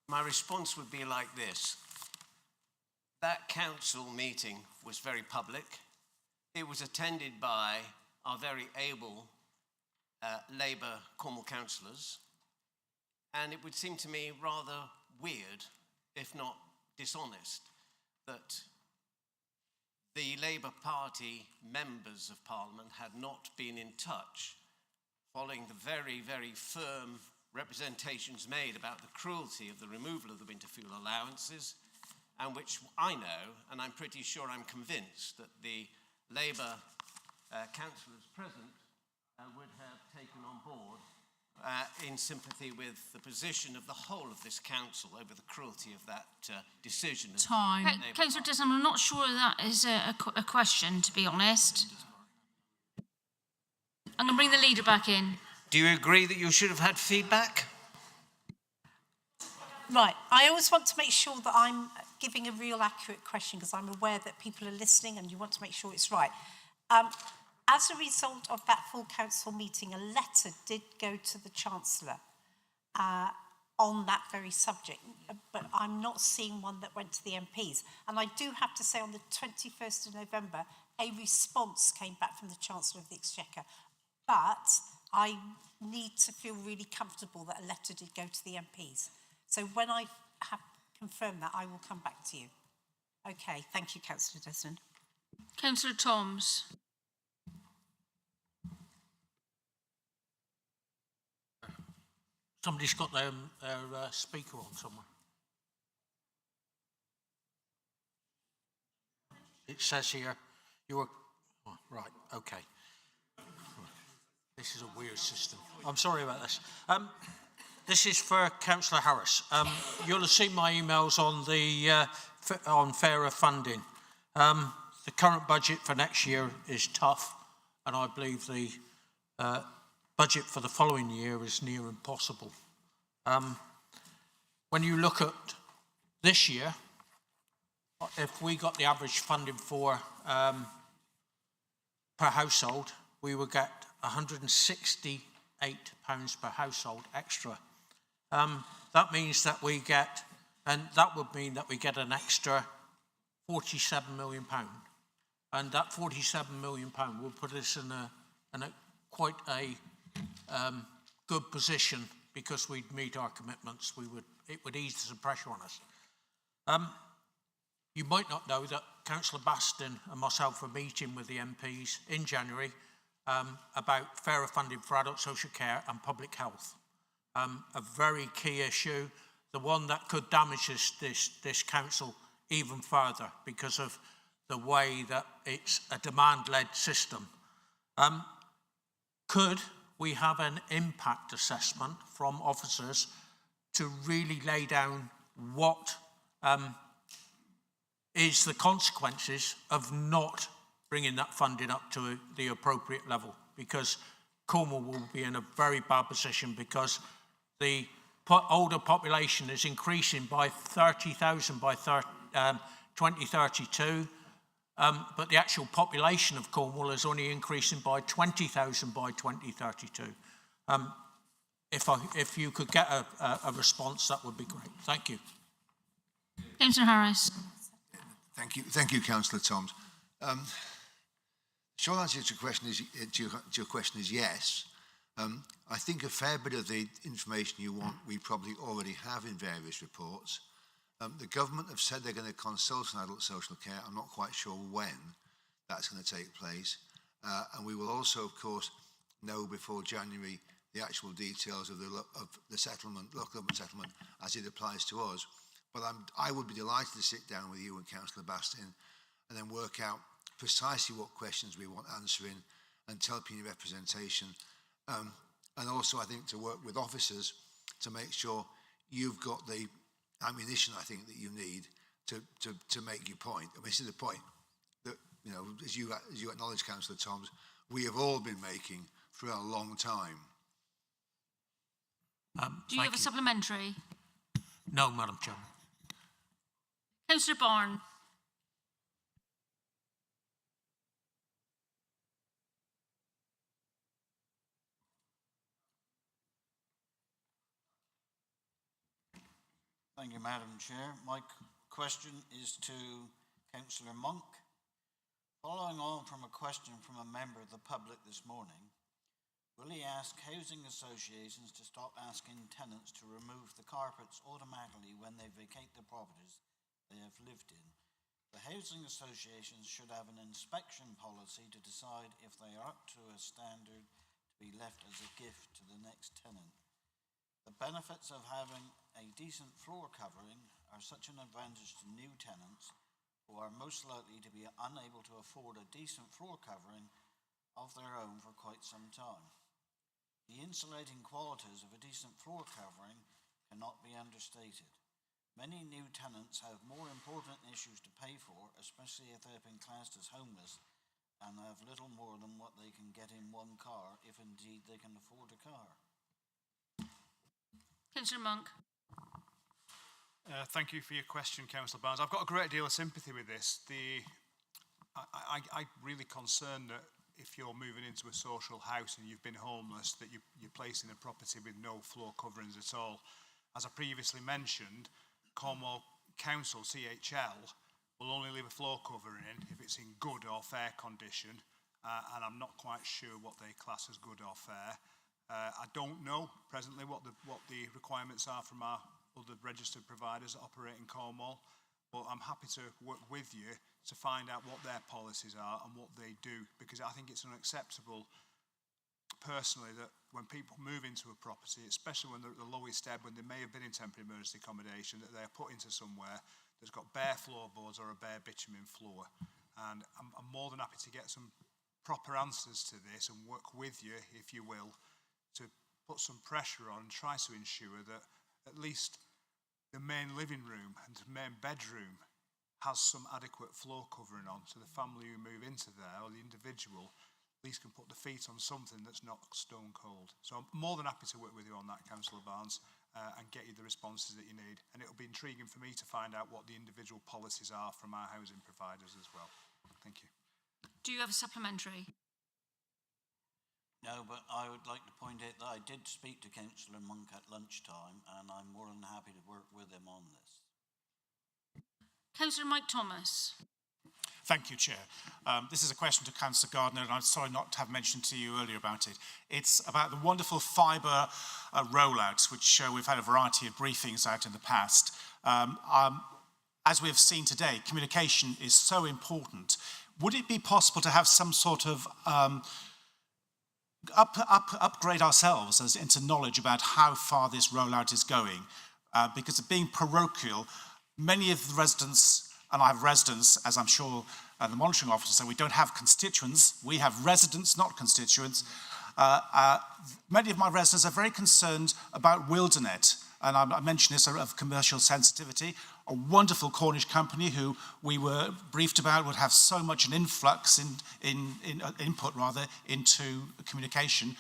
my response would be like this. That council meeting was very public. It was attended by our very able Labour Cornwall councillors. And it would seem to me rather weird, if not dishonest, that the Labour Party members of Parliament had not been in touch following the very, very firm representations made about the cruelty of the removal of the winter fuel allowances, and which I know, and I'm pretty sure I'm convinced, that the Labour councillors present would have taken on board in sympathy with the position of the whole of this council over the cruelty of that decision. Time. Councillor Desmond, I'm not sure that is a question, to be honest. I'm going to bring the leader back in. Do you agree that you should have had feedback? Right. I always want to make sure that I'm giving a real accurate question, because I'm aware that people are listening and you want to make sure it's right. As a result of that full council meeting, a letter did go to the Chancellor on that very subject, but I'm not seeing one that went to the MPs. And I do have to say, on the 21st of November, a response came back from the Chancellor of the Exchequer. But I need to feel really comfortable that a letter did go to the MPs. So when I have confirmed that, I will come back to you. Okay, thank you, Councillor Desmond. Councillor Toms. Somebody's got their speaker on somewhere. It says here, you were, oh, right, okay. This is a weird system. I'm sorry about this. This is for Councillor Harris. You'll have seen my emails on the on fairer funding. The current budget for next year is tough, and I believe the budget for the following year is near impossible. When you look at this year, if we got the average funding for per household, we would get £168 per household extra. That means that we get, and that would mean that we get an extra £47 million. And that £47 million will put us in a quite a good position, because we'd meet our commitments. It would ease some pressure on us. You might not know that Councillor Baston and myself were meeting with the MPs in January about fairer funding for adult social care and public health. A very key issue, the one that could damage this council even further because of the way that it's a demand-led system. Could we have an impact assessment from officers to really lay down what is the consequences of not bringing that funding up to the appropriate level? Because Cornwall will be in a very bad position, because the older population is increasing by 30,000 by 2032, but the actual population of Cornwall is only increasing by 20,000 by 2032. if you could get a response, that would be great. Thank you. Councillor Harris. Thank you, Councillor Toms. Short answer to your question is yes. I think a fair bit of the information you want, we probably already have in various reports. The government have said they're going to consult on adult social care. I'm not quite sure when that's going to take place. And we will also, of course, know before January the actual details of the settlement, local government settlement, as it applies to us. But I would be delighted to sit down with you and Councillor Bastin and then work out precisely what questions we want answering and TELPing representation. And also, I think, to work with officers to make sure you've got the ammunition, I think, that you need to make your point. I mean, this is the point that, you know, as you acknowledge, Councillor Toms, we have all been making for a long time. Do you have a supplementary? No, Madam Chairman. Councillor Barn. Thank you, Madam Chair. My question is to Councillor Monk. Following on from a question from a member of the public this morning, will he ask housing associations to stop asking tenants to remove the carpets automatically when they vacate the properties they have lived in? The housing associations should have an inspection policy to decide if they are up to a standard to be left as a gift to the next tenant. The benefits of having a decent floor covering are such an advantage to new tenants who are most likely to be unable to afford a decent floor covering of their own for quite some time. The insulating qualities of a decent floor covering cannot be understated. Many new tenants have more important issues to pay for, especially if they have been classed as homeless and have little more than what they can get in one car, if indeed they can afford a car. Councillor Monk. Thank you for your question, Councillor Barnes. I've got a great deal of sympathy with this. I'm really concerned that if you're moving into a social house and you've been homeless, that you're placed in a property with no floor coverings at all. As I previously mentioned, Cornwall Council, CHL, will only leave a floor covering in if it's in good or fair condition, and I'm not quite sure what they class as good or fair. I don't know presently what the requirements are from our other registered providers that operate in Cornwall, but I'm happy to work with you to find out what their policies are and what they do, because I think it's unacceptable personally that when people move into a property, especially when they're at the lowest ebb, when they may have been in temporary emergency accommodation, that they're put into somewhere that's got bare floorboards or a bare bitumen floor. And I'm more than happy to get some proper answers to this and work with you, if you will, to put some pressure on and try to ensure that at least the main living room and the main bedroom has some adequate floor covering on, so the family who move into there, or the individual, at least can put the feet on something that's not stone cold. So I'm more than happy to work with you on that, Councillor Barnes, and get you the responses that you need. And it'll be intriguing for me to find out what the individual policies are from our housing providers as well. Thank you. Do you have a supplementary? No, but I would like to point out that I did speak to Councillor Monk at lunchtime, and I'm more than happy to work with him on this. Councillor Mike Thomas. Thank you, Chair. This is a question to Councillor Gardner, and I'm sorry not to have mentioned to you earlier about it. It's about the wonderful fibre rollouts, which we've had a variety of briefings out in the past. As we have seen today, communication is so important. Would it be possible to have some sort of upgrade ourselves into knowledge about how far this rollout is going? Because of being parochial, many of the residents, and I have residents, as I'm sure the monitoring officer said, we don't have constituents, we have residents, not constituents. Many of my residents are very concerned about Wildernet, and I mention this of commercial sensitivity, a wonderful Cornish company who we were briefed about would have so much an influx in input into communication.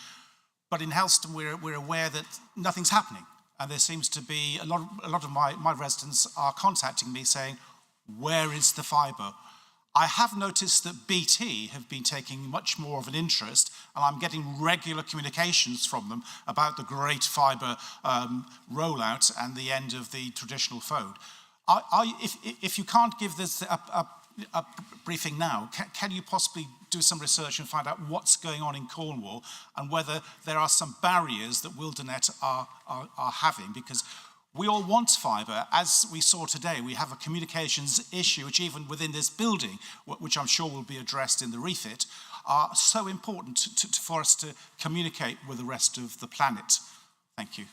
But in Helston, we're aware that nothing's happening. And there seems to be a lot of my residents are contacting me saying, where is the fibre? I have noticed that BT have been taking much more of an interest, and I'm getting regular communications from them about the great fibre rollout and the end of the traditional phone. If you can't give this a briefing now, can you possibly do some research and find out what's going on in Cornwall and whether there are some barriers that Wildernet are having? Because we all want fibre. As we saw today, we have a communications issue, which even within this building, which I'm sure will be addressed in the refit, are so important for us to communicate with the rest of the planet. Thank you.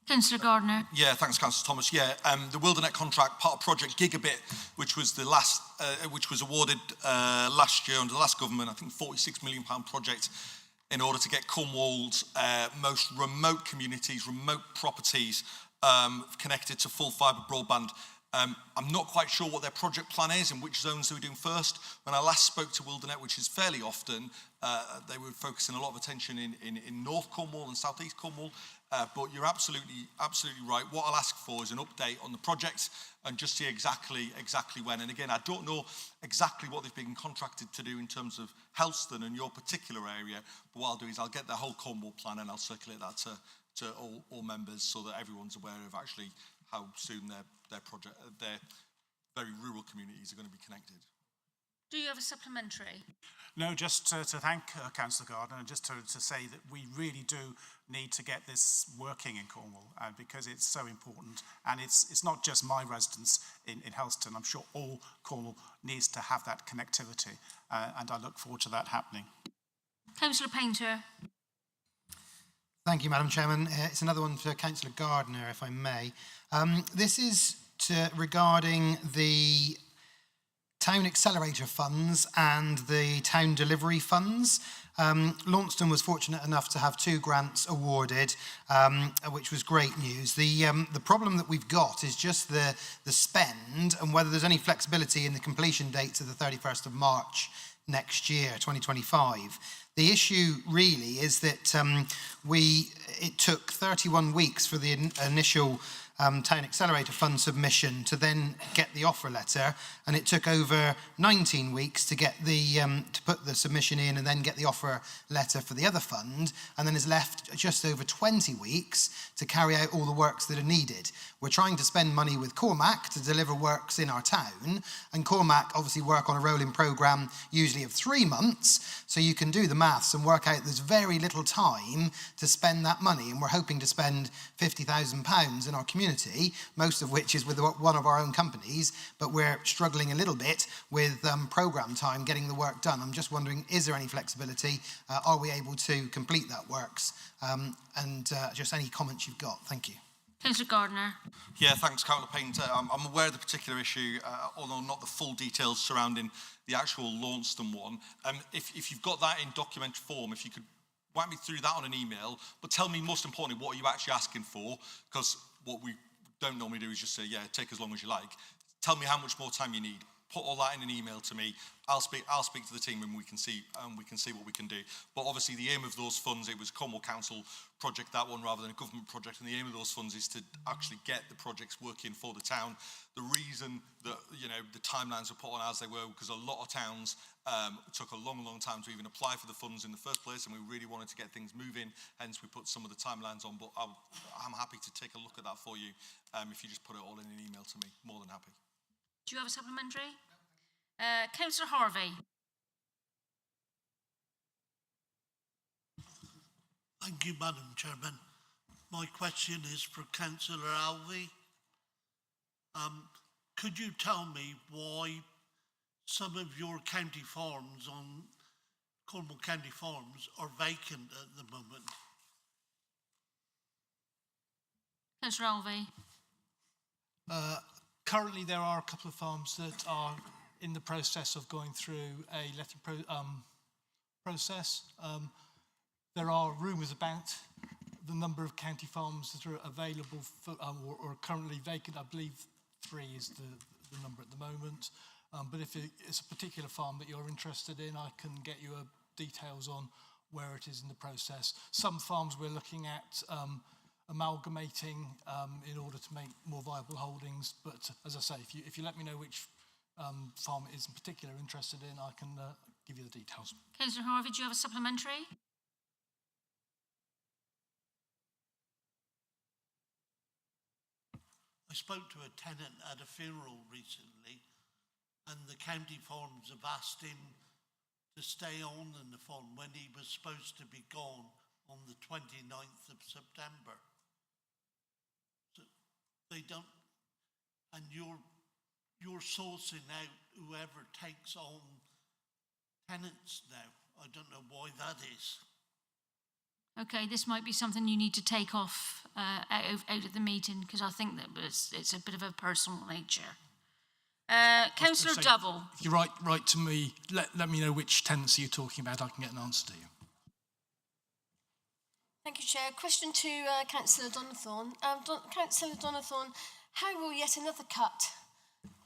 Councillor Gardner. Yeah, thanks, Councillor Thomas. Yeah, the Wildernet contract, part of Project Gigabit, which was the last, which was awarded last year under the last government, I think £46 million project, in order to get Cornwall's most remote communities, remote properties connected to full fibre broadband. I'm not quite sure what their project plan is and which zones they were doing first. When I last spoke to Wildernet, which is fairly often, they were focusing a lot of attention in North Cornwall and South East Cornwall. But you're absolutely right. What I'll ask for is an update on the project and just see exactly when. And again, I don't know exactly what they've been contracted to do in terms of Helston and your particular area. But what I'll do is I'll get the whole Cornwall plan and I'll circulate that to all members so that everyone's aware of actually how soon their very rural communities are going to be connected. Do you have a supplementary? No, just to thank Councillor Gardner and just to say that we really do need to get this working in Cornwall because it's so important. And it's not just my residents in Helston. I'm sure all Cornwall needs to have that connectivity. And I look forward to that happening. Councillor Painter. Thank you, Madam Chairman. It's another one for Councillor Gardner, if I may. This is regarding the town accelerator funds and the town delivery funds. Launceston was fortunate enough to have 2 grants awarded, which was great news. The problem that we've got is just the spend and whether there's any flexibility in the completion dates of the 31st of March next year, 2025. The issue really is that it took 31 weeks for the initial Town Accelerator Fund submission to then get the offer letter, and it took over 19 weeks to get to put the submission in and then get the offer letter for the other fund, and then is left just over 20 weeks to carry out all the works that are needed. We're trying to spend money with Cormac to deliver works in our town, and Cormac obviously work on a rolling programme usually of 3 months, so you can do the maths and work out there's very little time to spend that money, and we're hoping to spend £50,000 in our community, most of which is with one of our own companies, but we're struggling a little bit with programme time getting the work done. I'm just wondering, is there any flexibility? Are we able to complete that works? And just any comments you've got. Thank you. Councillor Gardner. Yeah, thanks, Councillor Painter. I'm aware of the particular issue, although not the full details surrounding the actual Launceston one. If you've got that in document form, if you could whack me through that on an email, but tell me most importantly, what are you actually asking for? Because what we don't normally do is just say, yeah, take as long as you like. Tell me how much more time you need. Put all that in an email to me. I'll speak to the team and we can see what we can do. But obviously the aim of those funds, it was Cornwall Council project, that one, rather than a government project, and the aim of those funds is to actually get the projects working for the town. The reason that the timelines were put on as they were because a lot of towns took a long time to even apply for the funds in the first place, and we really wanted to get things moving, hence we put some of the timelines on. But I'm happy to take a look at that for you if you just put it all in an email to me. More than happy. Do you have a supplementary? Councillor Harvey. Thank you, Madam Chairman. My question is for Councillor Alvey. Could you tell me why some of your county farms on Cornwall County Farms are vacant at the moment? Councillor Alvey. Currently, there are a couple of farms that are in the process of going through a letting process. There are rumours about the number of county farms that are available for, or currently vacant. I believe 3 is the number at the moment. But if it's a particular farm that you're interested in, I can get you details on where it is in the process. Some farms we're looking at amalgamating in order to make more viable holdings. But as I say, if you let me know which farm is in particular interested in, I can give you the details. Councillor Harvey, do you have a supplementary? I spoke to a tenant at a funeral recently, and the county farms have asked him to stay on in the farm when he was supposed to be gone on the 29th of September. So they don't, and you're sourcing out whoever takes on tenants now. I don't know why that is. Okay, this might be something you need to take off out of the meeting, because I think that it's a bit of a personal nature. Councillor Double. If you write to me, let me know which tenancy you're talking about, I can get an answer to you. Thank you, Chair. Question to Councillor Donathorne. Councillor Donathorne, how will yet another cut,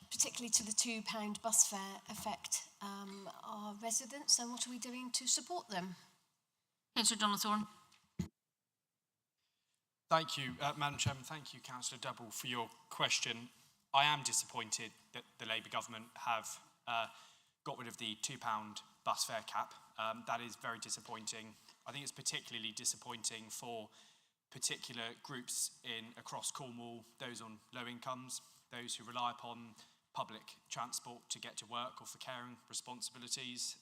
particularly to the £2 bus fare, affect our residents, and what are we doing to support them? Councillor Donathorne. Thank you, Madam Chairman. Thank you, Councillor Double, for your question. I am disappointed that the Labour government have got rid of the £2 bus fare cap. That is very disappointing. I think it's particularly disappointing for particular groups across Cornwall, those on low incomes, those who rely upon public transport to get to work or for caring responsibilities,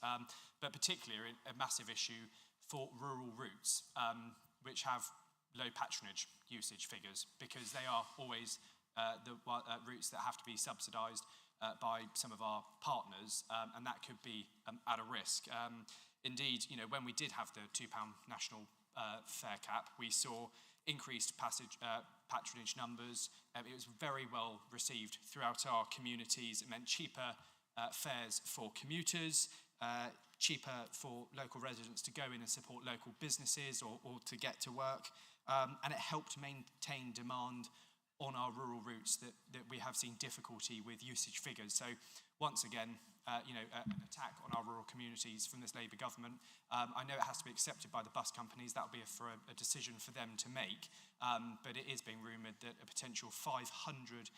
but particularly a massive issue for rural routes, which have low patronage usage figures, because they are always the routes that have to be subsidised by some of our partners, and that could be at a risk. Indeed, when we did have the £2 national fare cap, we saw increased patronage numbers. It was very well received throughout our communities. It meant cheaper fares for commuters, cheaper for local residents to go in and support local businesses or to get to work, and it helped maintain demand on our rural routes that we have seen difficulty with usage figures. So once again, an attack on our rural communities from this Labour government. I know it has to be accepted by the bus companies. That will be for a decision for them to make. But it is being rumoured that a potential £520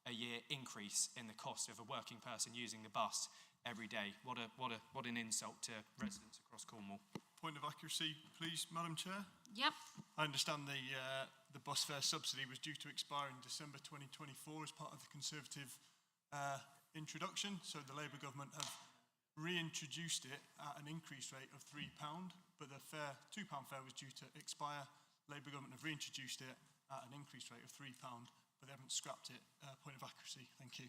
a year increase in the cost of a working person using the bus every day. What an insult to residents across Cornwall. Point of accuracy, please, Madam Chair. Yep. I understand the bus fare subsidy was due to expire in December 2024 as part of the Conservative introduction. So the Labour government have reintroduced it at an increase rate of £3, but the £2 fare was due to expire. Labour government have reintroduced it at an increase rate of £3, but they haven't scrapped it. Point of accuracy. Thank you.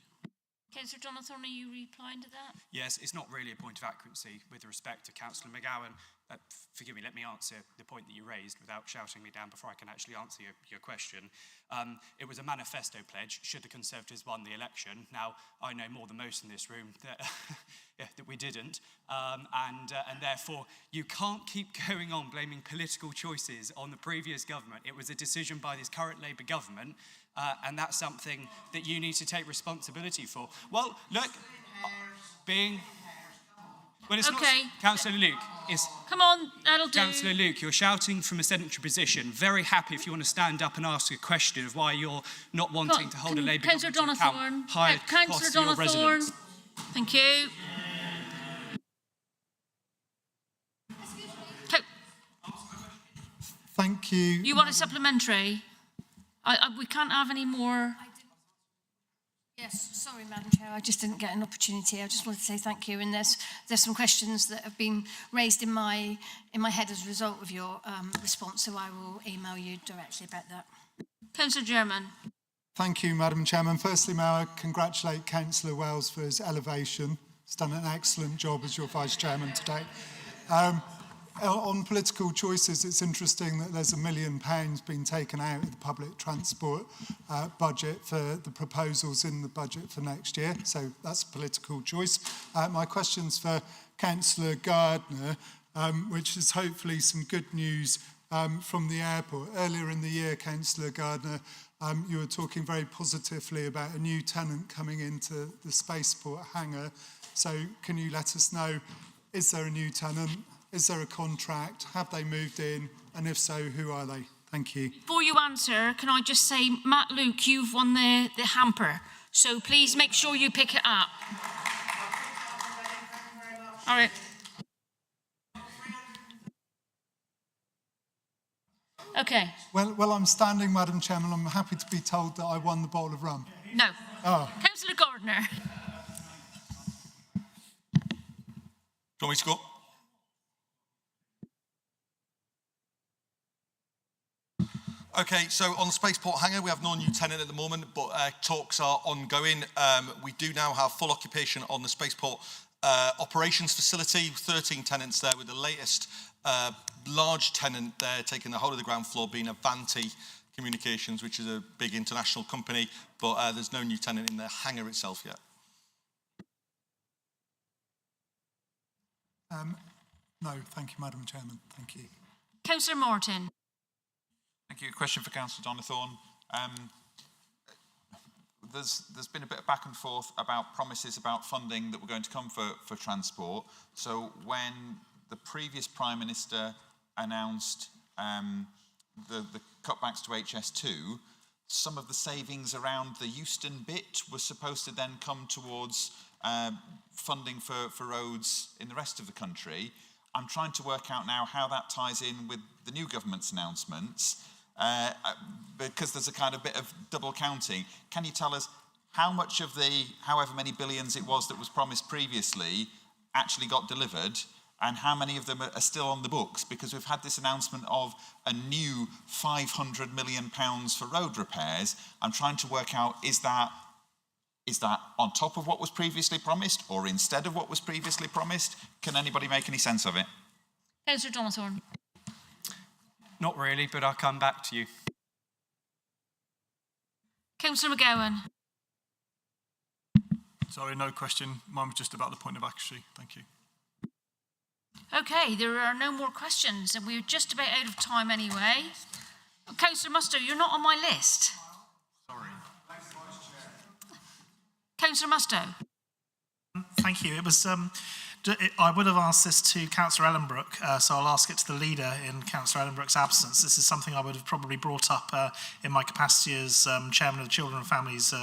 Councillor Donathorne, are you replying to that? Yes, it's not really a point of accuracy with respect to Councillor McGowan. Forgive me, let me answer the point that you raised without shouting me down before I can actually answer your question. It was a manifesto pledge should the Conservatives won the election. Now, I know more than most in this room that, that we didn't, and therefore you can't keep going on blaming political choices on the previous government. It was a decision by this current Labour government, and that's something that you need to take responsibility for. Well, look, well, it's okay. Not, Councillor Luke, come on, that'll do. Councillor Luke, you're shouting from a sedentary position. Very happy if you want to stand up and ask a question of why you're not wanting to hold a Labour government to account higher costs to your residents. Thank you. Thank you. You want a supplementary? We can't have any more. Yes, sorry, Madam Chair, I just didn't get an opportunity. I just wanted to say thank you. And there's some questions that have been raised in my head as a result of your response, so I will email you directly about that. Councillor German. Thank you, Madam Chairman. Firstly, may I congratulate Councillor Wells for his elevation. He's done an excellent job as your Vice Chairman today. On political choices, it's interesting that there's £1 million being taken out of the public transport budget for the proposals in the budget for next year. So that's a political choice. My question's for Councillor Gardner, which is hopefully some good news from the airport. Earlier in the year, Councillor Gardner, you were talking very positively about a new tenant coming into the spaceport hangar. So can you let us know, is there a new tenant? Is there a contract? Have they moved in? And if so, who are they? Thank you. Before you answer, can I just say, Matt Luke, you've won the hamper. So please make sure you pick it up. All right. Okay. Well, I'm standing, Madam Chairman. I'm happy to be told that I won the bowl of rum. No. Oh. Councillor Gardner. Do you want me to go? Okay, so on the Spaceport hangar, we have no new tenant at the moment, but talks are ongoing. We do now have full occupation on the Spaceport operations facility, 13 tenants there, with the latest large tenant there taking the whole of the ground floor being Avanti Communications, which is a big international company, but there's no new tenant in the hangar itself yet. No, thank you, Madam Chairman. Thank you. Councillor Morton. Thank you. A question for Councillor Donathorne. There's been a bit of back and forth about promises about funding that were going to come for transport. So when the previous Prime Minister announced the cutbacks to HS2, some of the savings around the Euston bit was supposed to then come towards funding for roads in the rest of the country. I'm trying to work out now how that ties in with the new government's announcements, because there's a kind of bit of double counting. Can you tell us how much of the however many billions it was that was promised previously actually got delivered, and how many of them are still on the books? Because we've had this announcement of a new £500 million for road repairs. I'm trying to work out, is that on top of what was previously promised or instead of what was previously promised? Can anybody make any sense of it? Councillor Donathorne. Not really, but I'll come back to you. Councillor McGowan. Sorry, no question. Mine was just about the point of accuracy. Thank you. Okay, there are no more questions, and we're just about out of time anyway. Councillor Musto, you're not on my list. Sorry. Councillor Musto. Thank you. It was. I would have asked this to Councillor Ellenbrook, so I'll ask it to the leader in Councillor Ellenbrook's absence. This is something I would have probably brought up in my capacity as Chairman of the Children and Families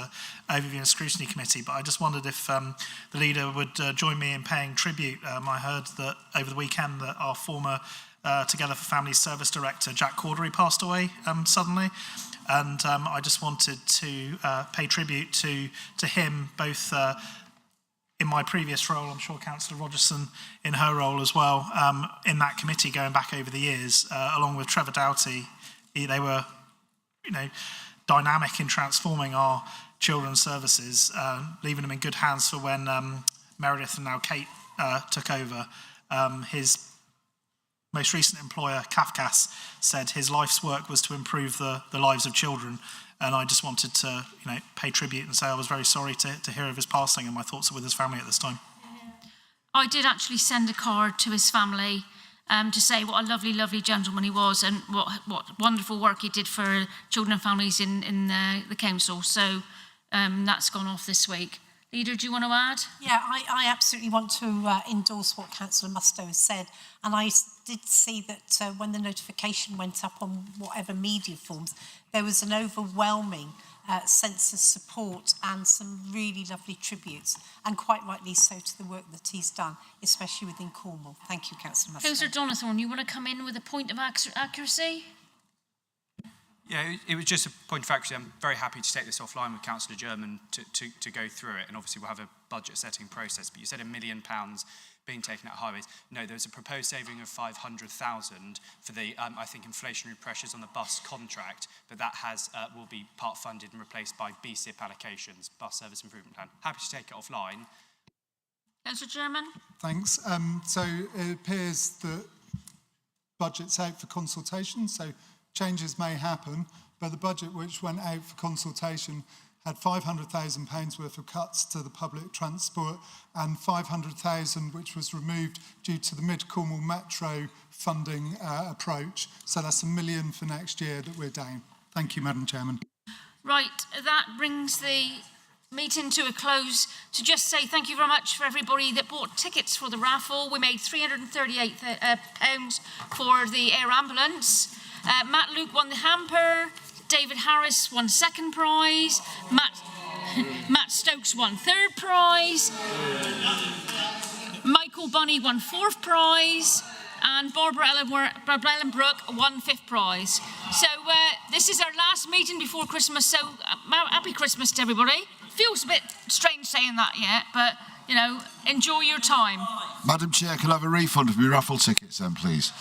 Overview and Scrutiny Committee, but I just wondered if the leader would join me in paying tribute. I heard that over the weekend that our former Together for Families Service Director, Jack Cordery, passed away suddenly. And I just wanted to pay tribute to him, both in my previous role, I'm sure Councillor Rogerson in her role as well, in that committee going back over the years, along with Trevor Doughty. They were, dynamic in transforming our children's services, leaving them in good hands for when Meredith and now Kate took over. His most recent employer, Kafkas, said his life's work was to improve the lives of children. And I just wanted to, pay tribute and say I was very sorry to hear of his passing, and my thoughts are with his family at this time. I did actually send a card to his family to say what a lovely, lovely gentleman he was, and what wonderful work he did for children and families in the council. So that's gone off this week. Leader, do you want to add? Yeah, I absolutely want to endorse what Councillor Musto has said. And I did see that when the notification went up on whatever media forms, there was an overwhelming sense of support and some really lovely tributes, and quite rightly so, to the work that he's done, especially within Cornwall. Thank you, Councillor Musto. Councillor Donathorne, you want to come in with a point of accuracy? Yeah, it was just a point of accuracy. I'm very happy to take this offline with Councillor German to go through it, and obviously we'll have a budget setting process, but you said £1 million being taken out of highways. No, there's a proposed saving of 500,000 for the, I think, inflationary pressures on the bus contract, but that will be part funded and replaced by BSIP allocations, Bus Service Improvement Plan. Happy to take it offline. Councillor German? Thanks. So it appears that budget's out for consultation, so changes may happen, but the budget which went out for consultation had £500,000 worth of cuts to the public transport and £500,000 which was removed due to the Mid-Cornwall Metro funding approach. So that's £1 million for next year that we're down. Thank you, Madam Chairman. Right, that brings the meeting to a close. To just say thank you very much for everybody that bought tickets for the raffle. We made £338 for the air ambulance. Matt Luke won the hamper. David Harris won second prize. Matt Stokes won 3rd prize. Michael Bunny won 4th prize. And Barbara Ellenbrook won 5th prize. So this is our last meeting before Christmas, so happy Christmas to everybody. Feels a bit strange saying that yet, but, you know, enjoy your time. Madam Chair, can I have a refund of my raffle tickets then, please?